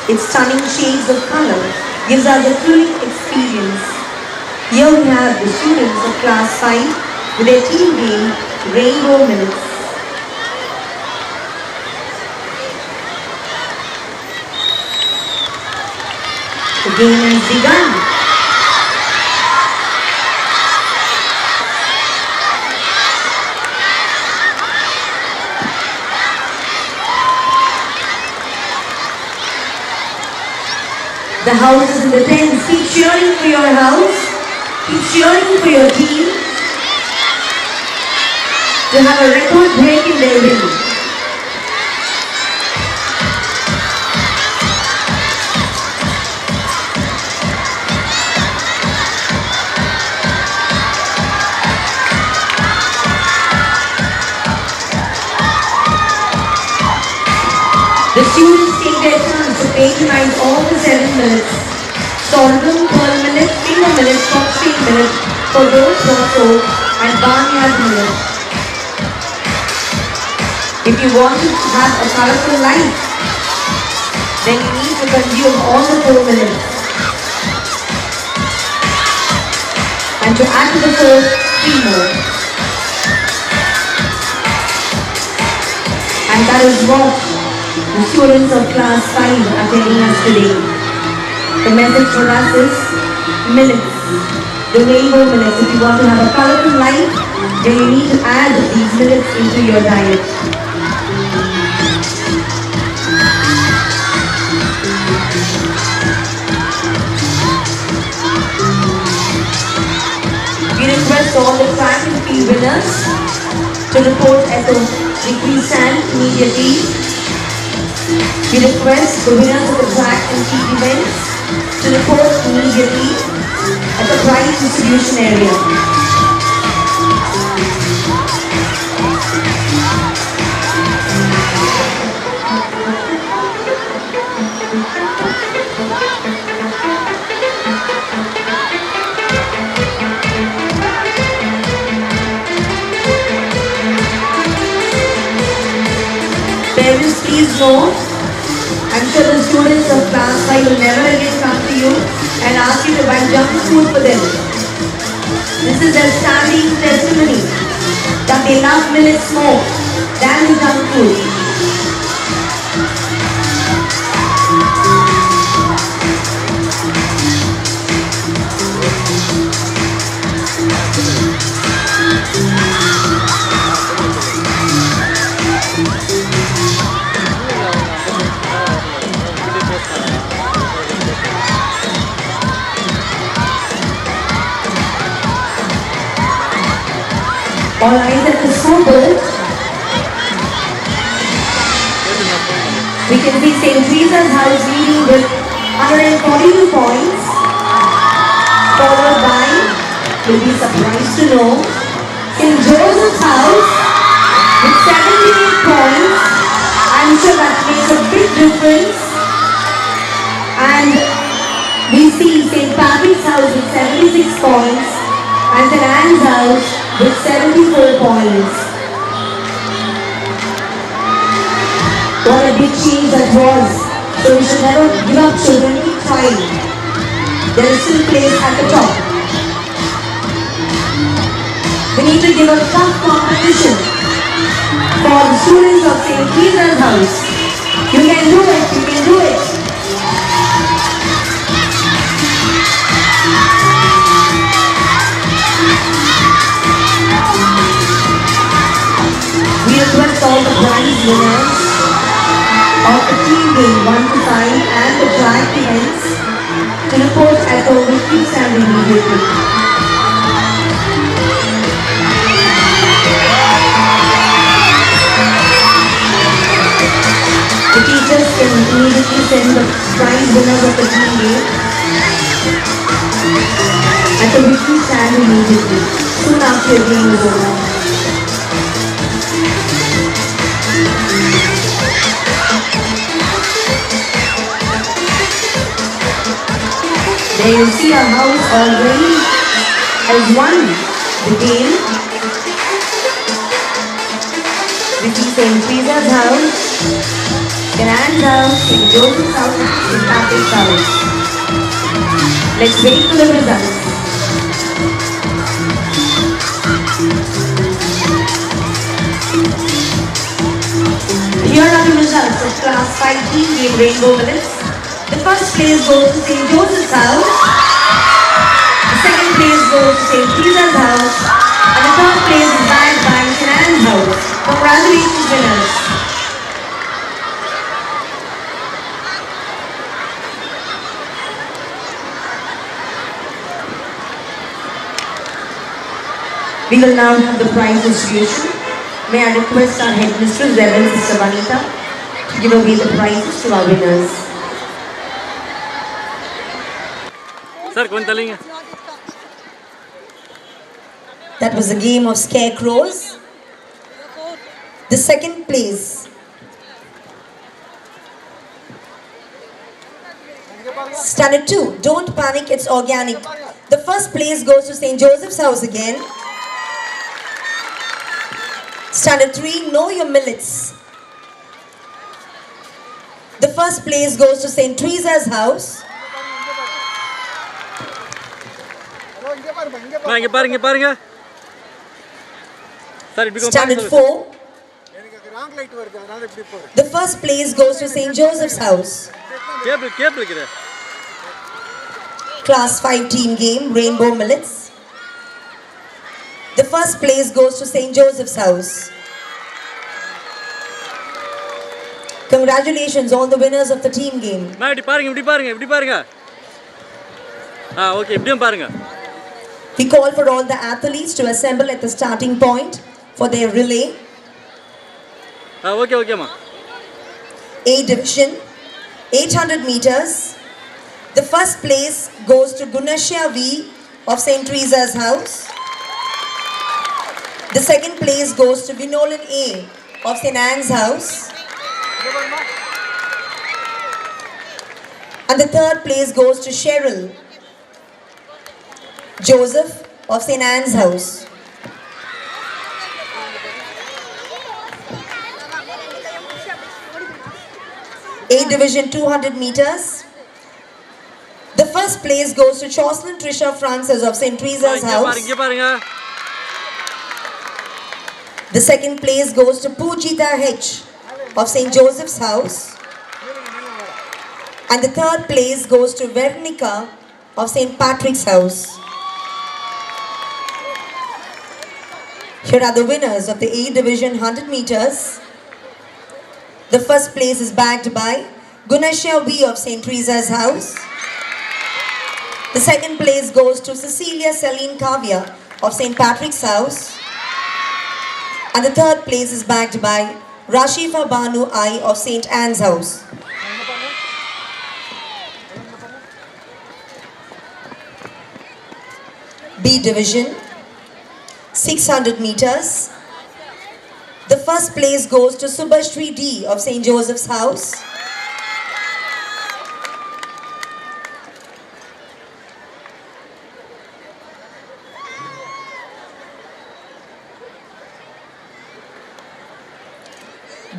Its stunning shades of color gives us a thrilling experience. Here we have the students of class 5 with their team game, Rainbow Minutes. The game has begun. The houses in the tents, keep cheering for your house, keep cheering for your team to have a record break in their win. The students take their chance to patronize all the 7 minutes. Sorghum, pearl millet, finger millet, foxtail millet, for those soap and barnyard millet. If you want to have a colorful life, then you need to consume all the 4 millets. And to add to the 4, 3 more. And that is what the students of class 5 are telling us today. The message for us is millets, the rainbow millets. If you want to have a colorful life, then you need to add these millets into your diet. We request all the track and field winners to report at the degree stand immediately. We request the winners of the track and field events to report immediately at the prize distribution area. Parents, please note, I'm sure the students of class 5 will never again come to you and ask you to buy junk food for them. This is their standing testimony that they love millets more than the junk food. All eyes at the scoreboard. We can see St. Teresa's House leading with 142 points, followed by, you'll be surprised to know, St. Joseph's House with 78 points. I'm sure that makes a big difference. And we see St. Patrick's House with 76 points and St. Anne's House with 74 points. What a big change that was. So we should never give up, children. Keep trying. There is still place at the top. We need to give a tough competition for the students of St. Teresa's House. You can do it. You can do it. We request all the prize winners of the team game 1 to 5 and the track events to report at the victory stand immediately. The teachers can immediately send the prize winners of the team game at the victory stand immediately, soon after your game is over. There you see our house already has won the game. This is St. Teresa's House, St. Anne's House, St. Joseph's House, St. Patrick's House. Let's wait for the results. Here are the results of Class 5 team game Rainbow Village. The first place goes to St. Joseph's House, the second place goes to St. Teresa's House, and the third place is bagged by St. Anne's House. Congratulations, winners. We will now have the prize distribution. May I request our headmistress, Reverend Sister Vanita, to give away the prizes to our winners. Sir, कौन चलेंगे? That was a game of scarecrows. The second place. Standard 2, don't panic, it's organic. The first place goes to St. Joseph's House again. Standard 3, know your millets. The first place goes to St. Teresa's House. இங்க பாருங்க sir இப்படி Standard 4. The first place goes to St. Joseph's House. Cable கிட்ட Class 5 team game Rainbow Millets. The first place goes to St. Joseph's House. Congratulations all the winners of the team game. இப்படி பாருங்க okay இப்படியும் பாருங்க. We call for all the athletes to assemble at the starting point for their relay. Okay, ma. A division, 800 meters. The first place goes to Gunashya V of St. Teresa's House. The second place goes to Vinolan A of St. Anne's House. And the third place goes to Cheryl Joseph of St. Anne's House. A division 200 meters. The first place goes to Jocelyn Trisha Francis of St. Teresa's House. The second place goes to Pujita H of St. Joseph's House. And the third place goes to Veronica of St. Patrick's House. Here are the winners of the A division 100 meters. The first place is bagged by Gunashya V of St. Teresa's House. The second place goes to Cecilia Celine Kavya of St. Patrick's House. And the third place is bagged by Rashifa Banu I of St. Anne's House. B division, 600 meters. The first place goes to Subhashri D of St. Joseph's House.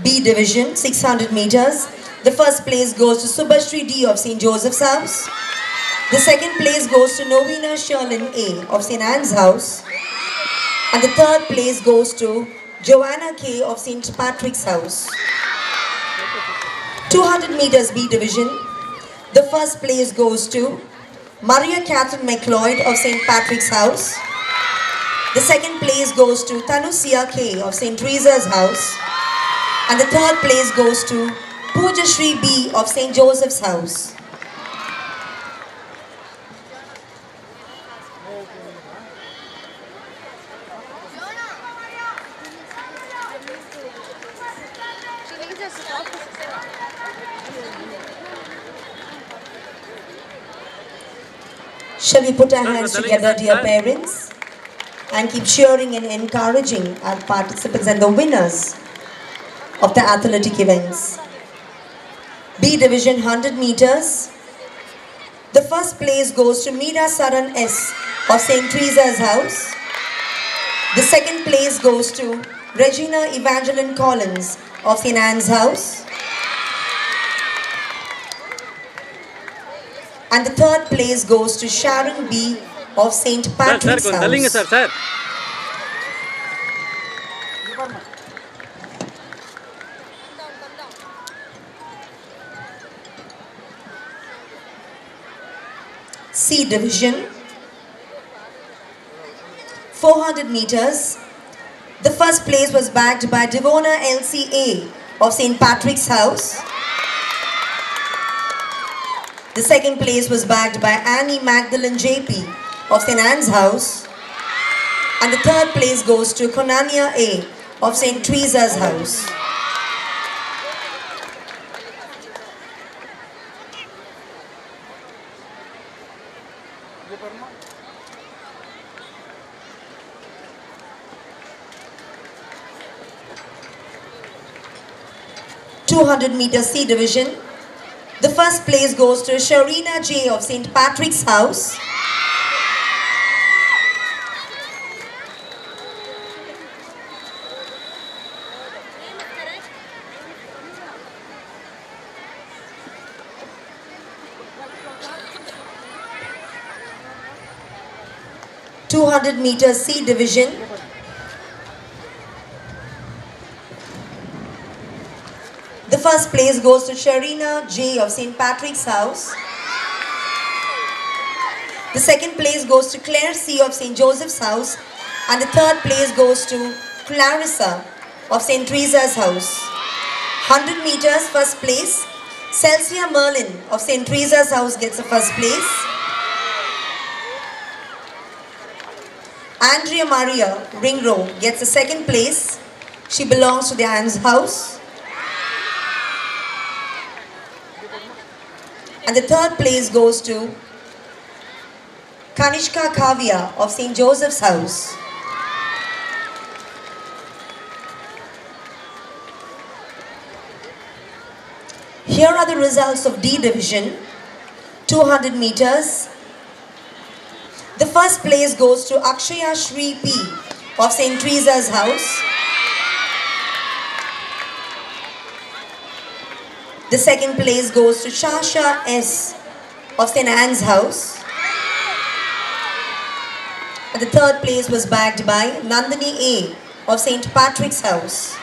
B division, 600 meters. The first place goes to Subhashri D of St. Joseph's House. The second place goes to Novena Sherlin A of St. Anne's House. And the third place goes to Joanna K of St. Patrick's House. 200 meters B division. The first place goes to Maria Catherine McLeod of St. Patrick's House. The second place goes to Tanusia K of St. Teresa's House. And the third place goes to Pooja Shri B of St. Joseph's House. Shall we put our hands together, dear parents, and keep cheering and encouraging our participants and the winners of the athletic events. B division, 100 meters. The first place goes to Meera Saran S of St. Teresa's House. The second place goes to Regina Evangeline Collins of St. Anne's House. And the third place goes to Sharon B of St. Patrick's House. C division, 400 meters. The first place was bagged by Devona LCA of St. Patrick's House. The second place was bagged by Annie Magdalene JP of St. Anne's House. And the third place goes to Konania A of St. Teresa's House. (200-meter C division). The first place goes to Sharina J of St. Patrick's House. (200-meter C division). The first place goes to Sharina J of St. Patrick's House. The second place goes to Claire C of St. Joseph's House. And the third place goes to Clarissa of St. Teresa's House. 100 meters, first place. Celsia Merlin of St. Teresa's House gets the first place. Andrea Maria Ringro gets the second place. She belongs to the Anne's House. And the third place goes to Kanishka Kavya of St. Joseph's House. Here are the results of D division, 200 meters. The first place goes to Akshaya Shri P of St. Teresa's House. The second place goes to Shasha S of St. Anne's House. And the third place was bagged by Nandini A of St. Patrick's House.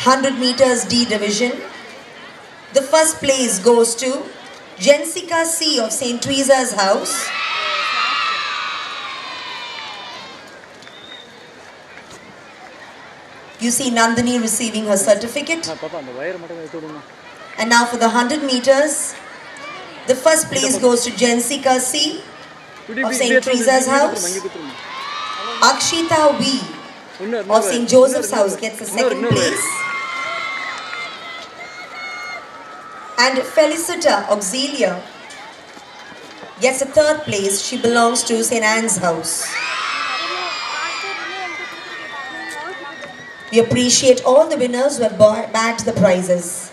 100 meters D division. The first place goes to Jessica C of St. Teresa's House. You see Nandini receiving her certificate. And now for the 100 meters, the first place goes to Jessica C of St. Teresa's House. Akshita V of St. Joseph's House gets the second place. And Felicita Auxilia gets the third place. She belongs to St. Anne's House. We appreciate all the winners who have bagged the prizes.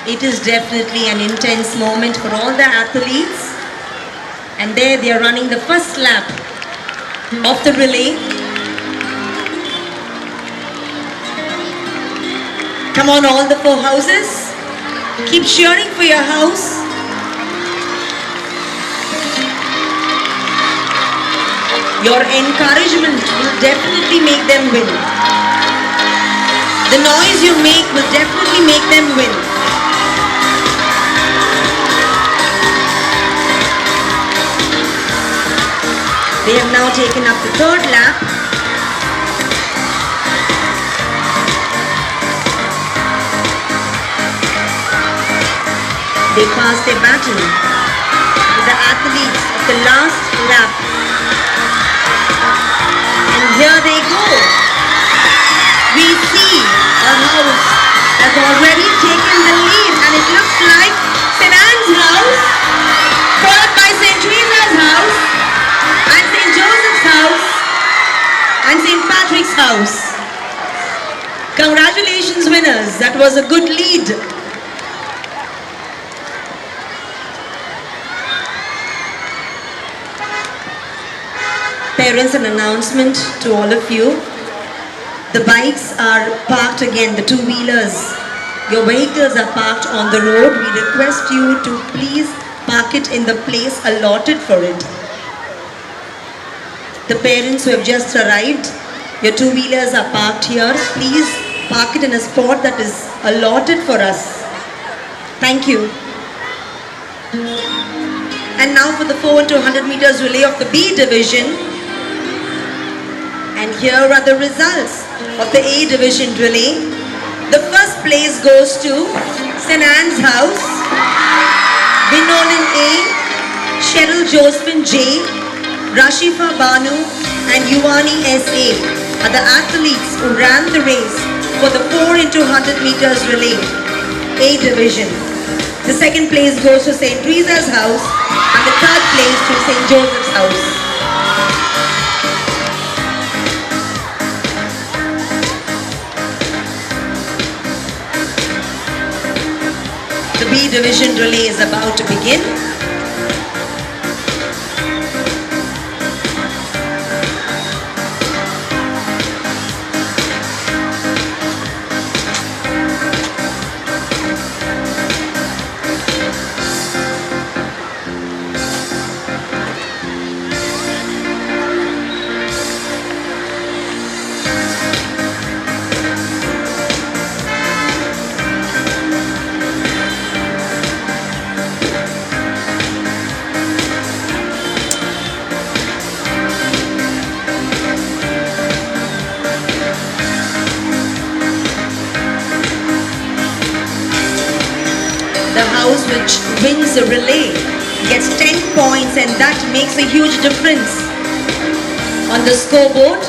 It is definitely an intense moment for all the athletes. And there they are running the first lap of the relay. Come on, all the 4 houses. Keep cheering for your house. Your encouragement will definitely make them win. The noise you make will definitely make them win. They have now taken up the 3rd lap. They pass their baton to the athletes of the last lap. And here they go. We see a house has already taken the lead, and it looks like St. Anne's House, followed by St. Teresa's House, and St. Joseph's House, and St. Patrick's House. Congratulations, winners. That was a good lead. Parents, an announcement to all of you. The bikes are parked again, the 2-wheelers. Your vehicles are parked on the road. We request you to please park it in the place allotted for it. The parents who have just arrived, your 2-wheelers are parked here. Please park it in a spot that is allotted for us. Thank you. And now for the 4 into 100 meters relay of the B division. And here are the results of the A division relay. The first place goes to St. Anne's House, Vinolan A, Cheryl Josephine J, Rashifa Banu and Yuvani S.A. are the athletes who ran the race for the 4 into 100 meters relay, A division. The second place goes to St. Teresa's House and the third place to St. Joseph's House. The B division relay is about to begin. The house which wins the relay gets 10 points, and that makes a huge difference on the scoreboard.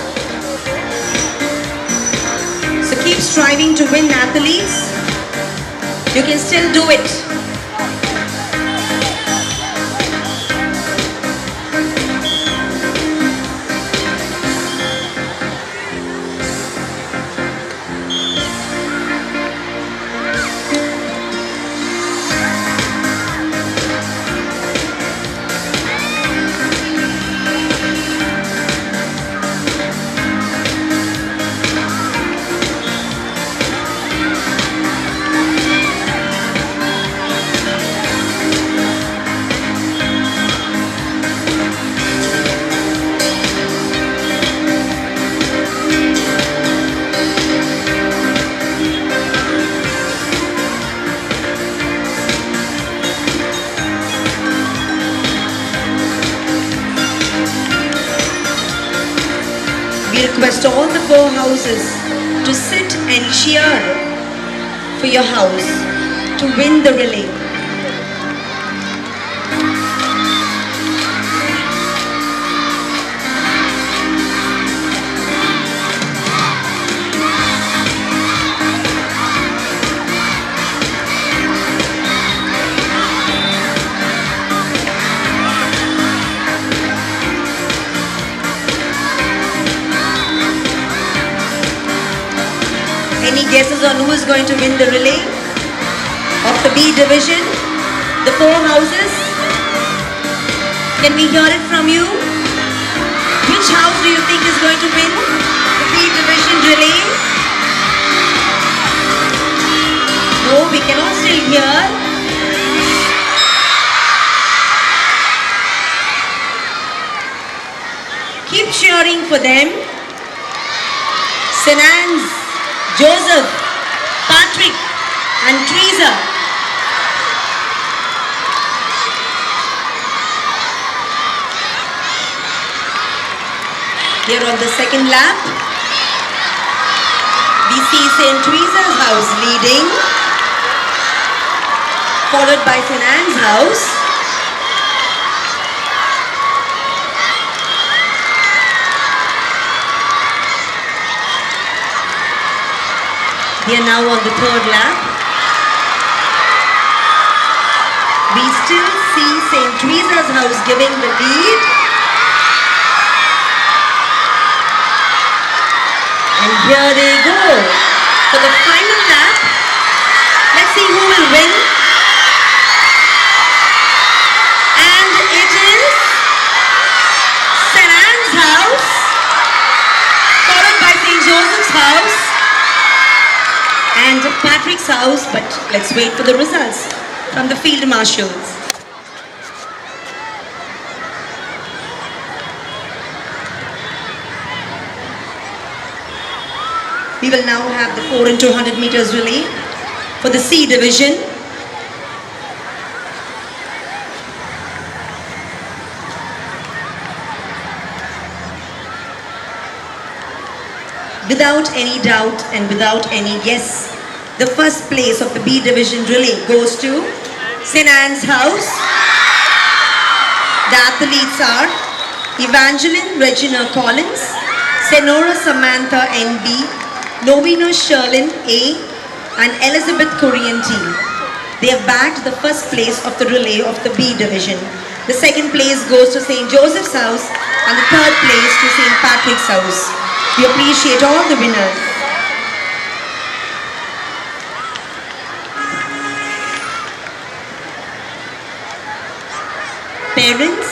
So keep striving to win, athletes. You can still do it. request all the four houses to sit and cheer for your house to win the relay. Any guesses on who is going to win the relay of the B division? The four houses? Can we hear it from you? Which house do you think is going to win the B division relay? No, we cannot still hear. Keep cheering for them. St.Joseph, Patrick and Teresa. Here on the second lap, we see St. Teresa's house leading, followed by St. Anne's house. We are now on the third lap. We still see St. Teresa's house giving the lead. And here they go for the final lap. Let's see who will win. And it is St. Anne's house, followed by St. Joseph's house and Patrick's house, but let's wait for the results from the field marshals. We will now have the 4 and 200 meters relay for the C division. Without any doubt and without any guess, the first place of the B division relay goes to St. Anne's house. The athletes are Evangeline Regina Collins, Senora Samantha NB, Novena Sherlin A, and Elizabeth Korean T. They have bagged the first place of the relay of the B division. The second place goes to St. Joseph's house and the third place to St. Patrick's house. We appreciate all the winners. Parents,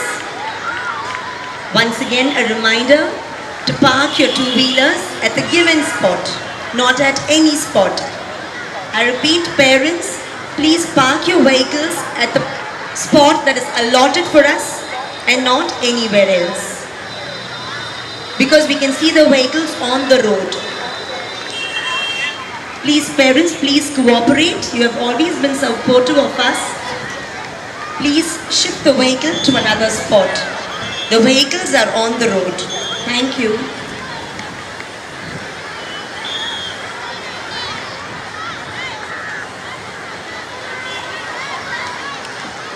once again a reminder to park your two-wheelers at the given spot, not at any spot. I repeat, parents, please park your vehicles at the spot that is allotted for us and not anywhere else, because we can see the vehicles on the road. Please parents, please cooperate. You have always been supportive of us. Please shift the vehicle to another spot. The vehicles are on the road. Thank you.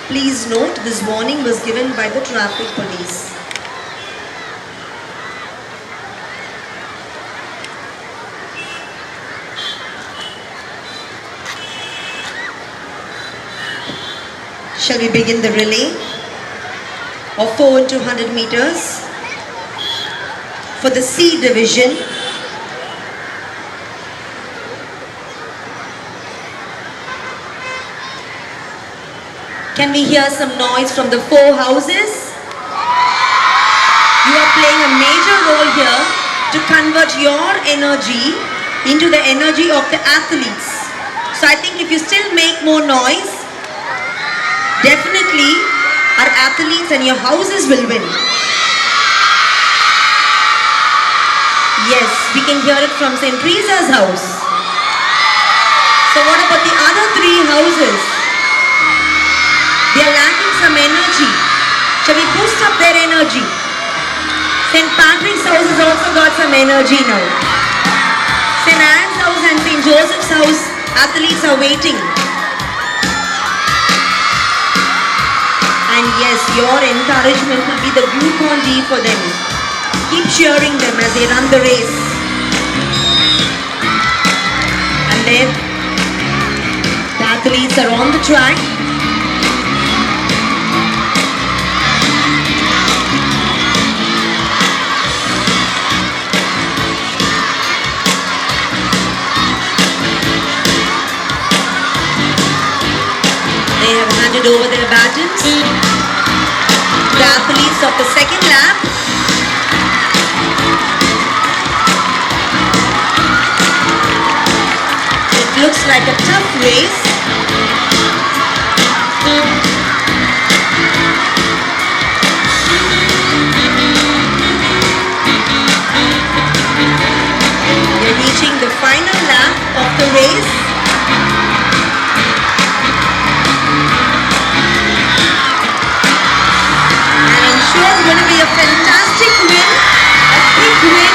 Please note, this warning was given by the traffic police. Shall we begin the relay of 4 and 200 meters for the C division? Can we hear some noise from the four houses? You are playing a major role here to convert your energy into the energy of the athletes. So I think if you still make more noise, definitely our athletes and your houses will win. Yes, we can hear it from St. Teresa's house. So what about the other three houses? They are lacking some energy. Shall we boost up their energy? St. Patrick's House has also got some energy now. St. Anne's House and St. Joseph's House athletes are waiting. And yes, your encouragement will be the Glucon-D for them. Keep cheering them as they run the race. And then the athletes are on the track. They have handed over their batons. The athletes of the second lap. It looks like a tough race. We're reaching the final lap of the race. Sure, it's going to be a fantastic win, a big win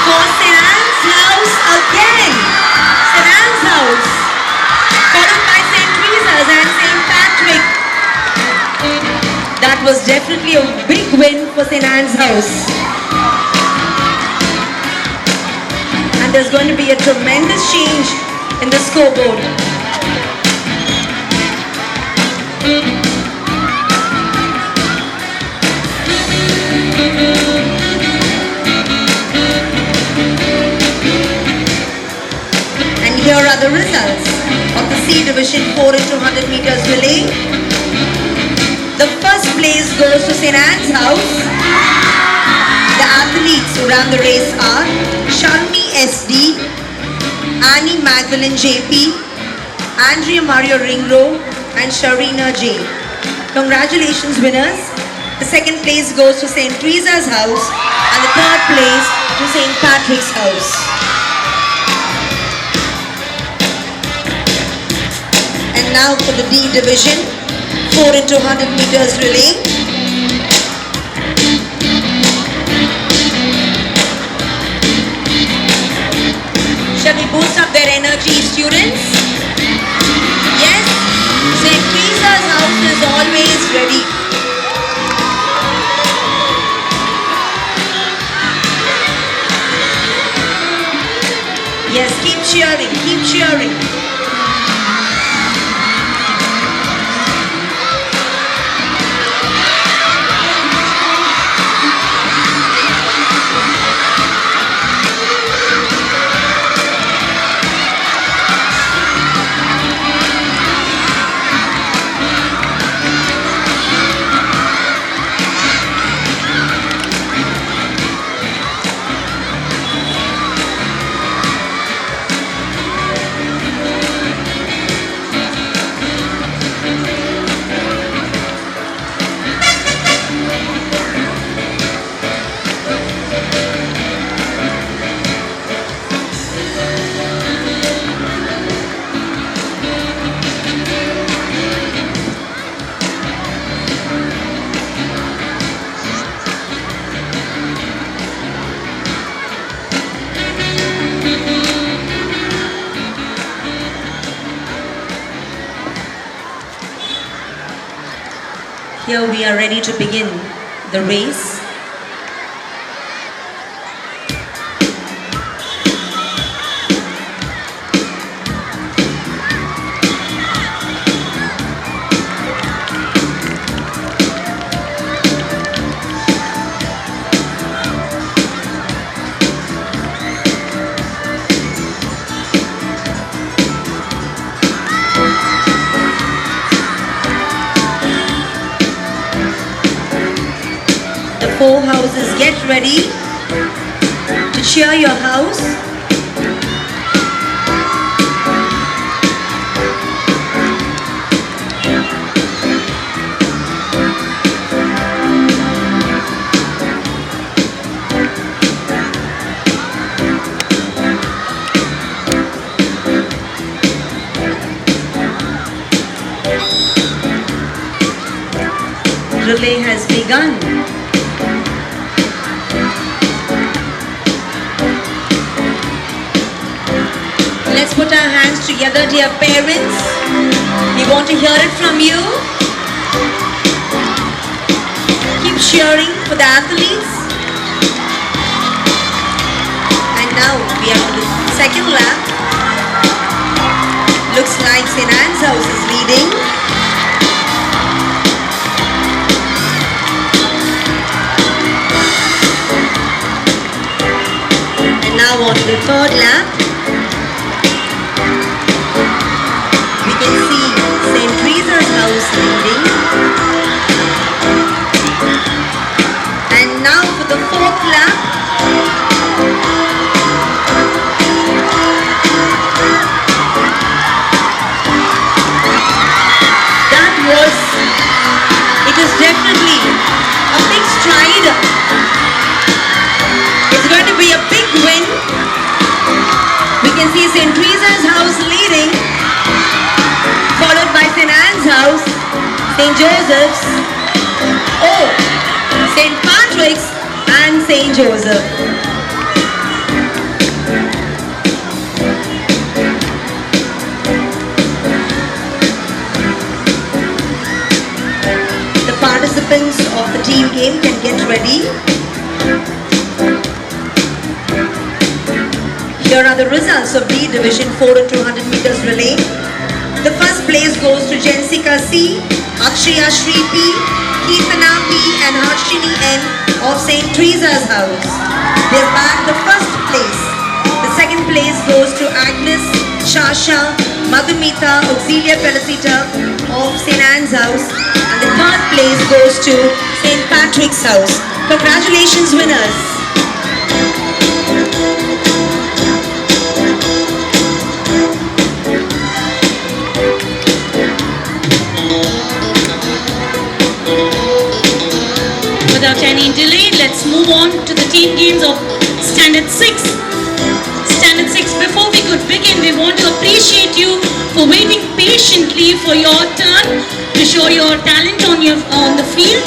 for St. Anne's House again. St. Anne's House, followed by St. Teresa's and St. Patrick. That was definitely a big win for St. Anne's House. And there's going to be a tremendous change in the scoreboard. And here are the results of the C Division 4 into 100 meters relay. The first place goes to St. Anne's House. The athletes who ran the race are Sharmi SD, Annie Magdalene JP, Andrea Mario Ringro, and Sharina J. Congratulations, winners. The second place goes to St. Teresa's House and the third place to St. Patrick's House. And now for the D Division 4 into 100 meters relay. Shall we boost up their energy, students? Yes, St. Teresa's House is always ready. Yes, keep cheering, keep cheering. Here we are ready to begin the race. Four houses, get ready to cheer your house. relay has begun. Let's put our hands together, dear parents. We want to hear it from you. Keep cheering for the athletes. And now we are on the second lap. Looks like St. Anne's House is leading. And now on to the third lap. We can see St. Teresa's House leading. And now for the fourth lap. It is definitely a big stride. It's going to be a big win. We can see St. Teresa's House leading, followed by St. Anne's House, St. Joseph's, St. Patrick's and St. Joseph. Participants of the team game can get ready. Here are the results of B Division 4 and 200 meters relay. The first place goes to Jessica C, Akshaya Shri P, Keertana P and Harshini N of St. Teresa's House. They bagged the first place. The second place goes to Agnes, Shasha, Madhumita, Auxilia Felicita of St. Anne's House. And the third place goes to St. Patrick's House. Congratulations, winners. Without any delay, let's move on to the team games of Standard 6. Standard 6, before we could begin, we want to appreciate you for waiting patiently for your turn to show your talent on the field.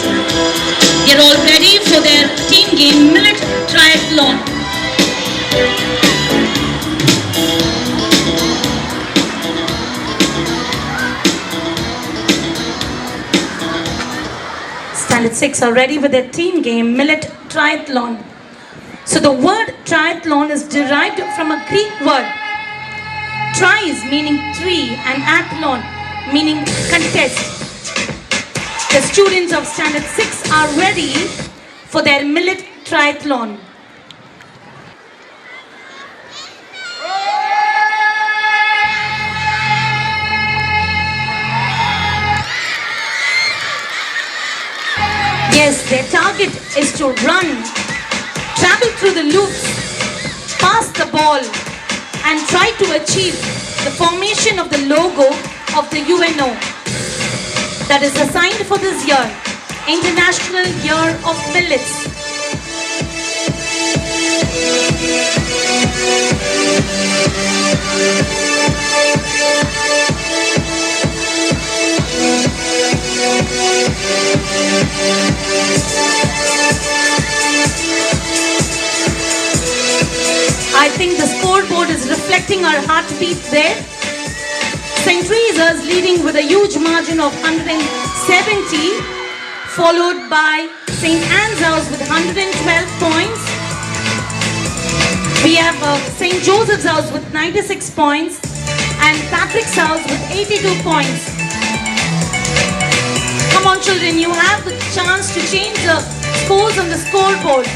They're all ready for their team game, Millet Triathlon. Standard 6 are ready with their team game, Millet Triathlon. So the word triathlon is derived from a Greek word. Tries meaning three and athlon meaning contest. The students of Standard 6 are ready for their Millet Triathlon. Yes, their target is to run, travel through the loops, pass the ball and try to achieve the formation of the logo of the UNO that is assigned for this year, International Year of Millets. I think the scoreboard is reflecting our heartbeat there. St. Teresa's leading with a huge margin of 170, followed by St. Anne's House with 112 points. We have St. Joseph's House with 96 points and Patrick's House with 82 points. Come on children, you have the chance to change the scores on the scoreboard.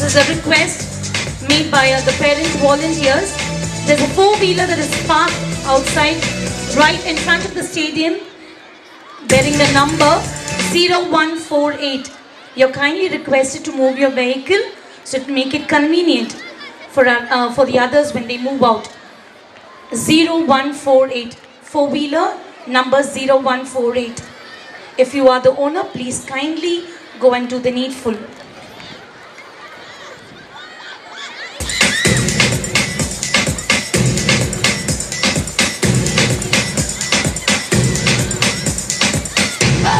A request made by the parent volunteers. There's a four-wheeler that is parked outside right in front of the stadium bearing the number 0148. You're kindly requested to move your vehicle So to make it convenient for the others when they move out. 0148, four-wheeler number 0148. If you are the owner, please kindly go and do the needful.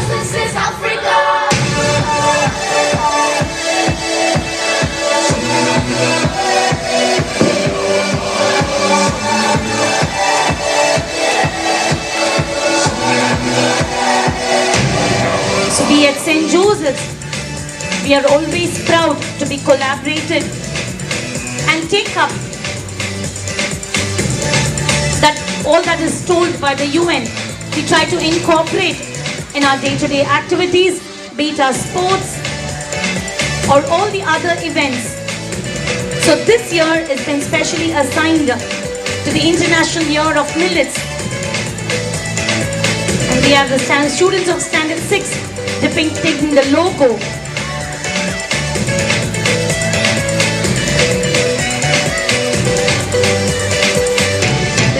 This is Africa. So we at St. Joseph, we are always proud to be collaborated and take up that all that is told by the UN. We try to incorporate in our day-to-day activities, be it our sports or all the other events. So this year has been specially assigned to the International Year of Millets. And we have the students of Standard 6 depicting the logo.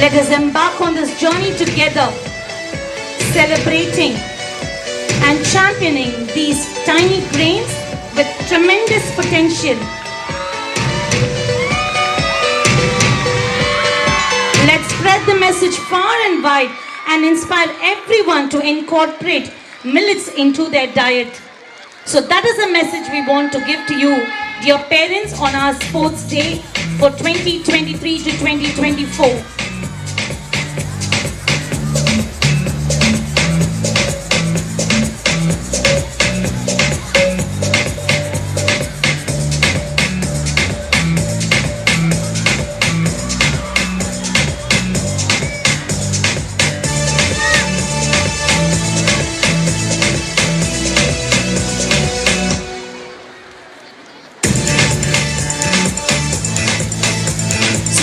Let us embark on this journey together, celebrating and championing these tiny grains with tremendous potential. Let's spread the message far and wide and inspire everyone to incorporate millets into their diet. So that is a message we want to give to you, dear parents, on our sports day for 2023 to 2024.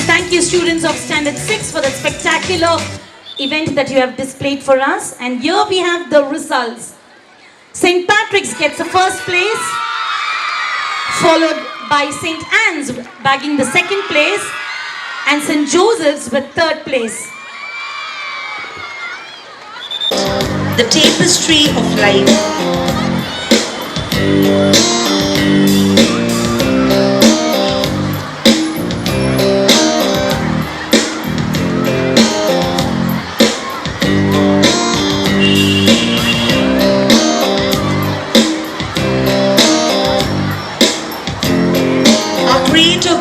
Thank you, students of Standard 6, for the spectacular event that you have displayed for us. And here we have the results. St. Patrick's gets the first place, followed by St. Anne's bagging the second place, and St. Joseph's with third place. The tapestry of life.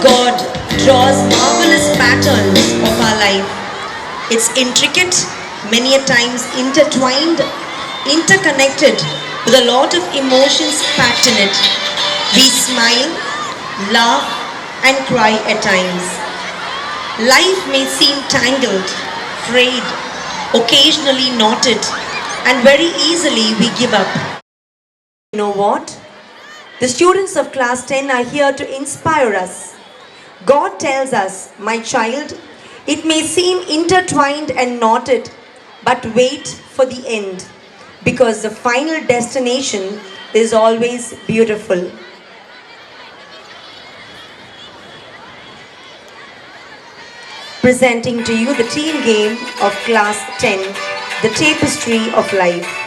God draws marvelous patterns of our life. It's intricate, many a times intertwined, interconnected, with a lot of emotions packed in it. We smile, laugh, and cry at times. Life may seem tangled, frayed, occasionally knotted, and very easily we give up. You know what? The students of class 10 are here to inspire us. God tells us, my child, it may seem intertwined and knotted, but wait for the end, because the final destination is always beautiful. Presenting to you the team game of class 10, the tapestry of life.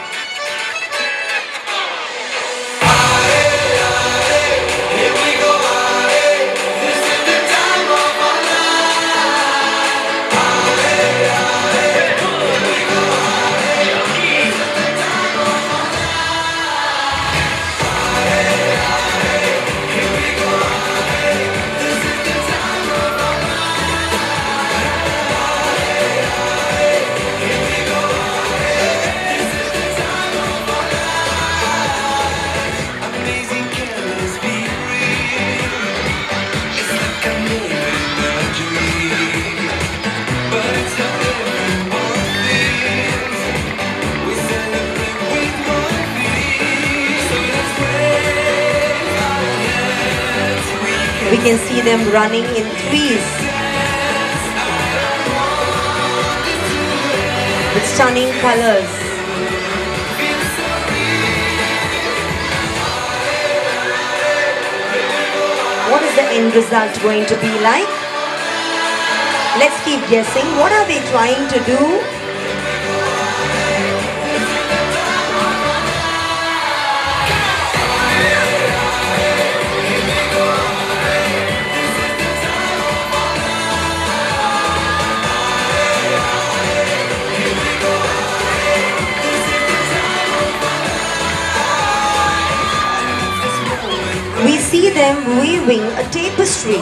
We can see them running in threes with stunning colors. the end result going to be like? Let's keep guessing. What are they trying to do? We see them weaving a tapestry.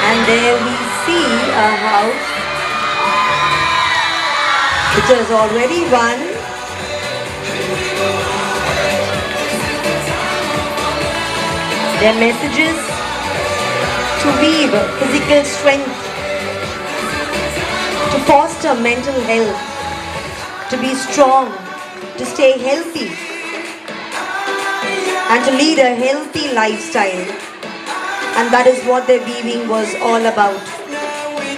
And there we see a house which has already won. Their messages to weave physical strength, to foster mental health, to be strong, to stay healthy, and to lead a healthy lifestyle. And that is what their weaving was all about.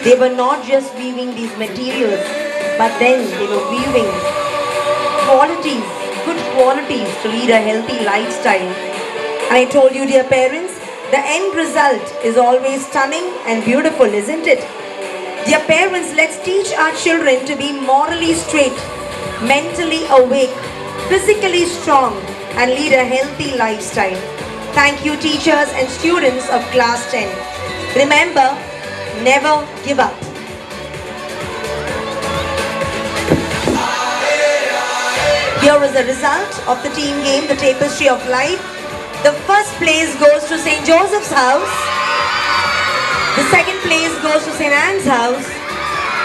They were not just weaving these materials, but then they were weaving qualities, good qualities to lead a healthy lifestyle. And I told you, dear parents, the end result is always stunning and beautiful, isn't it? Dear parents, let's teach our children to be morally straight, mentally awake, physically strong, and lead a healthy lifestyle. Thank you, teachers and students of class 10. Remember, never give up. Here is the result of the team game, the Tapestry of Life. The first place goes to St. Joseph's house. The second place goes to St. Anne's house.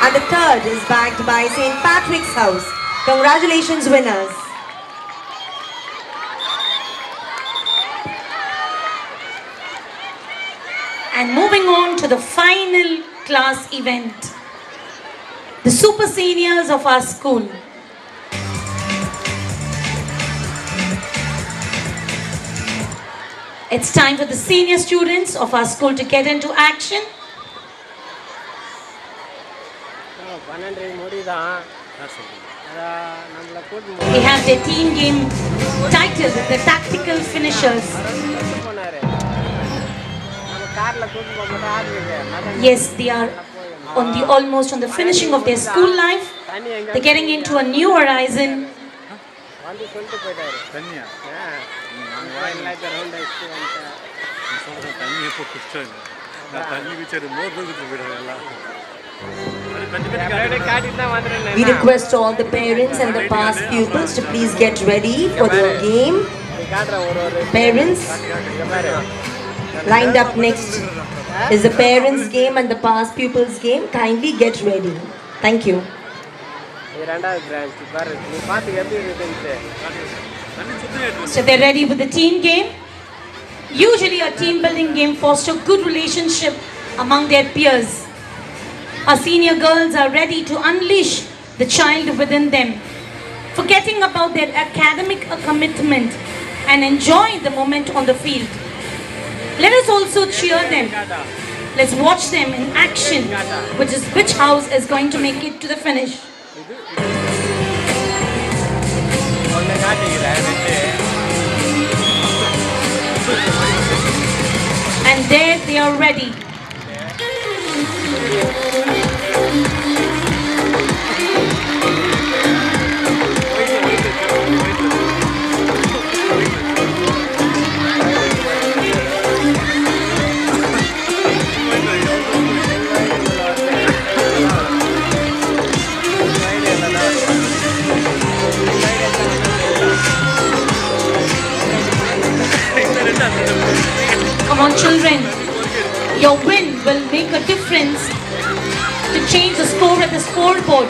And the third is backed by St. Patrick's house. Congratulations, winners. And moving on to the final class event, the super seniors of our school. It's time for the senior students of our school to get into action. They have their team game titled the Tactical Finishers. Yes, they are almost on the finishing of their school life. They're getting into a new horizon. We request all the parents and the past pupils to please get ready for the game. Parents, lined up next is the parents' game and the past pupils' game. Kindly get ready. Thank you. So they're ready with the team game. Usually a team building game fosters good relationship among their peers. Our senior girls are ready to unleash the child within them, forgetting about their academic commitment and enjoy the moment on the field. Let us also cheer them. Let's watch them in action, which house is going to make it to the finish. And there they are ready. Come on, children. Your win will make a difference to change the score at the scoreboard.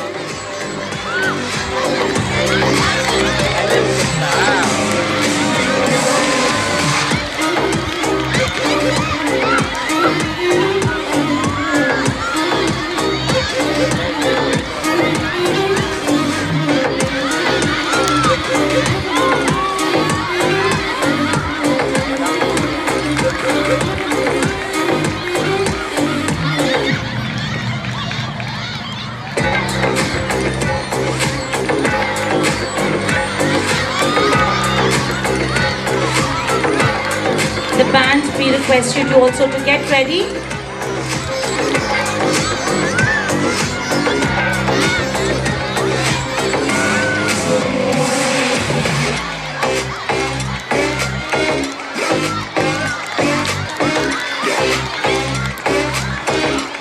The band, we request you to also to get ready.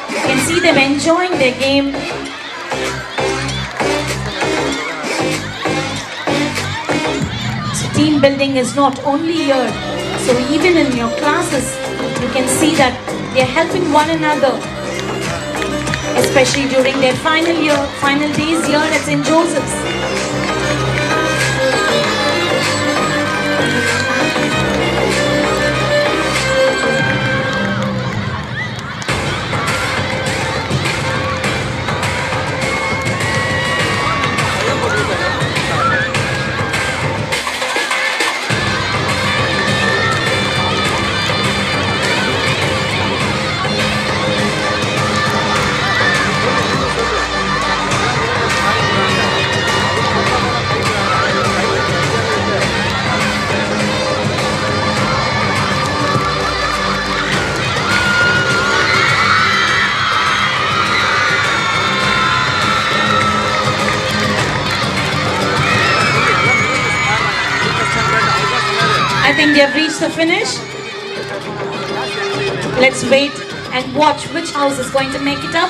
You can see them enjoying their game. So team building is not only here. So even in your classes, you can see that they are helping one another, especially during their final days here at St. Joseph's. I think they have reached the finish. Let's wait and watch which house is going to make it up.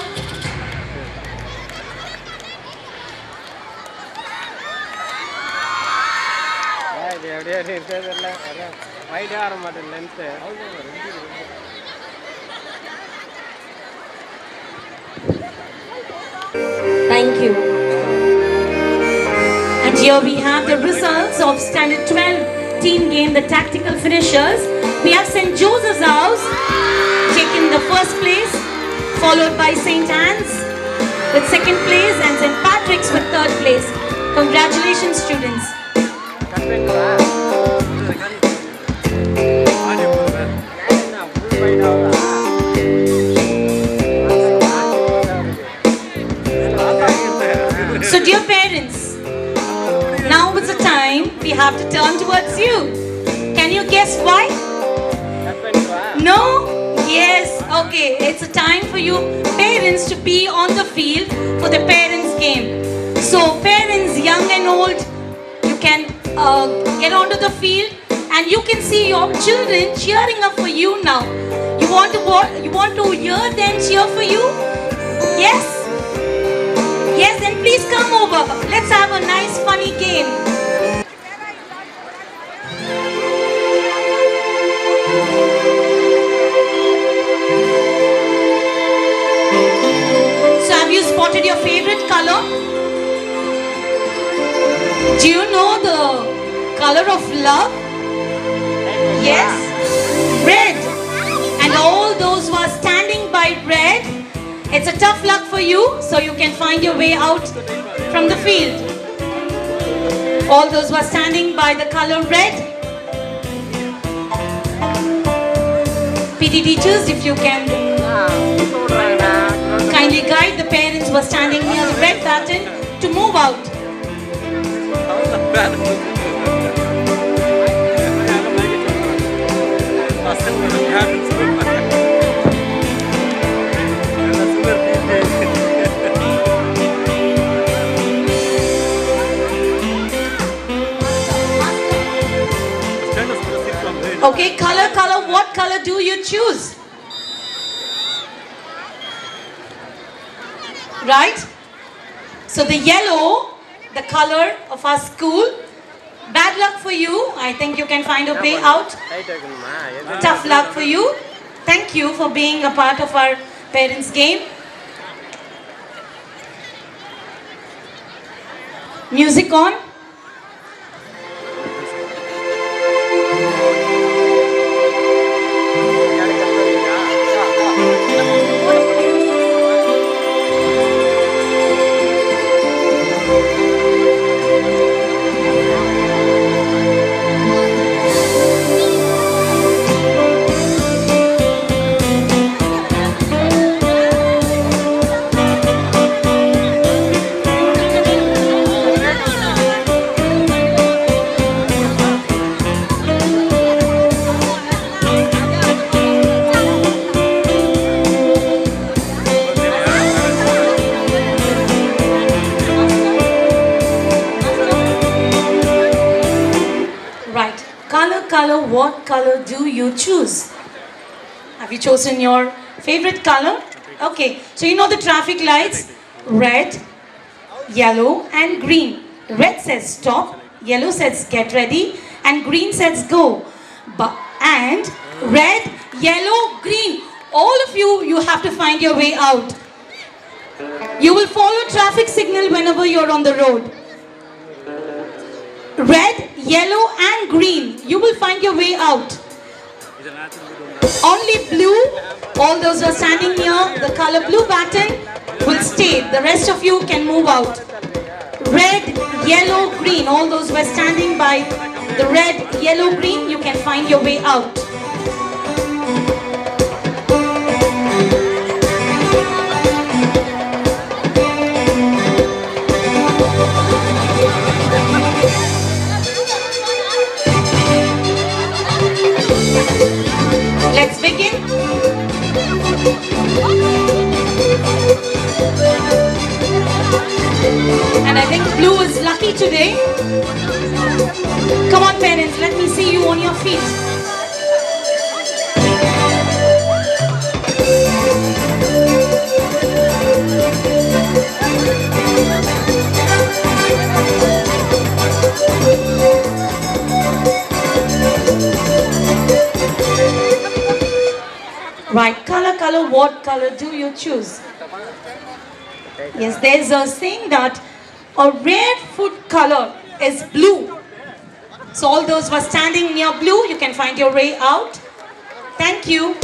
Thank you. And here we have the results of Standard 12 team game, the tactical finishers. We have St. Joseph's House taking the first place, followed by St. Anne's with second place and St. Patrick's with third place. Congratulations, students. So dear parents, now is the time we have to turn towards you. Can you guess why? No? Yes, okay. It's a time for you parents to be on the field for the parents' game. So parents, young and old, you can get onto the field and you can see your children cheering up for you now. You want to hear them cheer for you? Yes? Yes, then please come over. Let's have a nice funny game. So have you spotted your favorite color? Do you know the color of love? Yes? Red. And all those who are standing by red, it's a tough luck for you, so you can find your way out from the field. All those who are standing by the color red, PT teachers, if you can kindly guide the parents who are standing near the red pattern to move out. Okay, color, what color do you choose? Right? So the yellow, the color of our school. Bad luck for you. I think you can find a way out. Tough luck for you. Thank you for being a part of our parents' game. Music on. color, what color do you choose? Have you chosen your favorite color? Okay, so you know the traffic lights, red, yellow and green. Red says stop, yellow says get ready and green says go. And red, yellow, green. All of you, you have to find your way out. You will follow traffic signal whenever you're on the road. Red, yellow and green. You will find your way out. Only blue, all those who are standing near the color blue button will stay. The rest of you can move out. Red, yellow, green. All those who are standing by the red, yellow, green, you can find your way out. Let's begin. And I think blue is lucky today. Come on parents, let me see you on your feet. Right, color, what color do you choose? Yes, there's a saying that a rare food color is blue. So all those who are standing near blue, you can find your way out. Thank you.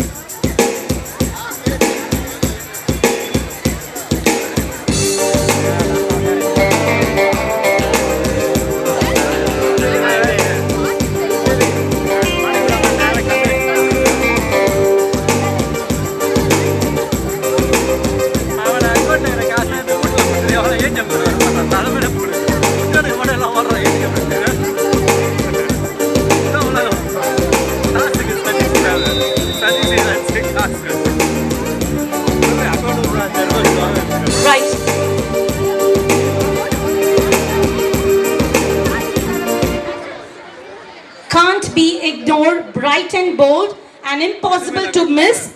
Can't be ignored, bright and bold and impossible to miss.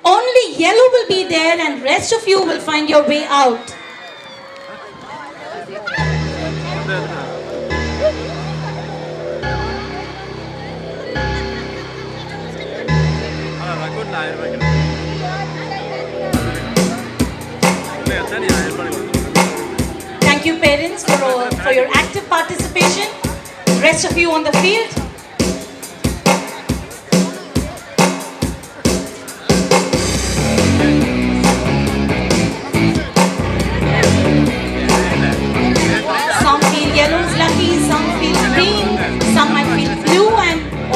Only yellow will be there and rest of you will find your way out. Thank you parents for your active participation. Rest of you on the field. Some feel yellow is lucky, some feel green, some might feel blue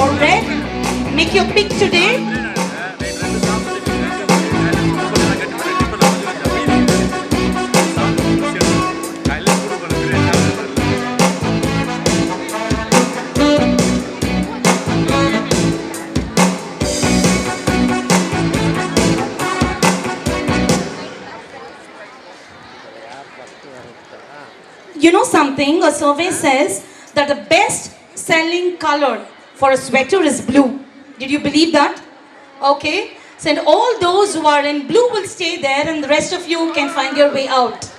or red. Make your pick today. You know something, a survey says that the best selling color for a sweater is blue. Did you believe that? Okay. So and all those who are in blue will stay there and the rest of you can find your way out.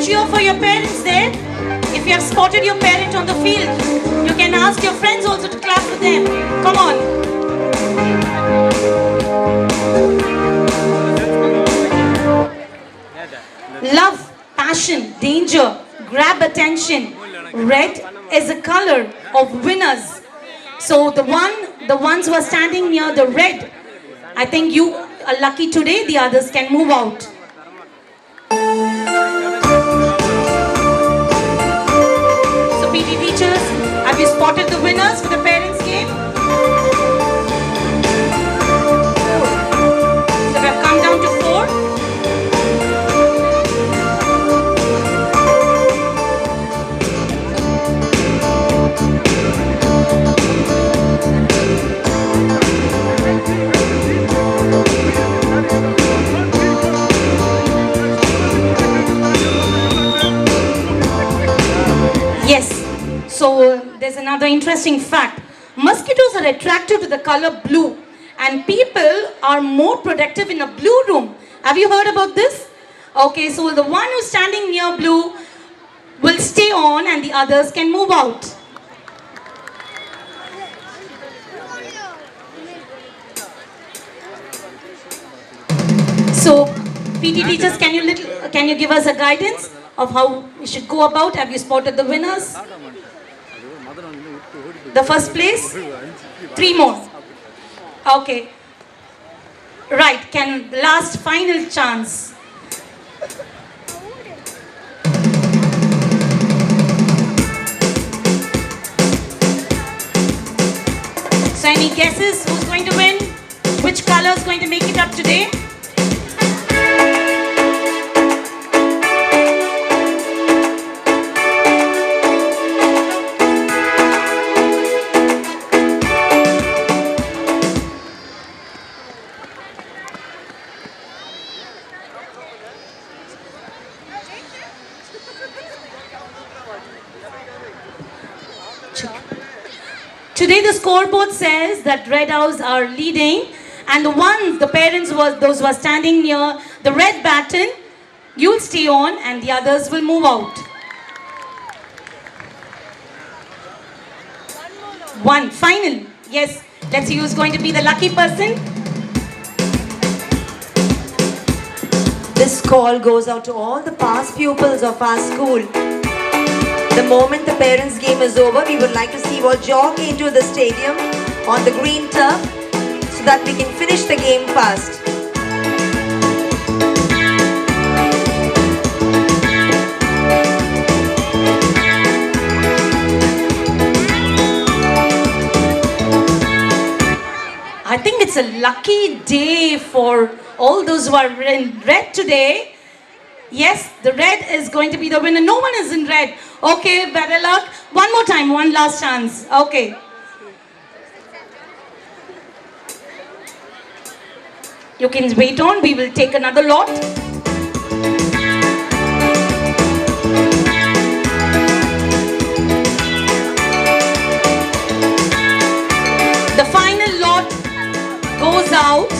Cheer for your parents there. If you have spotted your parent on the field, you can ask your friends also to clap for them. Come on. Love, passion, danger, grab attention. Red is a color of winners. So the ones who are standing near the red, I think you are lucky today. The others can move out. Have you spotted the winners for the parents' game? another interesting fact. Mosquitoes are attracted to the color blue, and people are more productive in a blue room. Have you heard about this? Okay, so the one who's standing near blue will stay on and the others can move out. So, PT teachers, can you give us a guidance of how we should go about? Have you spotted the winners? The first place? 3 more. Okay. Right, last final chance. So any guesses who's going to win? Which color is going to make it up today? Today the scoreboard says that Red House are leading, and the parents those who are standing near the red baton, you'll stay on and the others will move out. One final. Yes, let's see who's going to be the lucky person. This call goes out to all the past pupils of our school. The moment the parents' game is over, we would like to see you all jog into the stadium on the green turf so that we can finish the game fast. I think it's a lucky day for all those who are in red today. Yes, the red is going to be the winner. No one is in red. Okay, better luck. One more time, one last chance. Okay. You can wait on. We will take another lot. The final lot goes out.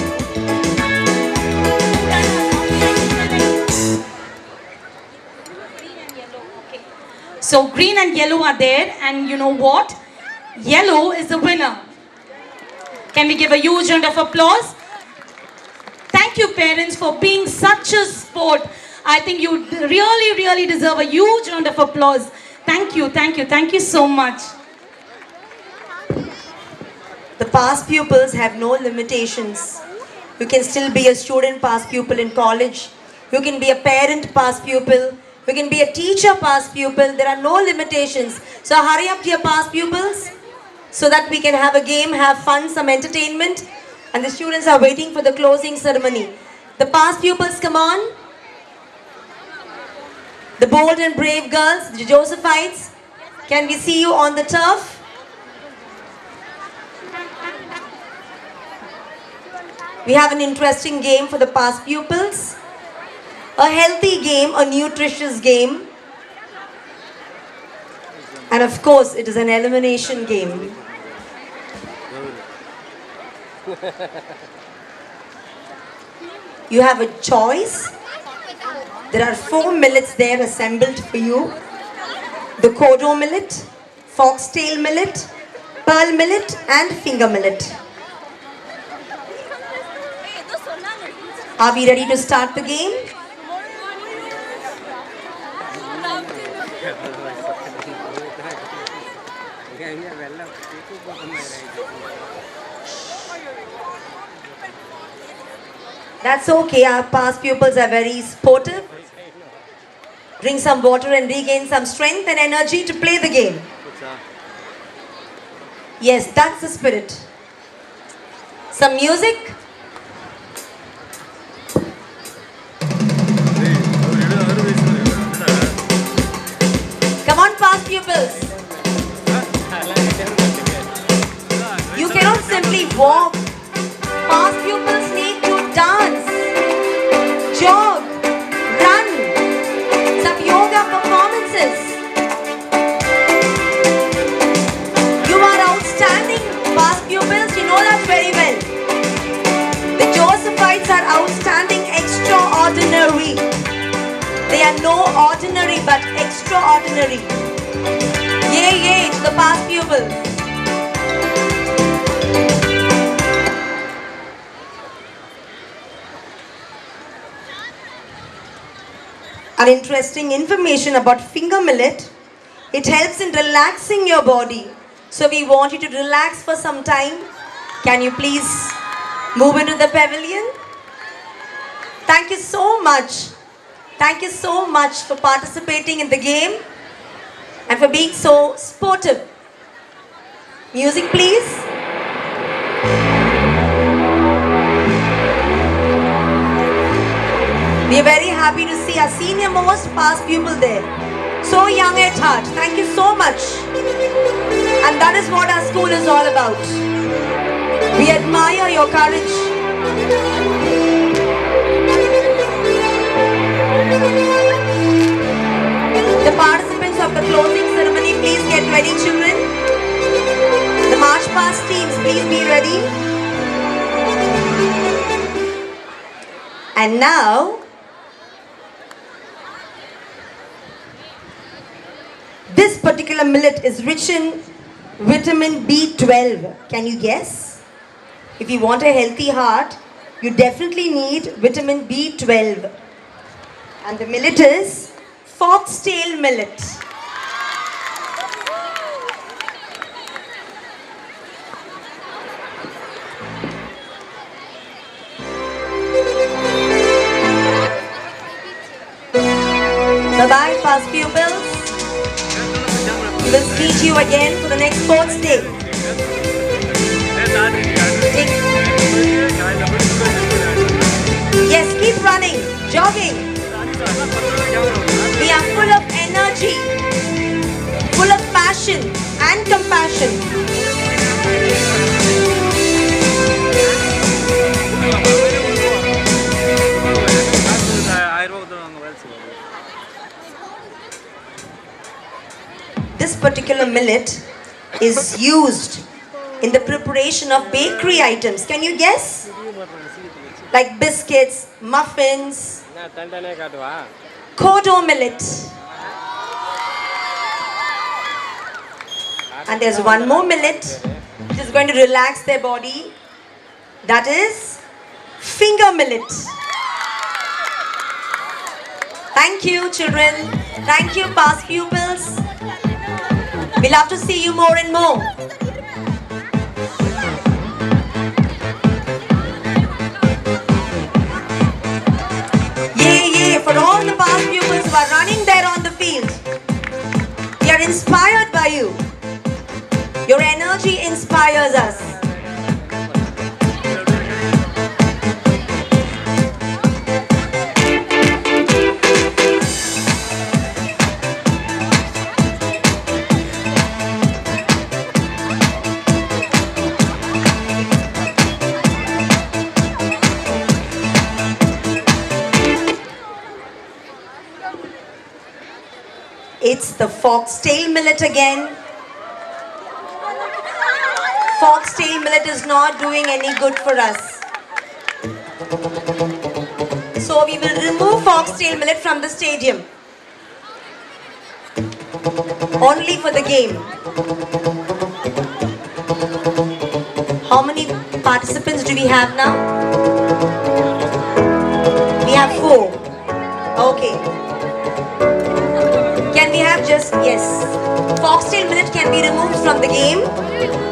So green and yellow are there, and you know what? Yellow is the winner. Can we give a huge round of applause? Thank you, parents, for being such a sport. I think you really deserve a huge round of applause. Thank you so much. The past pupils have no limitations. You can still be a student past pupil in college. You can be a parent past pupil. You can be a teacher past pupil. There are no limitations. So hurry up, dear past pupils, so that we can have a game, have fun, some entertainment. And the students are waiting for the closing ceremony. The past pupils, come on. The bold and brave girls, the Josephites, can we see you on the turf? We have an interesting game for the past pupils. A healthy game, a nutritious game. And of course, it is an elimination game. You have a choice. There are 4 millets there assembled for you. The kodo millet, foxtail millet, pearl millet and finger millet. Are we ready to start the game? That's okay, our past pupils are very sportive. Drink some water and regain some strength and energy to play the game. Yes, that's the spirit. Some music. Come on, past pupils. You cannot simply walk. Past pupils need to dance, jog, run, some yoga performances. no ordinary but extraordinary. Yay, yay to the past pupils. An interesting information about finger millet. It helps in relaxing your body. So we want you to relax for some time. Can you please move into the pavilion? Thank you so much. Thank you so much for participating in the game and for being so sportive. Music, please. We are very happy to see our senior most past pupil there. So young at heart. Thank you so much. And that is what our school is all about. We admire your courage. The participants of the closing ceremony, please get ready, children. The march past teams, please be ready. And now, this particular millet is rich in vitamin B12. Can you guess? If you want a healthy heart, you definitely need vitamin B12. And the millet is foxtail millet. Bye-bye, past pupils. We will meet you again for the next sports day. Yes, keep running, jogging. We are full of energy, full of passion and compassion. This particular millet is used in the preparation of bakery items. Can you guess? Like biscuits, muffins, kodo millet. And there's one more millet which is going to relax their body. That is finger millet. Thank you, children. Thank you, past pupils. We love to see you more and more. Yay, yay for all the past pupils who are running there on the field. We are inspired by you. Your energy inspires us. It's the foxtail millet again. Foxtail millet is not doing any good for us. So we will remove foxtail millet from the stadium. Only for the game. How many participants do we have now? We have 4. Okay. Can we have just, yes. Foxtail millet can be removed from the game.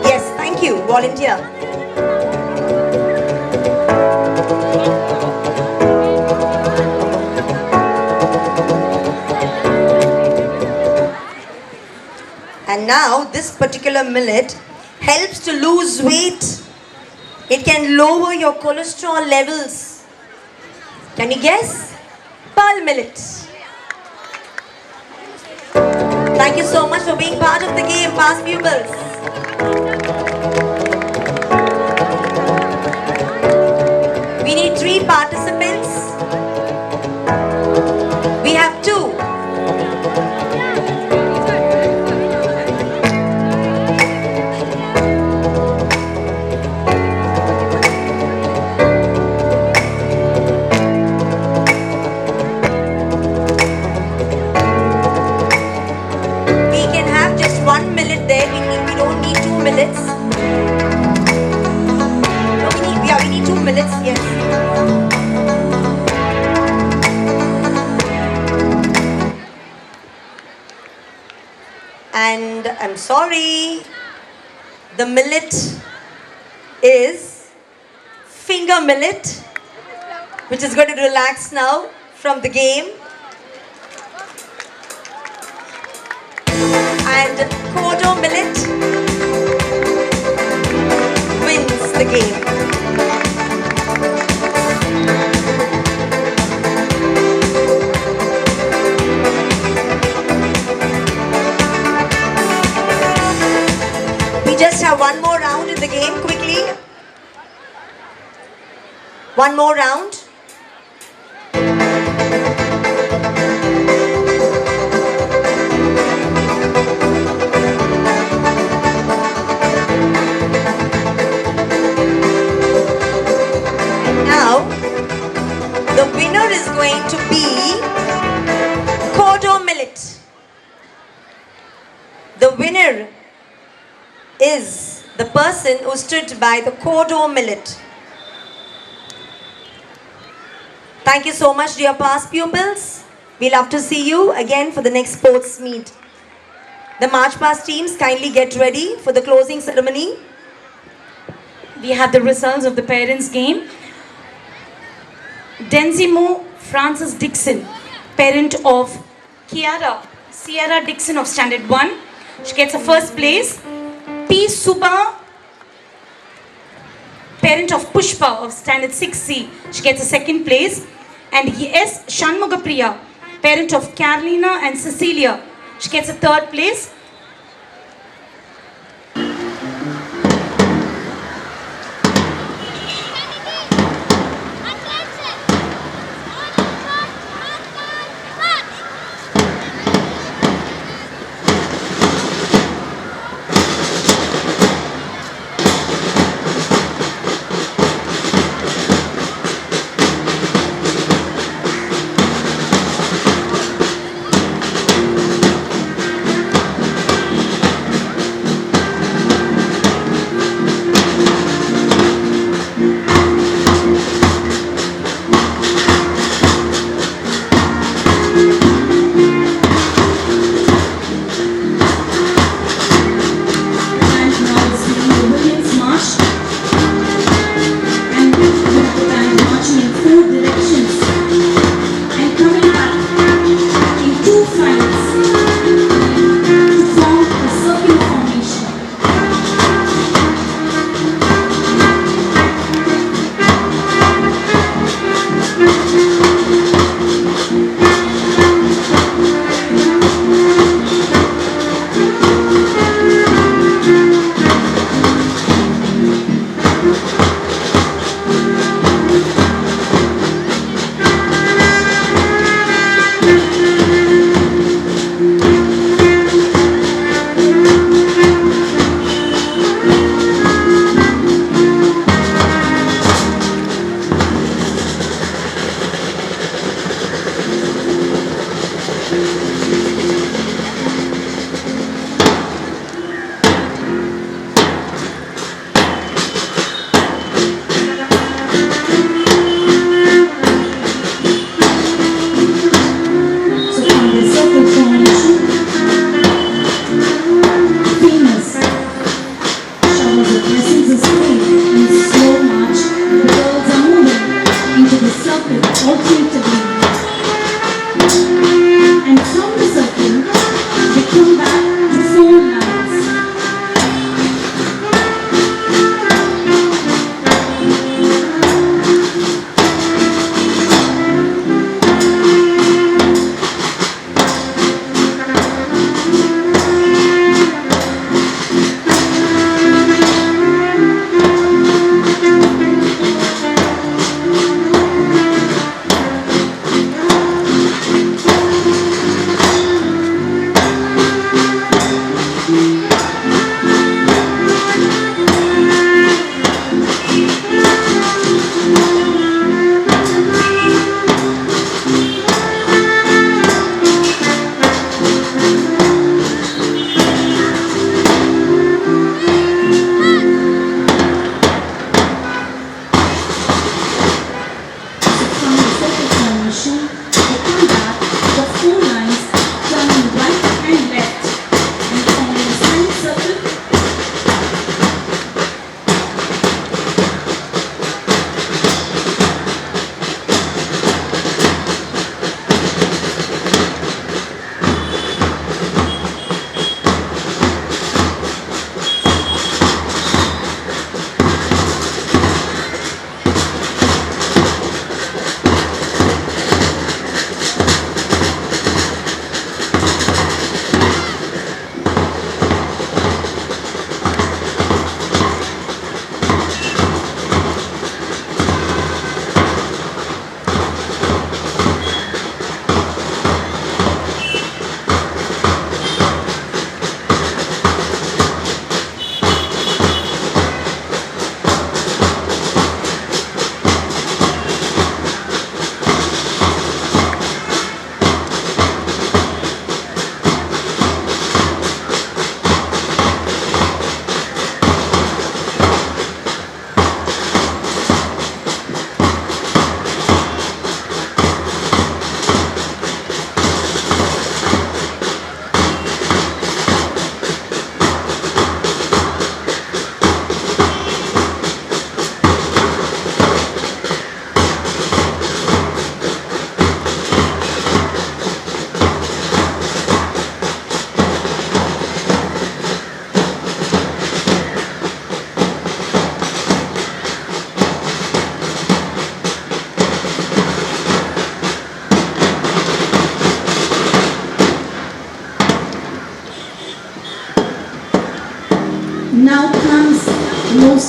Yes, thank you, volunteer. And now this particular millet helps to lose weight. It can lower your cholesterol levels. Can you guess? Pearl millet. Thank you so much for being part of the game, past pupils. We need 3 participants. We have 2. I'm sorry. The millet is finger millet, which is going to relax now from the game. And Kodo millet wins the game. We just have one more round in the game, quickly. One more round. Now, the winner is going to be Kodo millet. The winner is the person who stood by the Kodo millet. Thank you so much, dear past pupils. We love to see you again for the next sports meet. The March Past teams, kindly get ready for the closing ceremony. We have the results of the parents' game. Denzimo Francis Dixon, parent of Sierra Dixon of Standard 1. She gets a first place. P. Subha, parent of Pushpa of Standard 6C. She gets a second place. And S. Shanmugapriya, parent of Carolina and Cecilia. She gets a third place.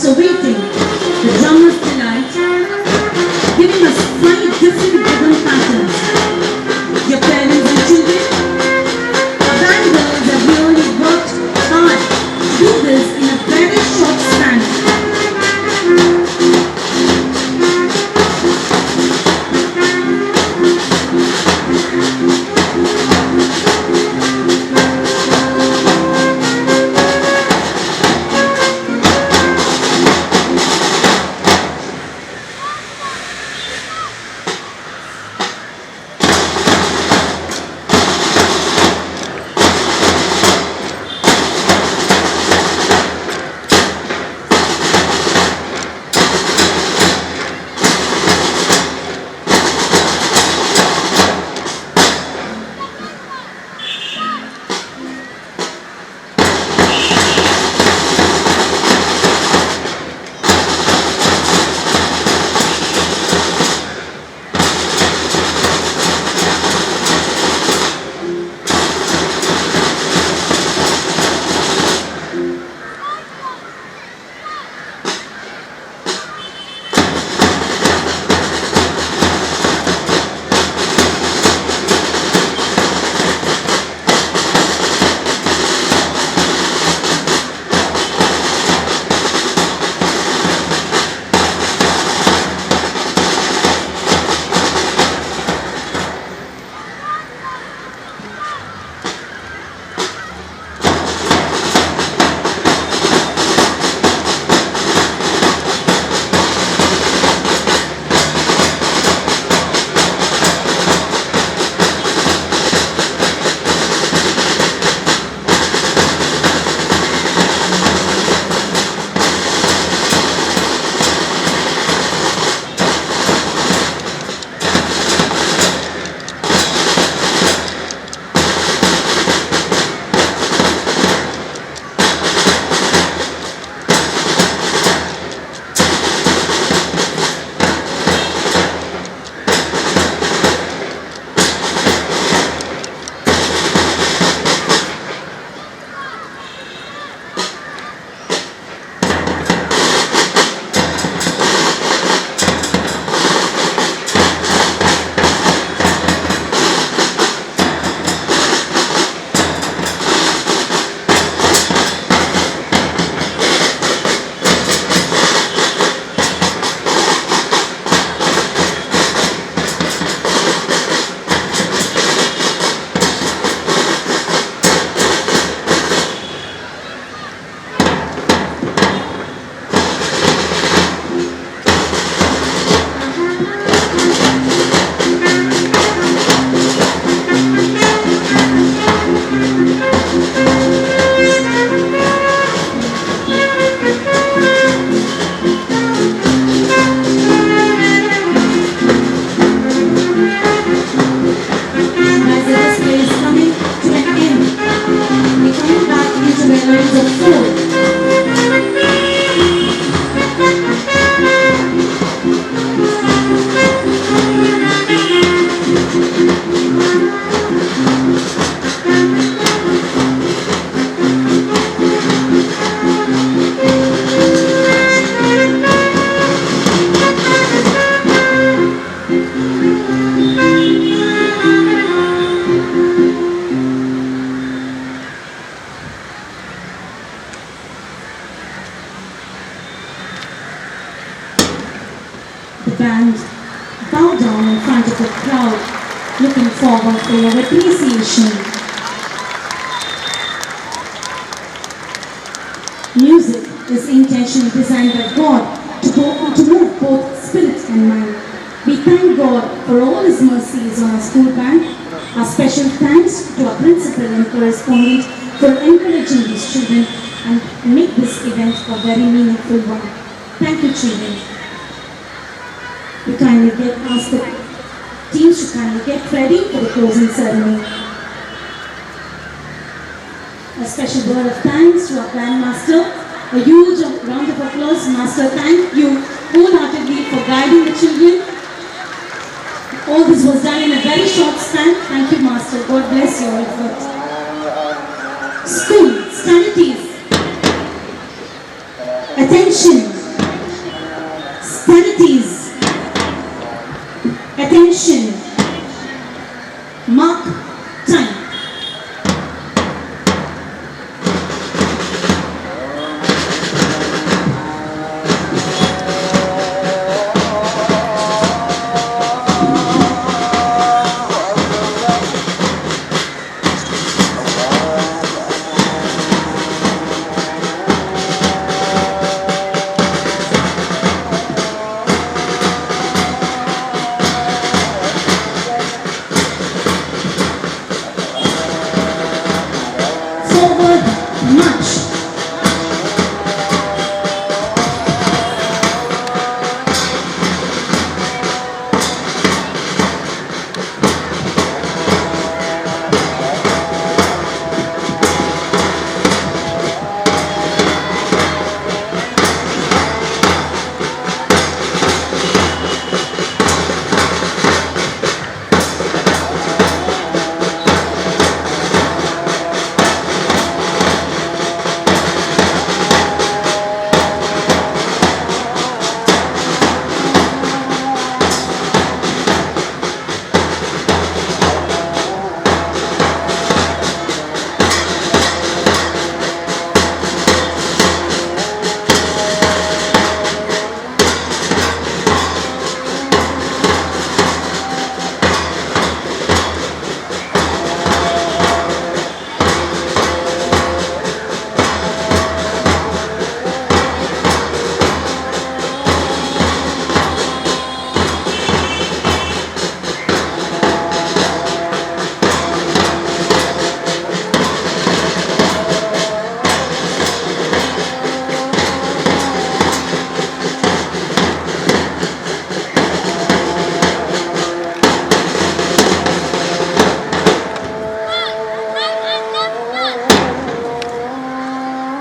awaiting the drummer's delight, giving us 5 different rhythm patterns. Your parents and children, our band girls have really worked hard to do this in a very short span. The band bow down in front of the crowd, looking forward for your appreciation. Music is intentionally designed by God to move both spirit and mind. We thank God for all His mercies on our school band. Our special thanks to our principal and correspondent for encouraging these children and make this event a very meaningful one. Thank you, children. We kindly ask the teams to kindly get ready for the closing ceremony. A special word of thanks to our bandmaster. A huge round of applause. Master, thank you wholeheartedly for guiding the children. All this was done in a very short span. Thank you, Master. God bless your effort. School, study teams. Attention. Austerities. Attention. Mark time. Forward march.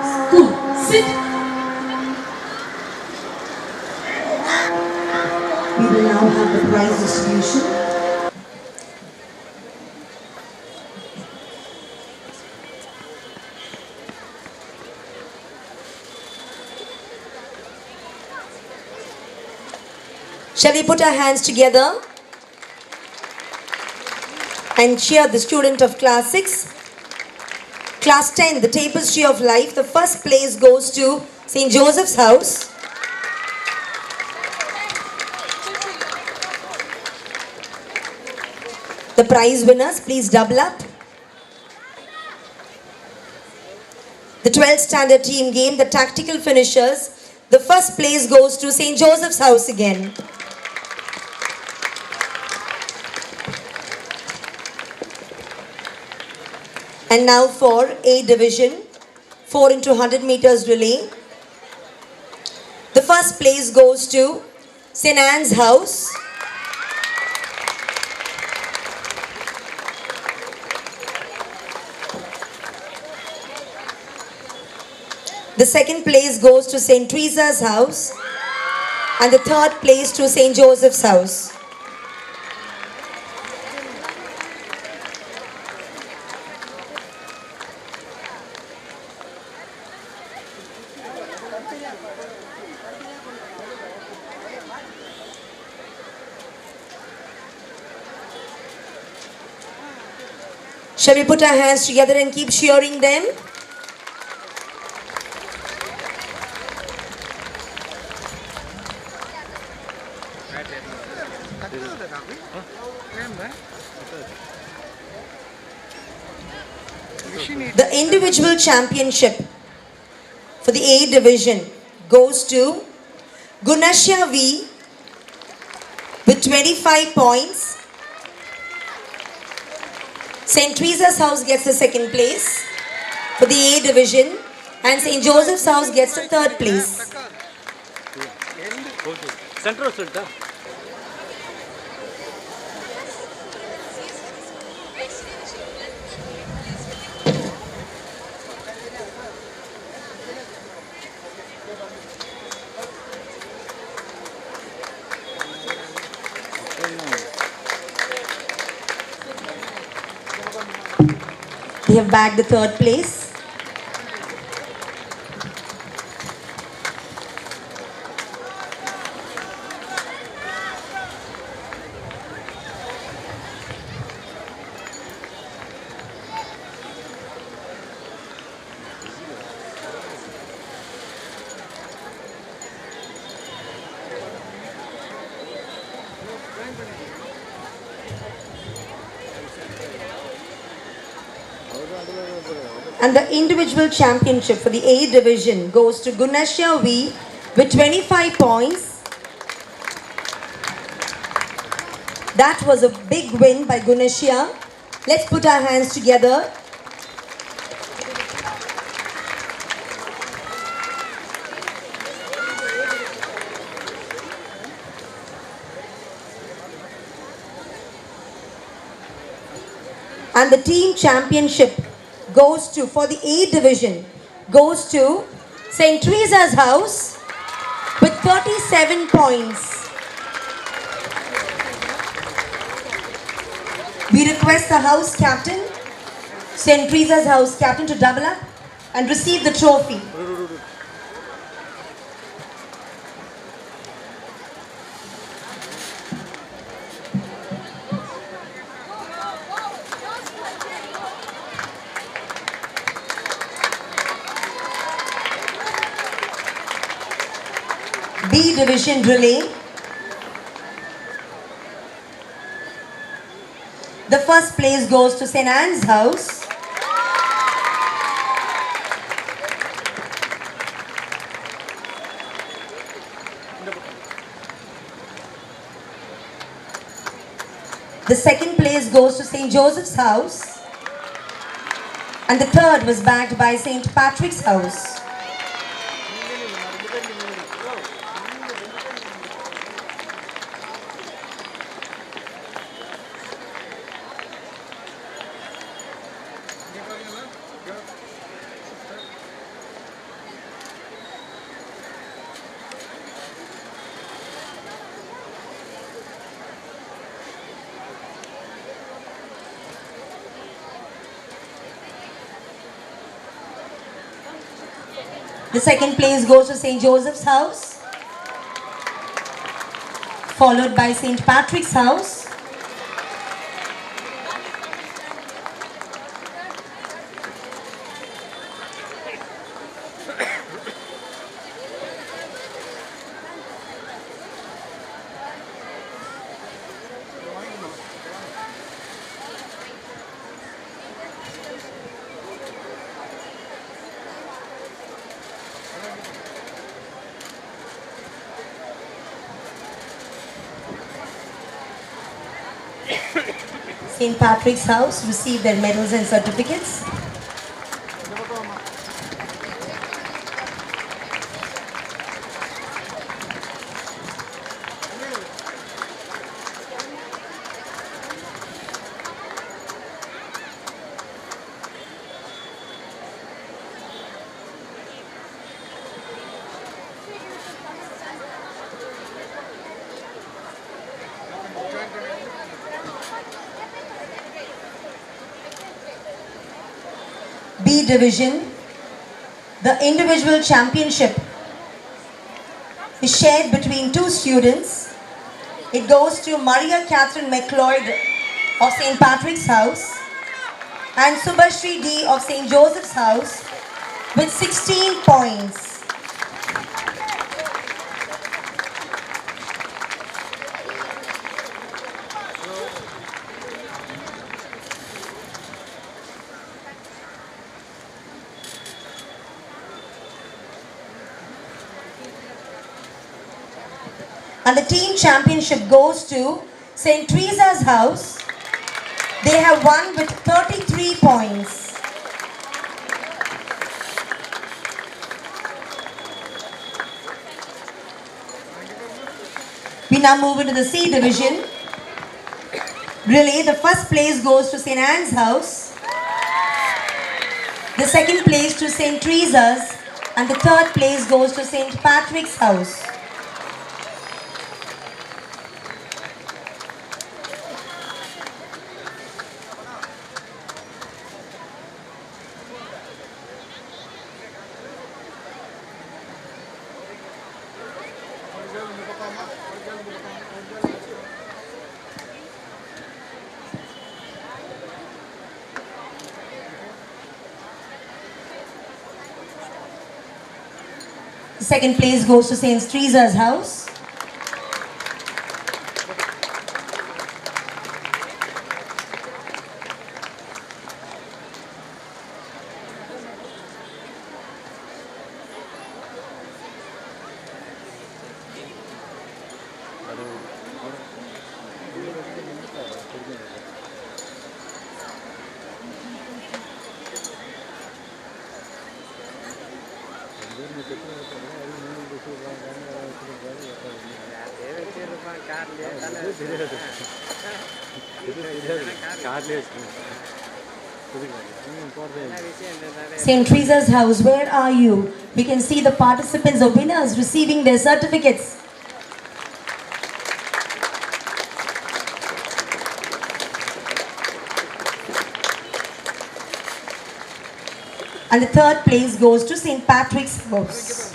School. Sit. We will now have the prize distribution. Shall we put our hands together and cheer the student of class 6? Class 10, the tapestry of life. The first place goes to St. Joseph's house. The prize winners, please double up. The 12th standard team game, the tactical finishers. The first place goes to St. Joseph's house again. And now for A division, 4 into 100 meters relay. The first place goes to St. Anne's house. The second place goes to St. Teresa's house. And the third place to St. Joseph's house. Shall we put our hands together and keep cheering them? The individual championship for the A division goes to Gunashya V with 25 points. St. Teresa's house gets the second place for the A division and St. Joseph's house gets the third place. Central Sulta. They have bagged the third place. And the individual championship for the A division goes to Gunashya V with 25 points. That was a big win by Gunashya. Let's put our hands together. And the team championship goes to, for the A division, goes to St. Teresa's House with 37 points. We request the house captain, St. Teresa's House captain, to double up and receive the trophy. B division relay. The first place goes to St. Anne's House. The second place goes to St. Joseph's House. And the third was backed by St. Patrick's House. The second place goes to St. Joseph's House, followed by St. Patrick's House. St. Patrick's House received their medals and certificates. B division, the individual championship is shared between two students. It goes to Maria Catherine McLeod of St. Patrick's House and Subhashri D of St. Joseph's House with 16 points. And the team championship goes to St. Teresa's House. They have won with 33 points. We now move into the C division. Relay, the first place goes to St. Anne's House. The second place to St. Teresa's. And the third place goes to St. Patrick's House. The second place goes to St. Teresa's House. St. Teresa's house, where are you? We can see the participants, the winners receiving their certificates. And the third place goes to St. Patrick's house.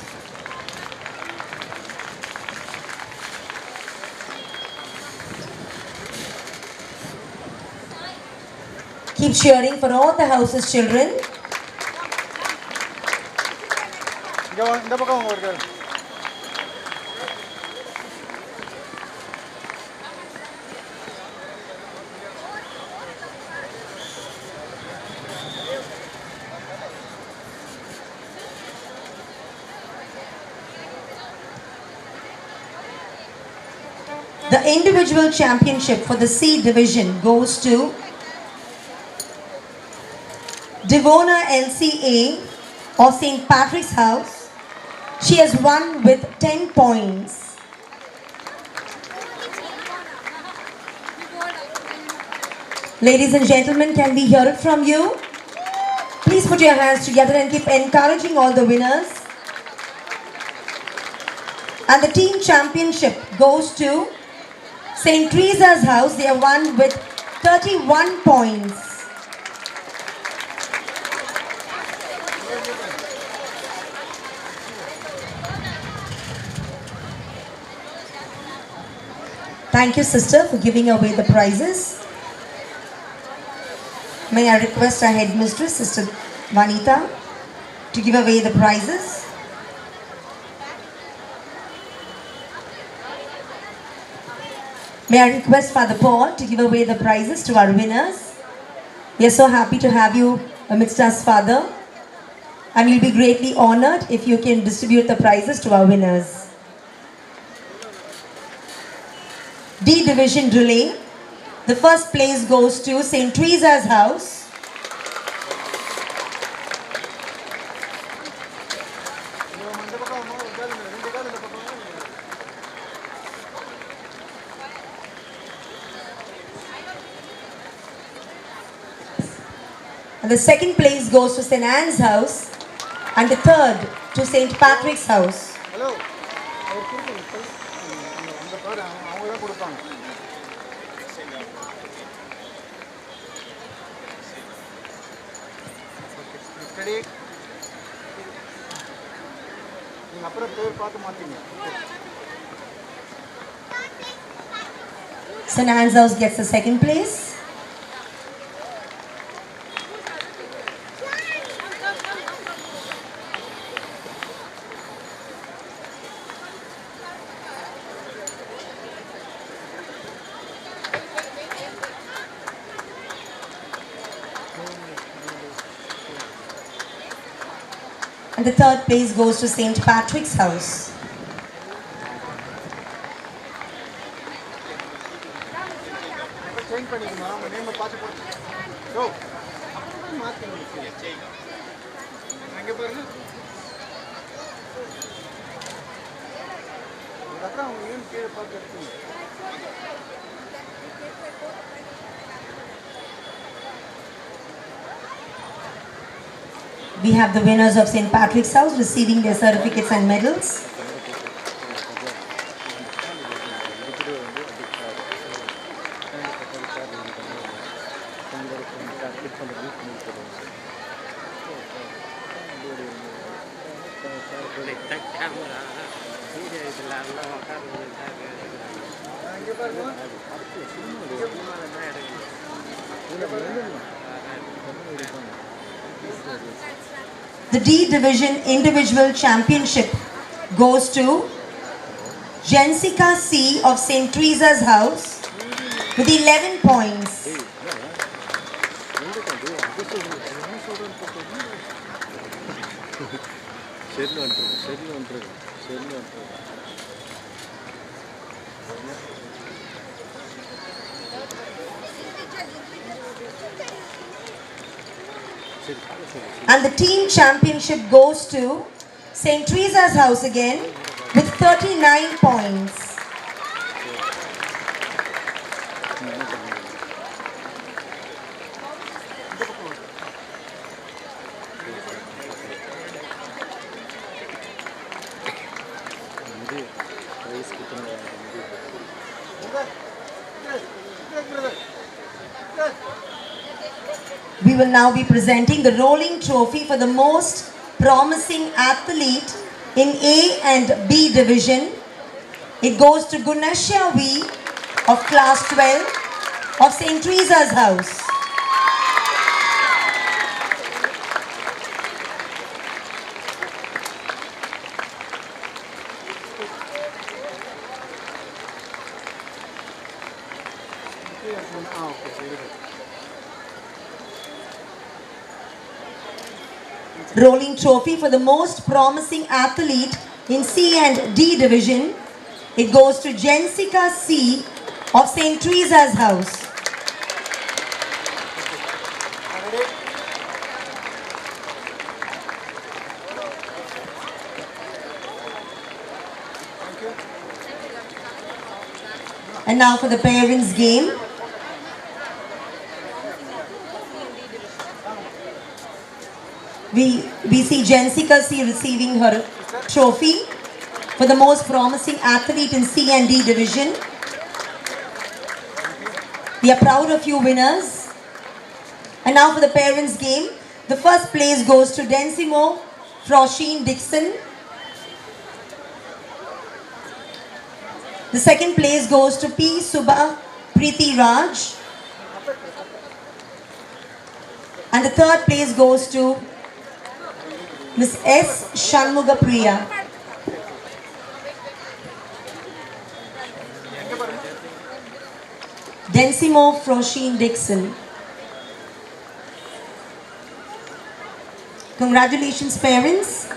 Keep cheering for all the house's children. இந்த பக்கம் ஒரு The individual championship for the C division goes to Devona LCA of St. Patrick's House. She has won with 10 points. Ladies and gentlemen, can we hear it from you? Please put your hands together and keep encouraging all the winners. And the team championship goes to St. Teresa's House. They have won with 31 points. Thank you, sister, for giving away the prizes. May I request our headmistress, Sister Vanita, to give away the prizes. May I request Father Paul to give away the prizes to our winners. We are so happy to have you amidst us, Father. And we'll be greatly honored if you can distribute the prizes to our winners. D Division Relay. The first place goes to St. Teresa's House. And the second place goes to St. Anne's House. And the third to St. Patrick's House. Hello அந்த card அவங்க தான் கொடுப்பாங்க. சரி நீங்கள் அப்புறம் பேர் பார்த்து மாட்டீங்க. St. Anne's House gets the second place. And the third place goes to St. Patrick's House. Change பண்ணிக்கணும் அவங்க நேமை பார்த்து போட்டு ஸோ அப்புறம் மாற்றிங்க அங்கே பாருங்க அதுக்கப்புறம் அவங்க நேம் கீழே பார்த்து எடுத்துங்க. We have the winners of St. Patrick's House receiving their certificates and medals. The D Division Individual Championship goes to Jessica C of St. Teresa's House with 11 points. And the team championship goes to St. Teresa's House again with 39 points. We will now be presenting the rolling trophy for the most promising athlete in A and B division. It goes to Gunashya V of class 12 of St. Teresa's House. Rolling trophy for the most promising athlete in C and D division. It goes to Jessica C of St. Teresa's House. And now for the parents' game. We see Jessica C receiving her trophy for the most promising athlete in C and D division. We are proud of you winners. And now for the parents' game. The first place goes to Densimo Frosheen Dixon. The second place goes to P. Subha Preeti Raj. And the third place goes to Miss S. Shanmuga Priya. Densimo Frosheen Dixon. Congratulations, parents.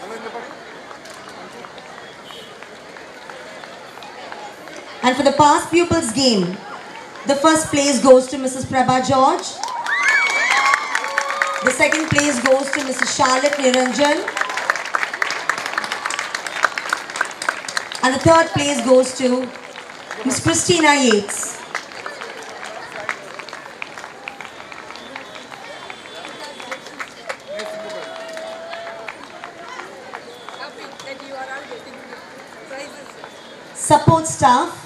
And for the past pupils game, the first place goes to Mrs. Prabha George. The second place goes to Mrs. Charlotte Niranjan. And the third place goes to Miss Christina Yates. Support staff.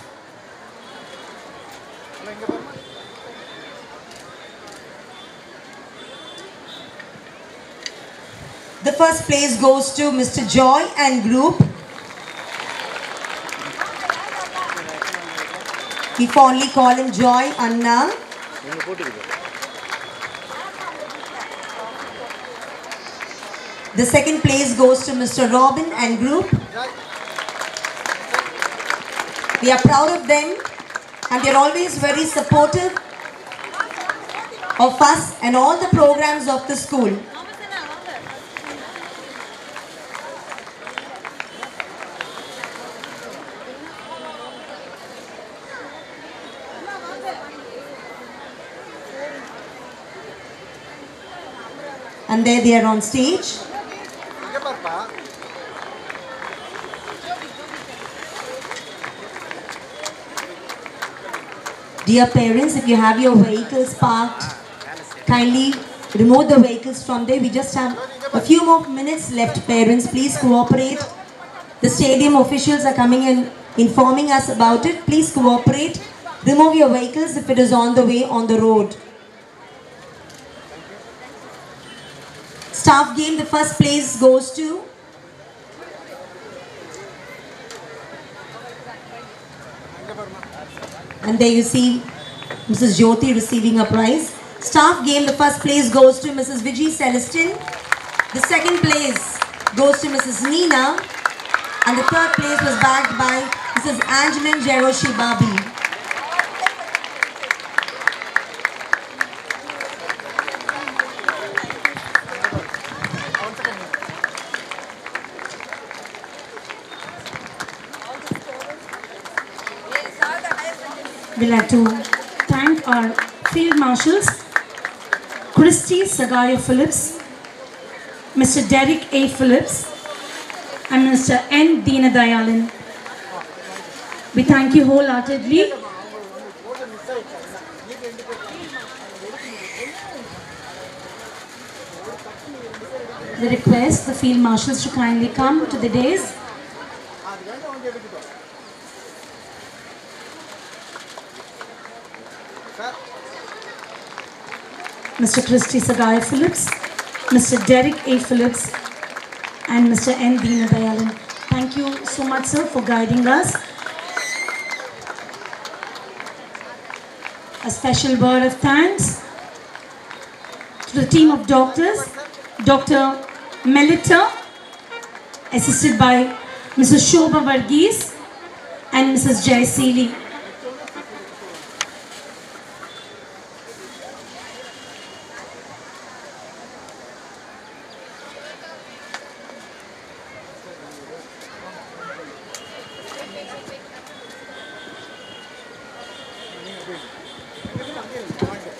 The first place goes to Mr. Joy and group. We fondly call him Joy Anna. The second place goes to Mr. Robin and group. We are proud of them and they are always very supportive of us and all the programs of the school. And there they are on stage. Dear parents, if you have your vehicles parked, kindly remove the vehicles from there. We just have a few more minutes left. Parents, please cooperate. The stadium officials are coming and informing us about it. Please cooperate. Remove your vehicles if it is on the way on the road. Staff game, the first place goes to and there you see Mrs. Jyoti receiving a prize. Staff game, the first place goes to Mrs. Vijay Celestin. The second place goes to Mrs. Nina. And the third place was bagged by Mrs. Angeline Jeroshi Babi. We'd like to thank our Field Marshals, Christy Sagario Phillips, Mr. Derek A. Phillips, and Mr. N. Deenadayalan. We thank you wholeheartedly. We request the Field Marshals to kindly come to the dais. Mr. Christy Sagai Phillips, Mr. Derek A. Phillips, and Mr. N. Deenadayalan. Thank you so much, sir, for guiding us. A special word of thanks to the team of doctors, Dr. Melita, assisted by Mrs. Shobha Varghese and Mrs. Jayasili.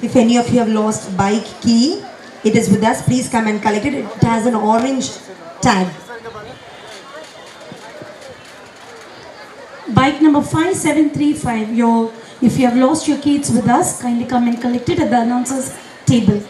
If any of you have lost bike key, it is with us. Please come and collect it. It has an orange tag. Bike number 5735. If you have lost your key, it's with us. Kindly come and collect it at the announcer's table.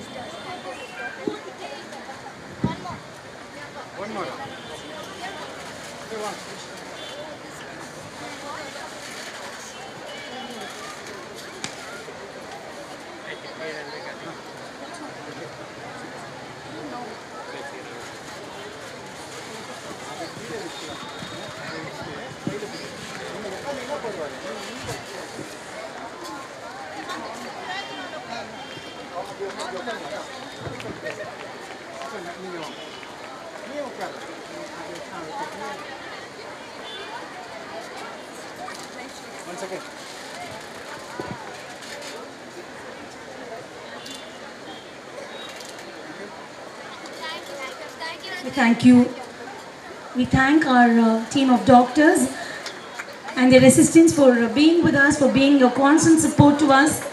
One second. We thank you. We thank our team of doctors and their assistants for being with us, for being your constant support to us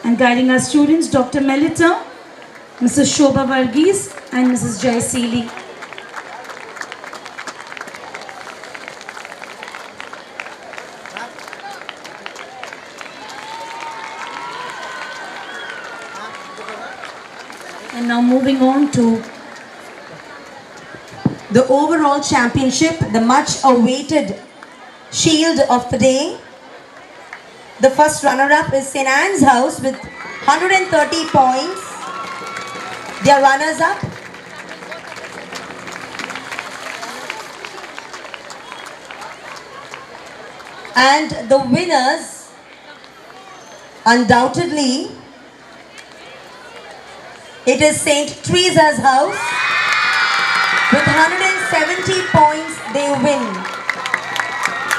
and guiding our students, Dr. Melita, Mrs. Shobha Varghese and Mrs. Jayasili. And now moving on to the overall championship, the much awaited shield of the day. The first runner-up is St. Anne's House with 130 points. Their runners-up and the winners, undoubtedly, it is St. Teresa's House. With 170 points, they win.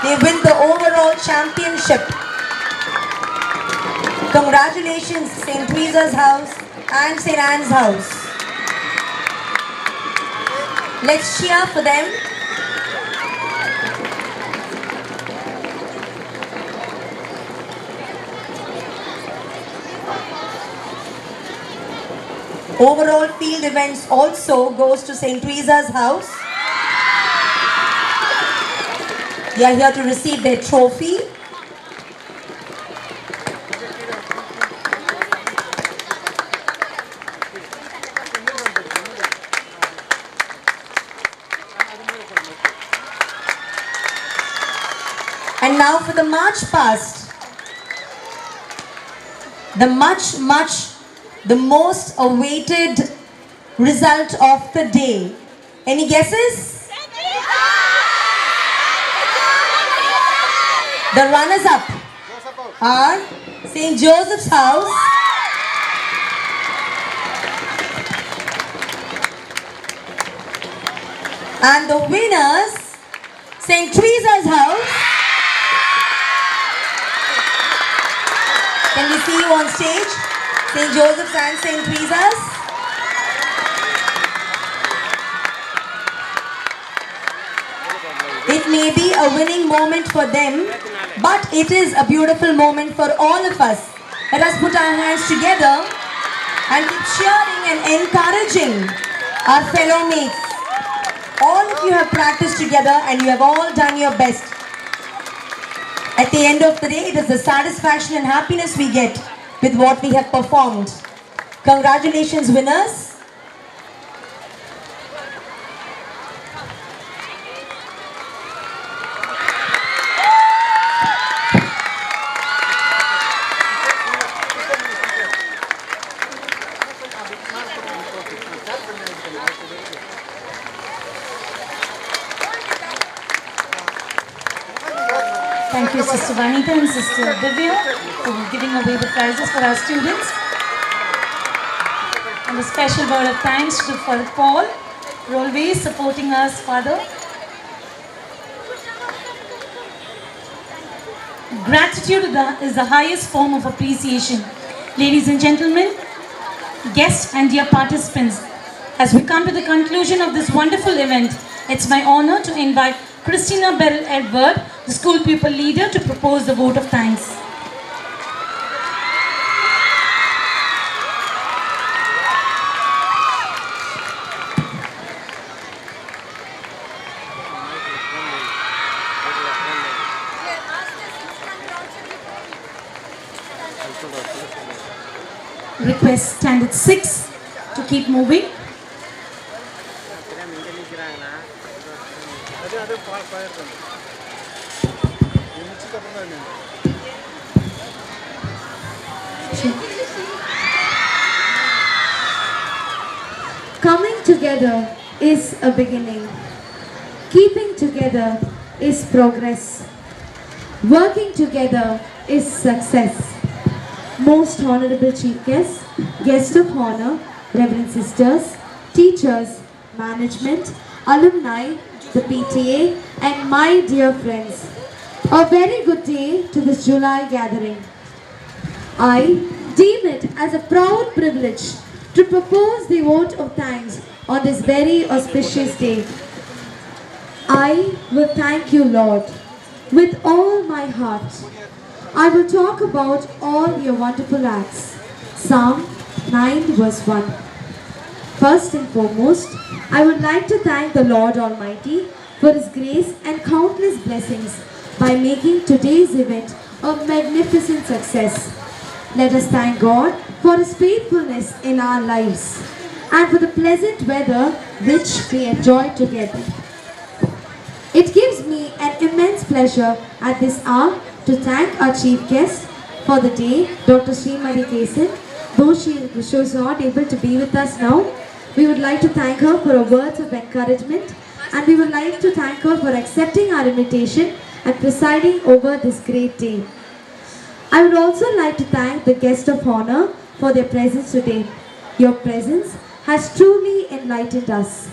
They win the overall championship. Congratulations, St. Teresa's House and St. Anne's House. Let's cheer for them. Overall field events also goes to St. Teresa's House. They are here to receive their trophy. And now for the march past. The most awaited result of the day. Any guesses? The runners-up are St. Joseph's House, and the winners, St. Teresa's House. Can we see you on stage? St. Joseph's and St. Teresa's. It may be a winning moment for them, But it is a beautiful moment for all of us. Let us put our hands together and keep cheering and encouraging our fellow mates. All of you have practiced together and you have all done your best. At the end of the day, it is the satisfaction and happiness we get with what we have performed. Congratulations, winners. Thank you, Sister Vanita and Sister Divya, for giving away the prizes for our students. And a special word of thanks to for Paul for always supporting us, Father. Gratitude is the highest form of appreciation. Ladies and gentlemen, guests and dear participants, as we come to the conclusion of this wonderful event, it's my honor to invite Christina Beryl Edward, the school pupil leader, to propose the vote of thanks. Request standard 6 to keep moving. Coming together is a beginning. Keeping together is progress. Working together is success. Most honorable chief guests, guests of honor, reverend sisters, teachers, management, alumni, the PTA, and my dear friends, a very good day to this July gathering. I deem it as a proud privilege to propose the vote of thanks on this very auspicious day. I will thank you, Lord, with all my heart. I will talk about all your wonderful acts. Psalm 9 verse 1. First and foremost, I would like to thank the Lord Almighty for His grace and countless blessings by making today's event a magnificent success. Let us thank God for His faithfulness in our lives and for the pleasant weather which we enjoy together. It gives me an immense pleasure at this hour to thank our chief guest for the day, Dr. Srimati Kesan. Though she was not able to be with us now, we would like to thank her for her words of encouragement, and we would like to thank her for accepting our invitation and presiding over this great day. I would also like to thank the guest of honor for their presence today. Your presence has truly enlightened us.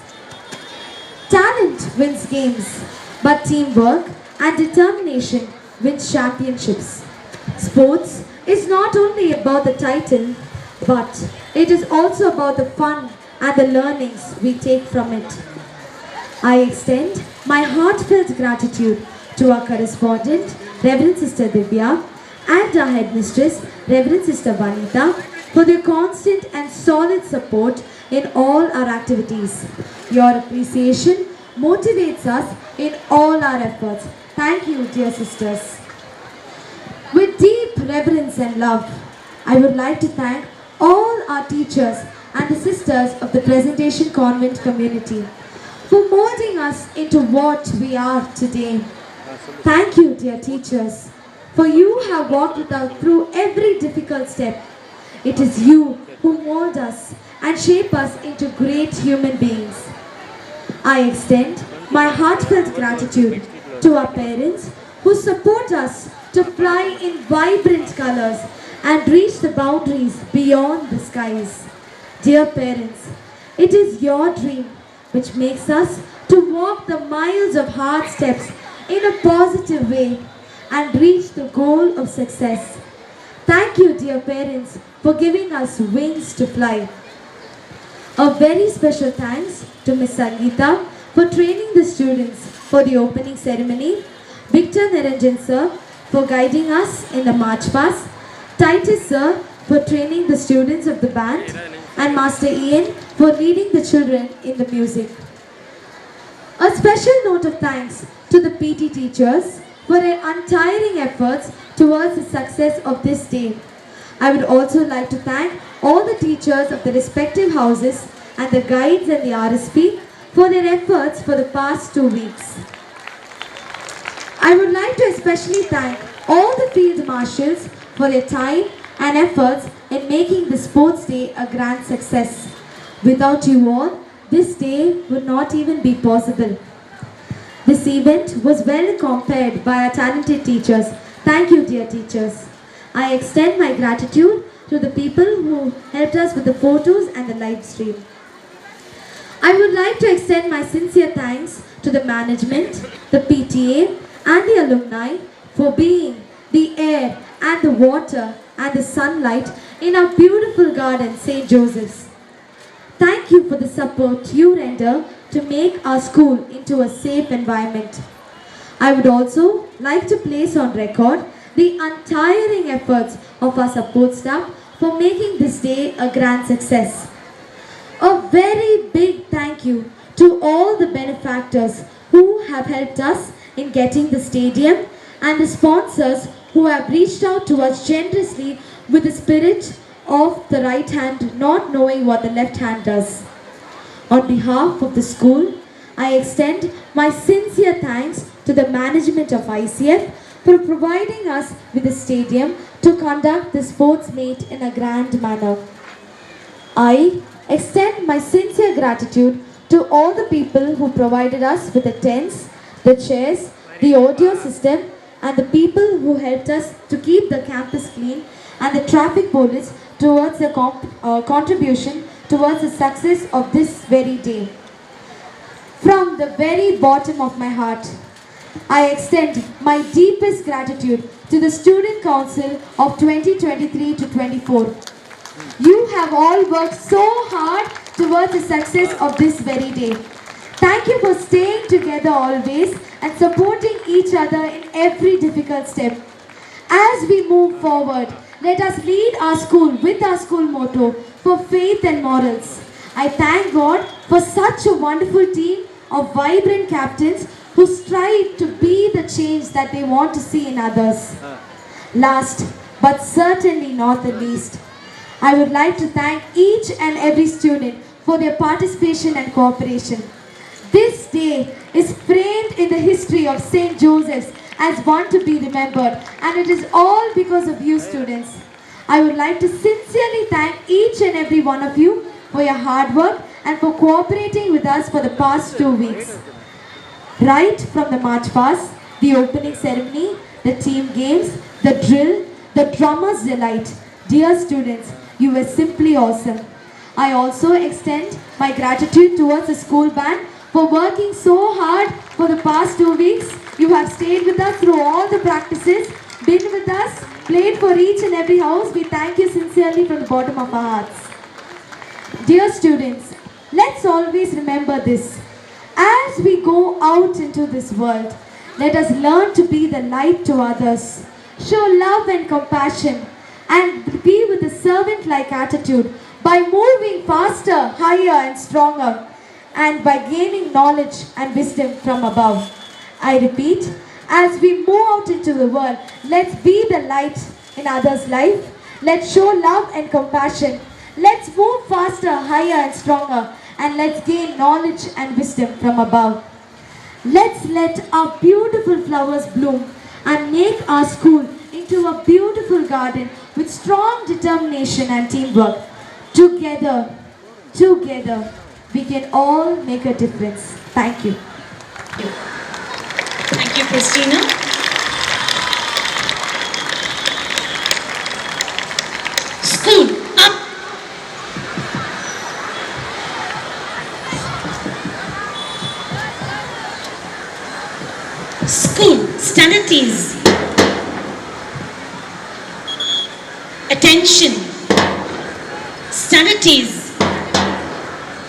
Talent wins games, but teamwork and determination wins championships. Sports is not only about the title, but it is also about the fun and the learnings we take from it. I extend my heartfelt gratitude to our correspondent, Reverend Sister Divya, and our headmistress, Reverend Sister Vanita, for their constant and solid support in all our activities. Your appreciation motivates us in all our efforts. Thank you, dear sisters. With deep reverence and love, I would like to thank all our teachers and the sisters of the Presentation Convent community for molding us into what we are today. Thank you, dear teachers, for you have walked with us through every difficult step. It is you who mold us and shape us into great human beings. I extend my heartfelt gratitude to our parents who support us to fly in vibrant colors and reach the boundaries beyond the skies. Dear parents, it is your dream which makes us to walk the miles of hard steps in a positive way and reach the goal of success. Thank you, dear parents, for giving us wings to fly. A very special thanks to Ms. Sangeeta for training the students for the opening ceremony, Victor Niranjan sir for guiding us in the march past, Titus sir for training the students of the band, and Master Ian for leading the children in the music. A special note of thanks to the PT teachers for their untiring efforts towards the success of this day. I would also like to thank all the teachers of the respective houses and the guides and the RSP for their efforts for the past 2 weeks. I would like to especially thank all the field marshals for their time and efforts in making the sports day a grand success. Without you all, this day would not even be possible. This event was well compared by our talented teachers. Thank you, dear teachers. I extend my gratitude to the people who helped us with the photos and the live stream. I would like to extend my sincere thanks to the management, the PTA and the alumni for being the air and the water and the sunlight in our beautiful garden, St. Joseph's. Thank you for the support you render to make our school into a safe environment. I would also like to place on record the untiring efforts of our support staff for making this day a grand success. A very big thank you to all the benefactors who have helped us in getting the stadium and the sponsors who have reached out to us generously with the spirit of the right hand not knowing what the left hand does. On behalf of the school, I extend my sincere thanks to the management of ICF for providing us with a stadium to conduct the sports meet in a grand manner. I extend my sincere gratitude to all the people who provided us with the tents, the chairs, the audio system, and the people who helped us to keep the campus clean, and the traffic police towards the contribution towards the success of this very day. From the very bottom of my heart, I extend my deepest gratitude to the Student Council of 2023 to 24. You have all worked so hard towards the success of this very day. Thank you for staying together always and supporting each other in every difficult step. As we move forward, let us lead our school with our school motto for faith and morals. I thank God for such a wonderful team of vibrant captains who strive to be the change that they want to see in others. Last, but certainly not the least, I would like to thank each and every student for their participation and cooperation. This day is framed in the history of St. Joseph's as one to be remembered, and it is all because of you students. I would like to sincerely thank each and every one of you for your hard work and for cooperating with us for the past 2 weeks. Right from the march past, the opening ceremony, the team games, the drill, the drummer's delight. Dear students, you were simply awesome. I also extend my gratitude towards the school band for working so hard for the past 2 weeks. You have stayed with us through all the practices, been with us, played for each and every house. We thank you sincerely from the bottom of our hearts. Dear students, let's always remember this. As we go out into this world, let us learn to be the light to others, show love and compassion, and be with a servant-like attitude by moving faster, higher and stronger, and by gaining knowledge and wisdom from above. I repeat, as we move out into the world, let's be the light in others' life. Let's show love and compassion. Let's move faster, higher and stronger, and let's gain knowledge and wisdom from above. Let's let our beautiful flowers bloom and make our school into a beautiful garden with strong determination and teamwork. Together, we can all make a difference. Thank you. Thank you, Christina. School up. School, stand at ease. Attention. Stand at ease.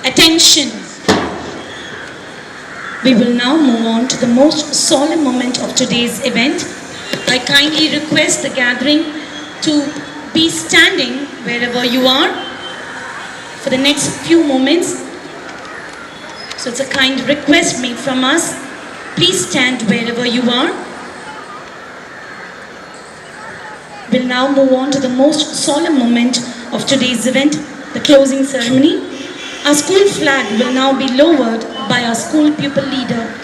Attention. We will now move on to the most solemn moment of today's event, I kindly request the gathering to be standing wherever you are for the next few moments. So it's a kind request made from us. Please stand wherever you are. We'll now move on to the most solemn moment of today's event, the closing ceremony. Our school flag will now be lowered by our school pupil leader.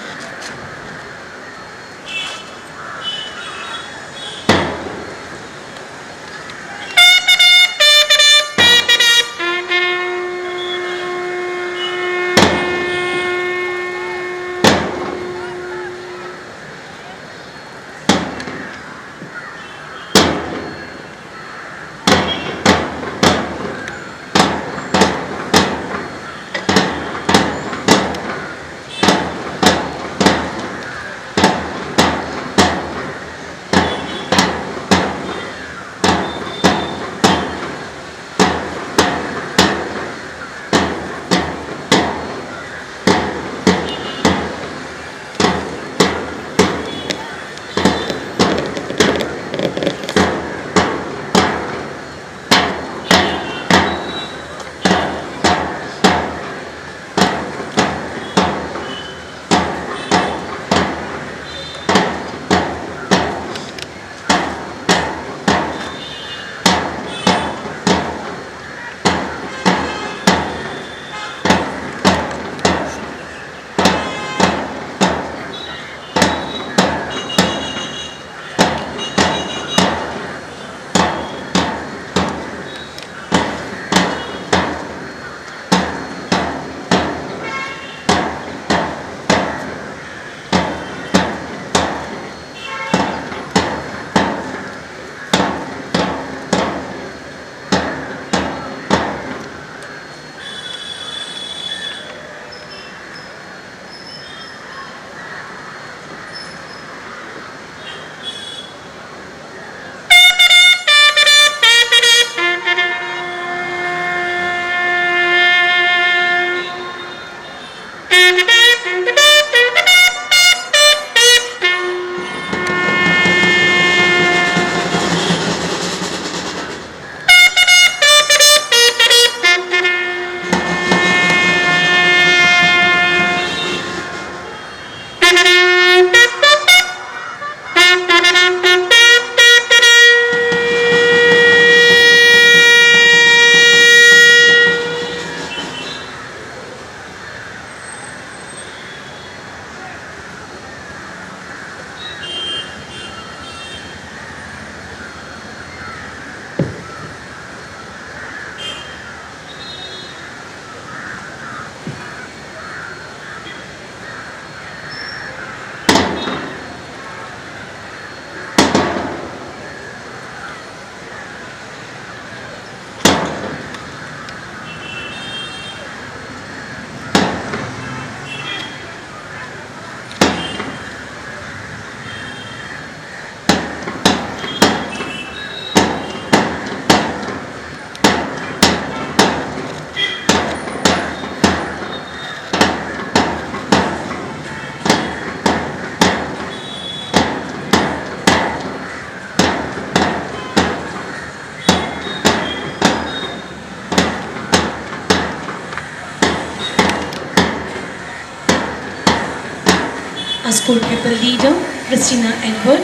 Our school pupil leader, Christina Edward,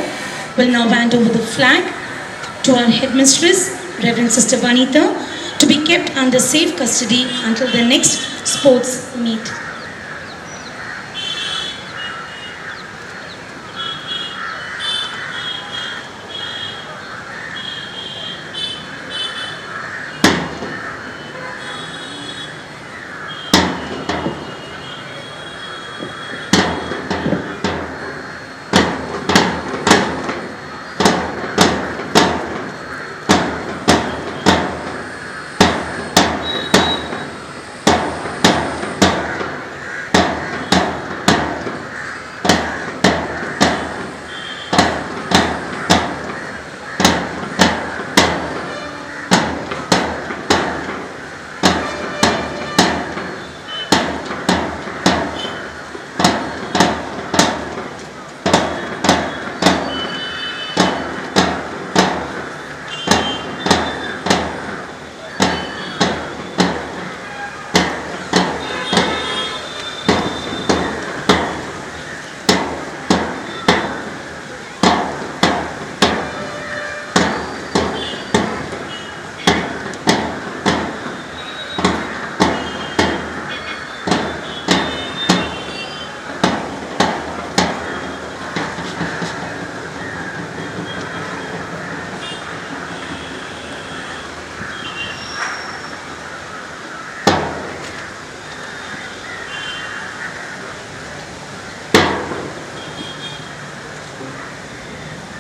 will now hand over the flag to our headmistress, Reverend Sister Vanita, to be kept under safe custody until the next sports meet.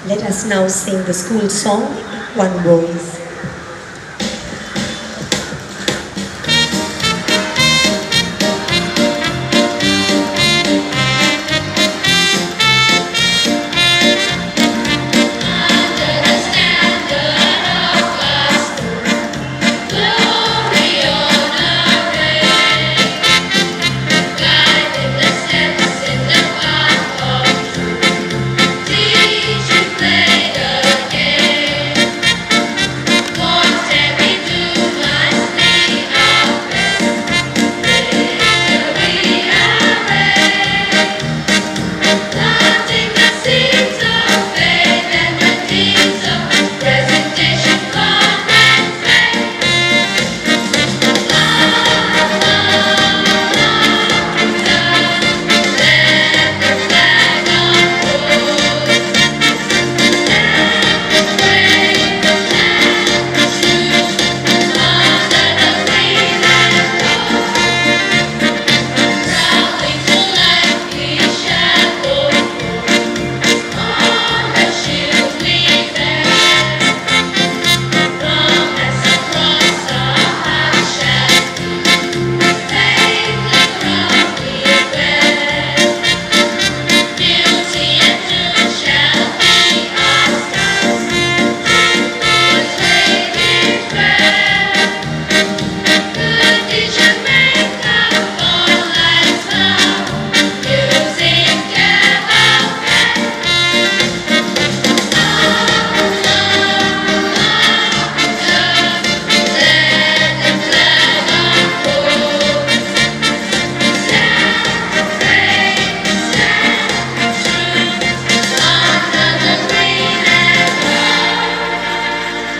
Let us now sing the school song, One Voice.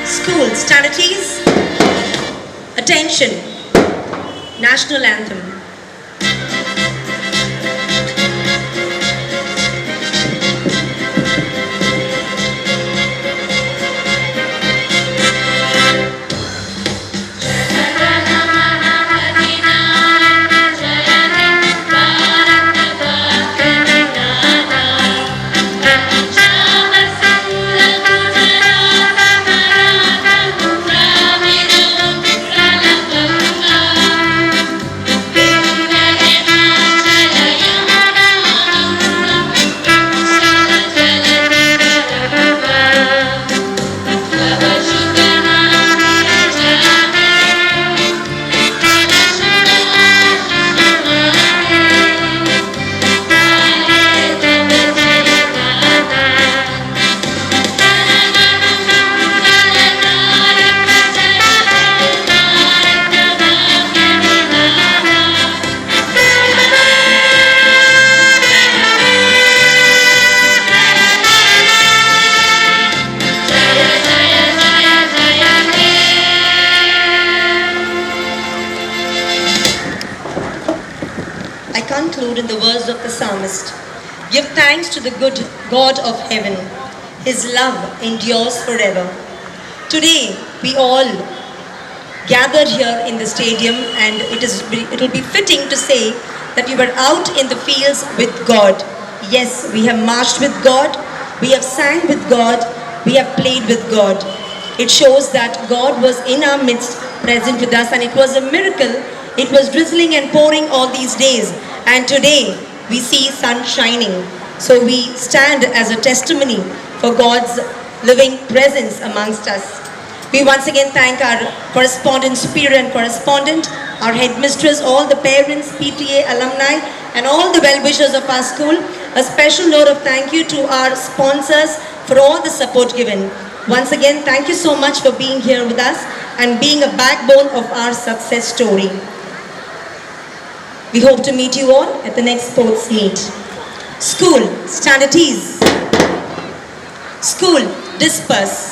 School, standardies, attention, national anthem. I conclude in the words of the psalmist. Give thanks to the good God of heaven. His love endures forever. Today we all gathered here in the stadium, and it will be fitting to say that we were out in the fields with God. Yes, we have marched with God, we have sang with God, we have played with God. It shows that God was in our midst, present with us, and it was a miracle. It was drizzling and pouring all these days, and today we see sun shining. So we stand as a testimony for God's living presence amongst us. We once again thank our correspondent, superior and correspondent, our headmistress, all the parents, PTA, alumni, and all the well-wishers of our school. A special note of thank you to our sponsors for all the support given. Once again, thank you so much for being here with us and being a backbone of our success story. We hope to meet you all at the next sports meet. School, stand at ease. School, disperse.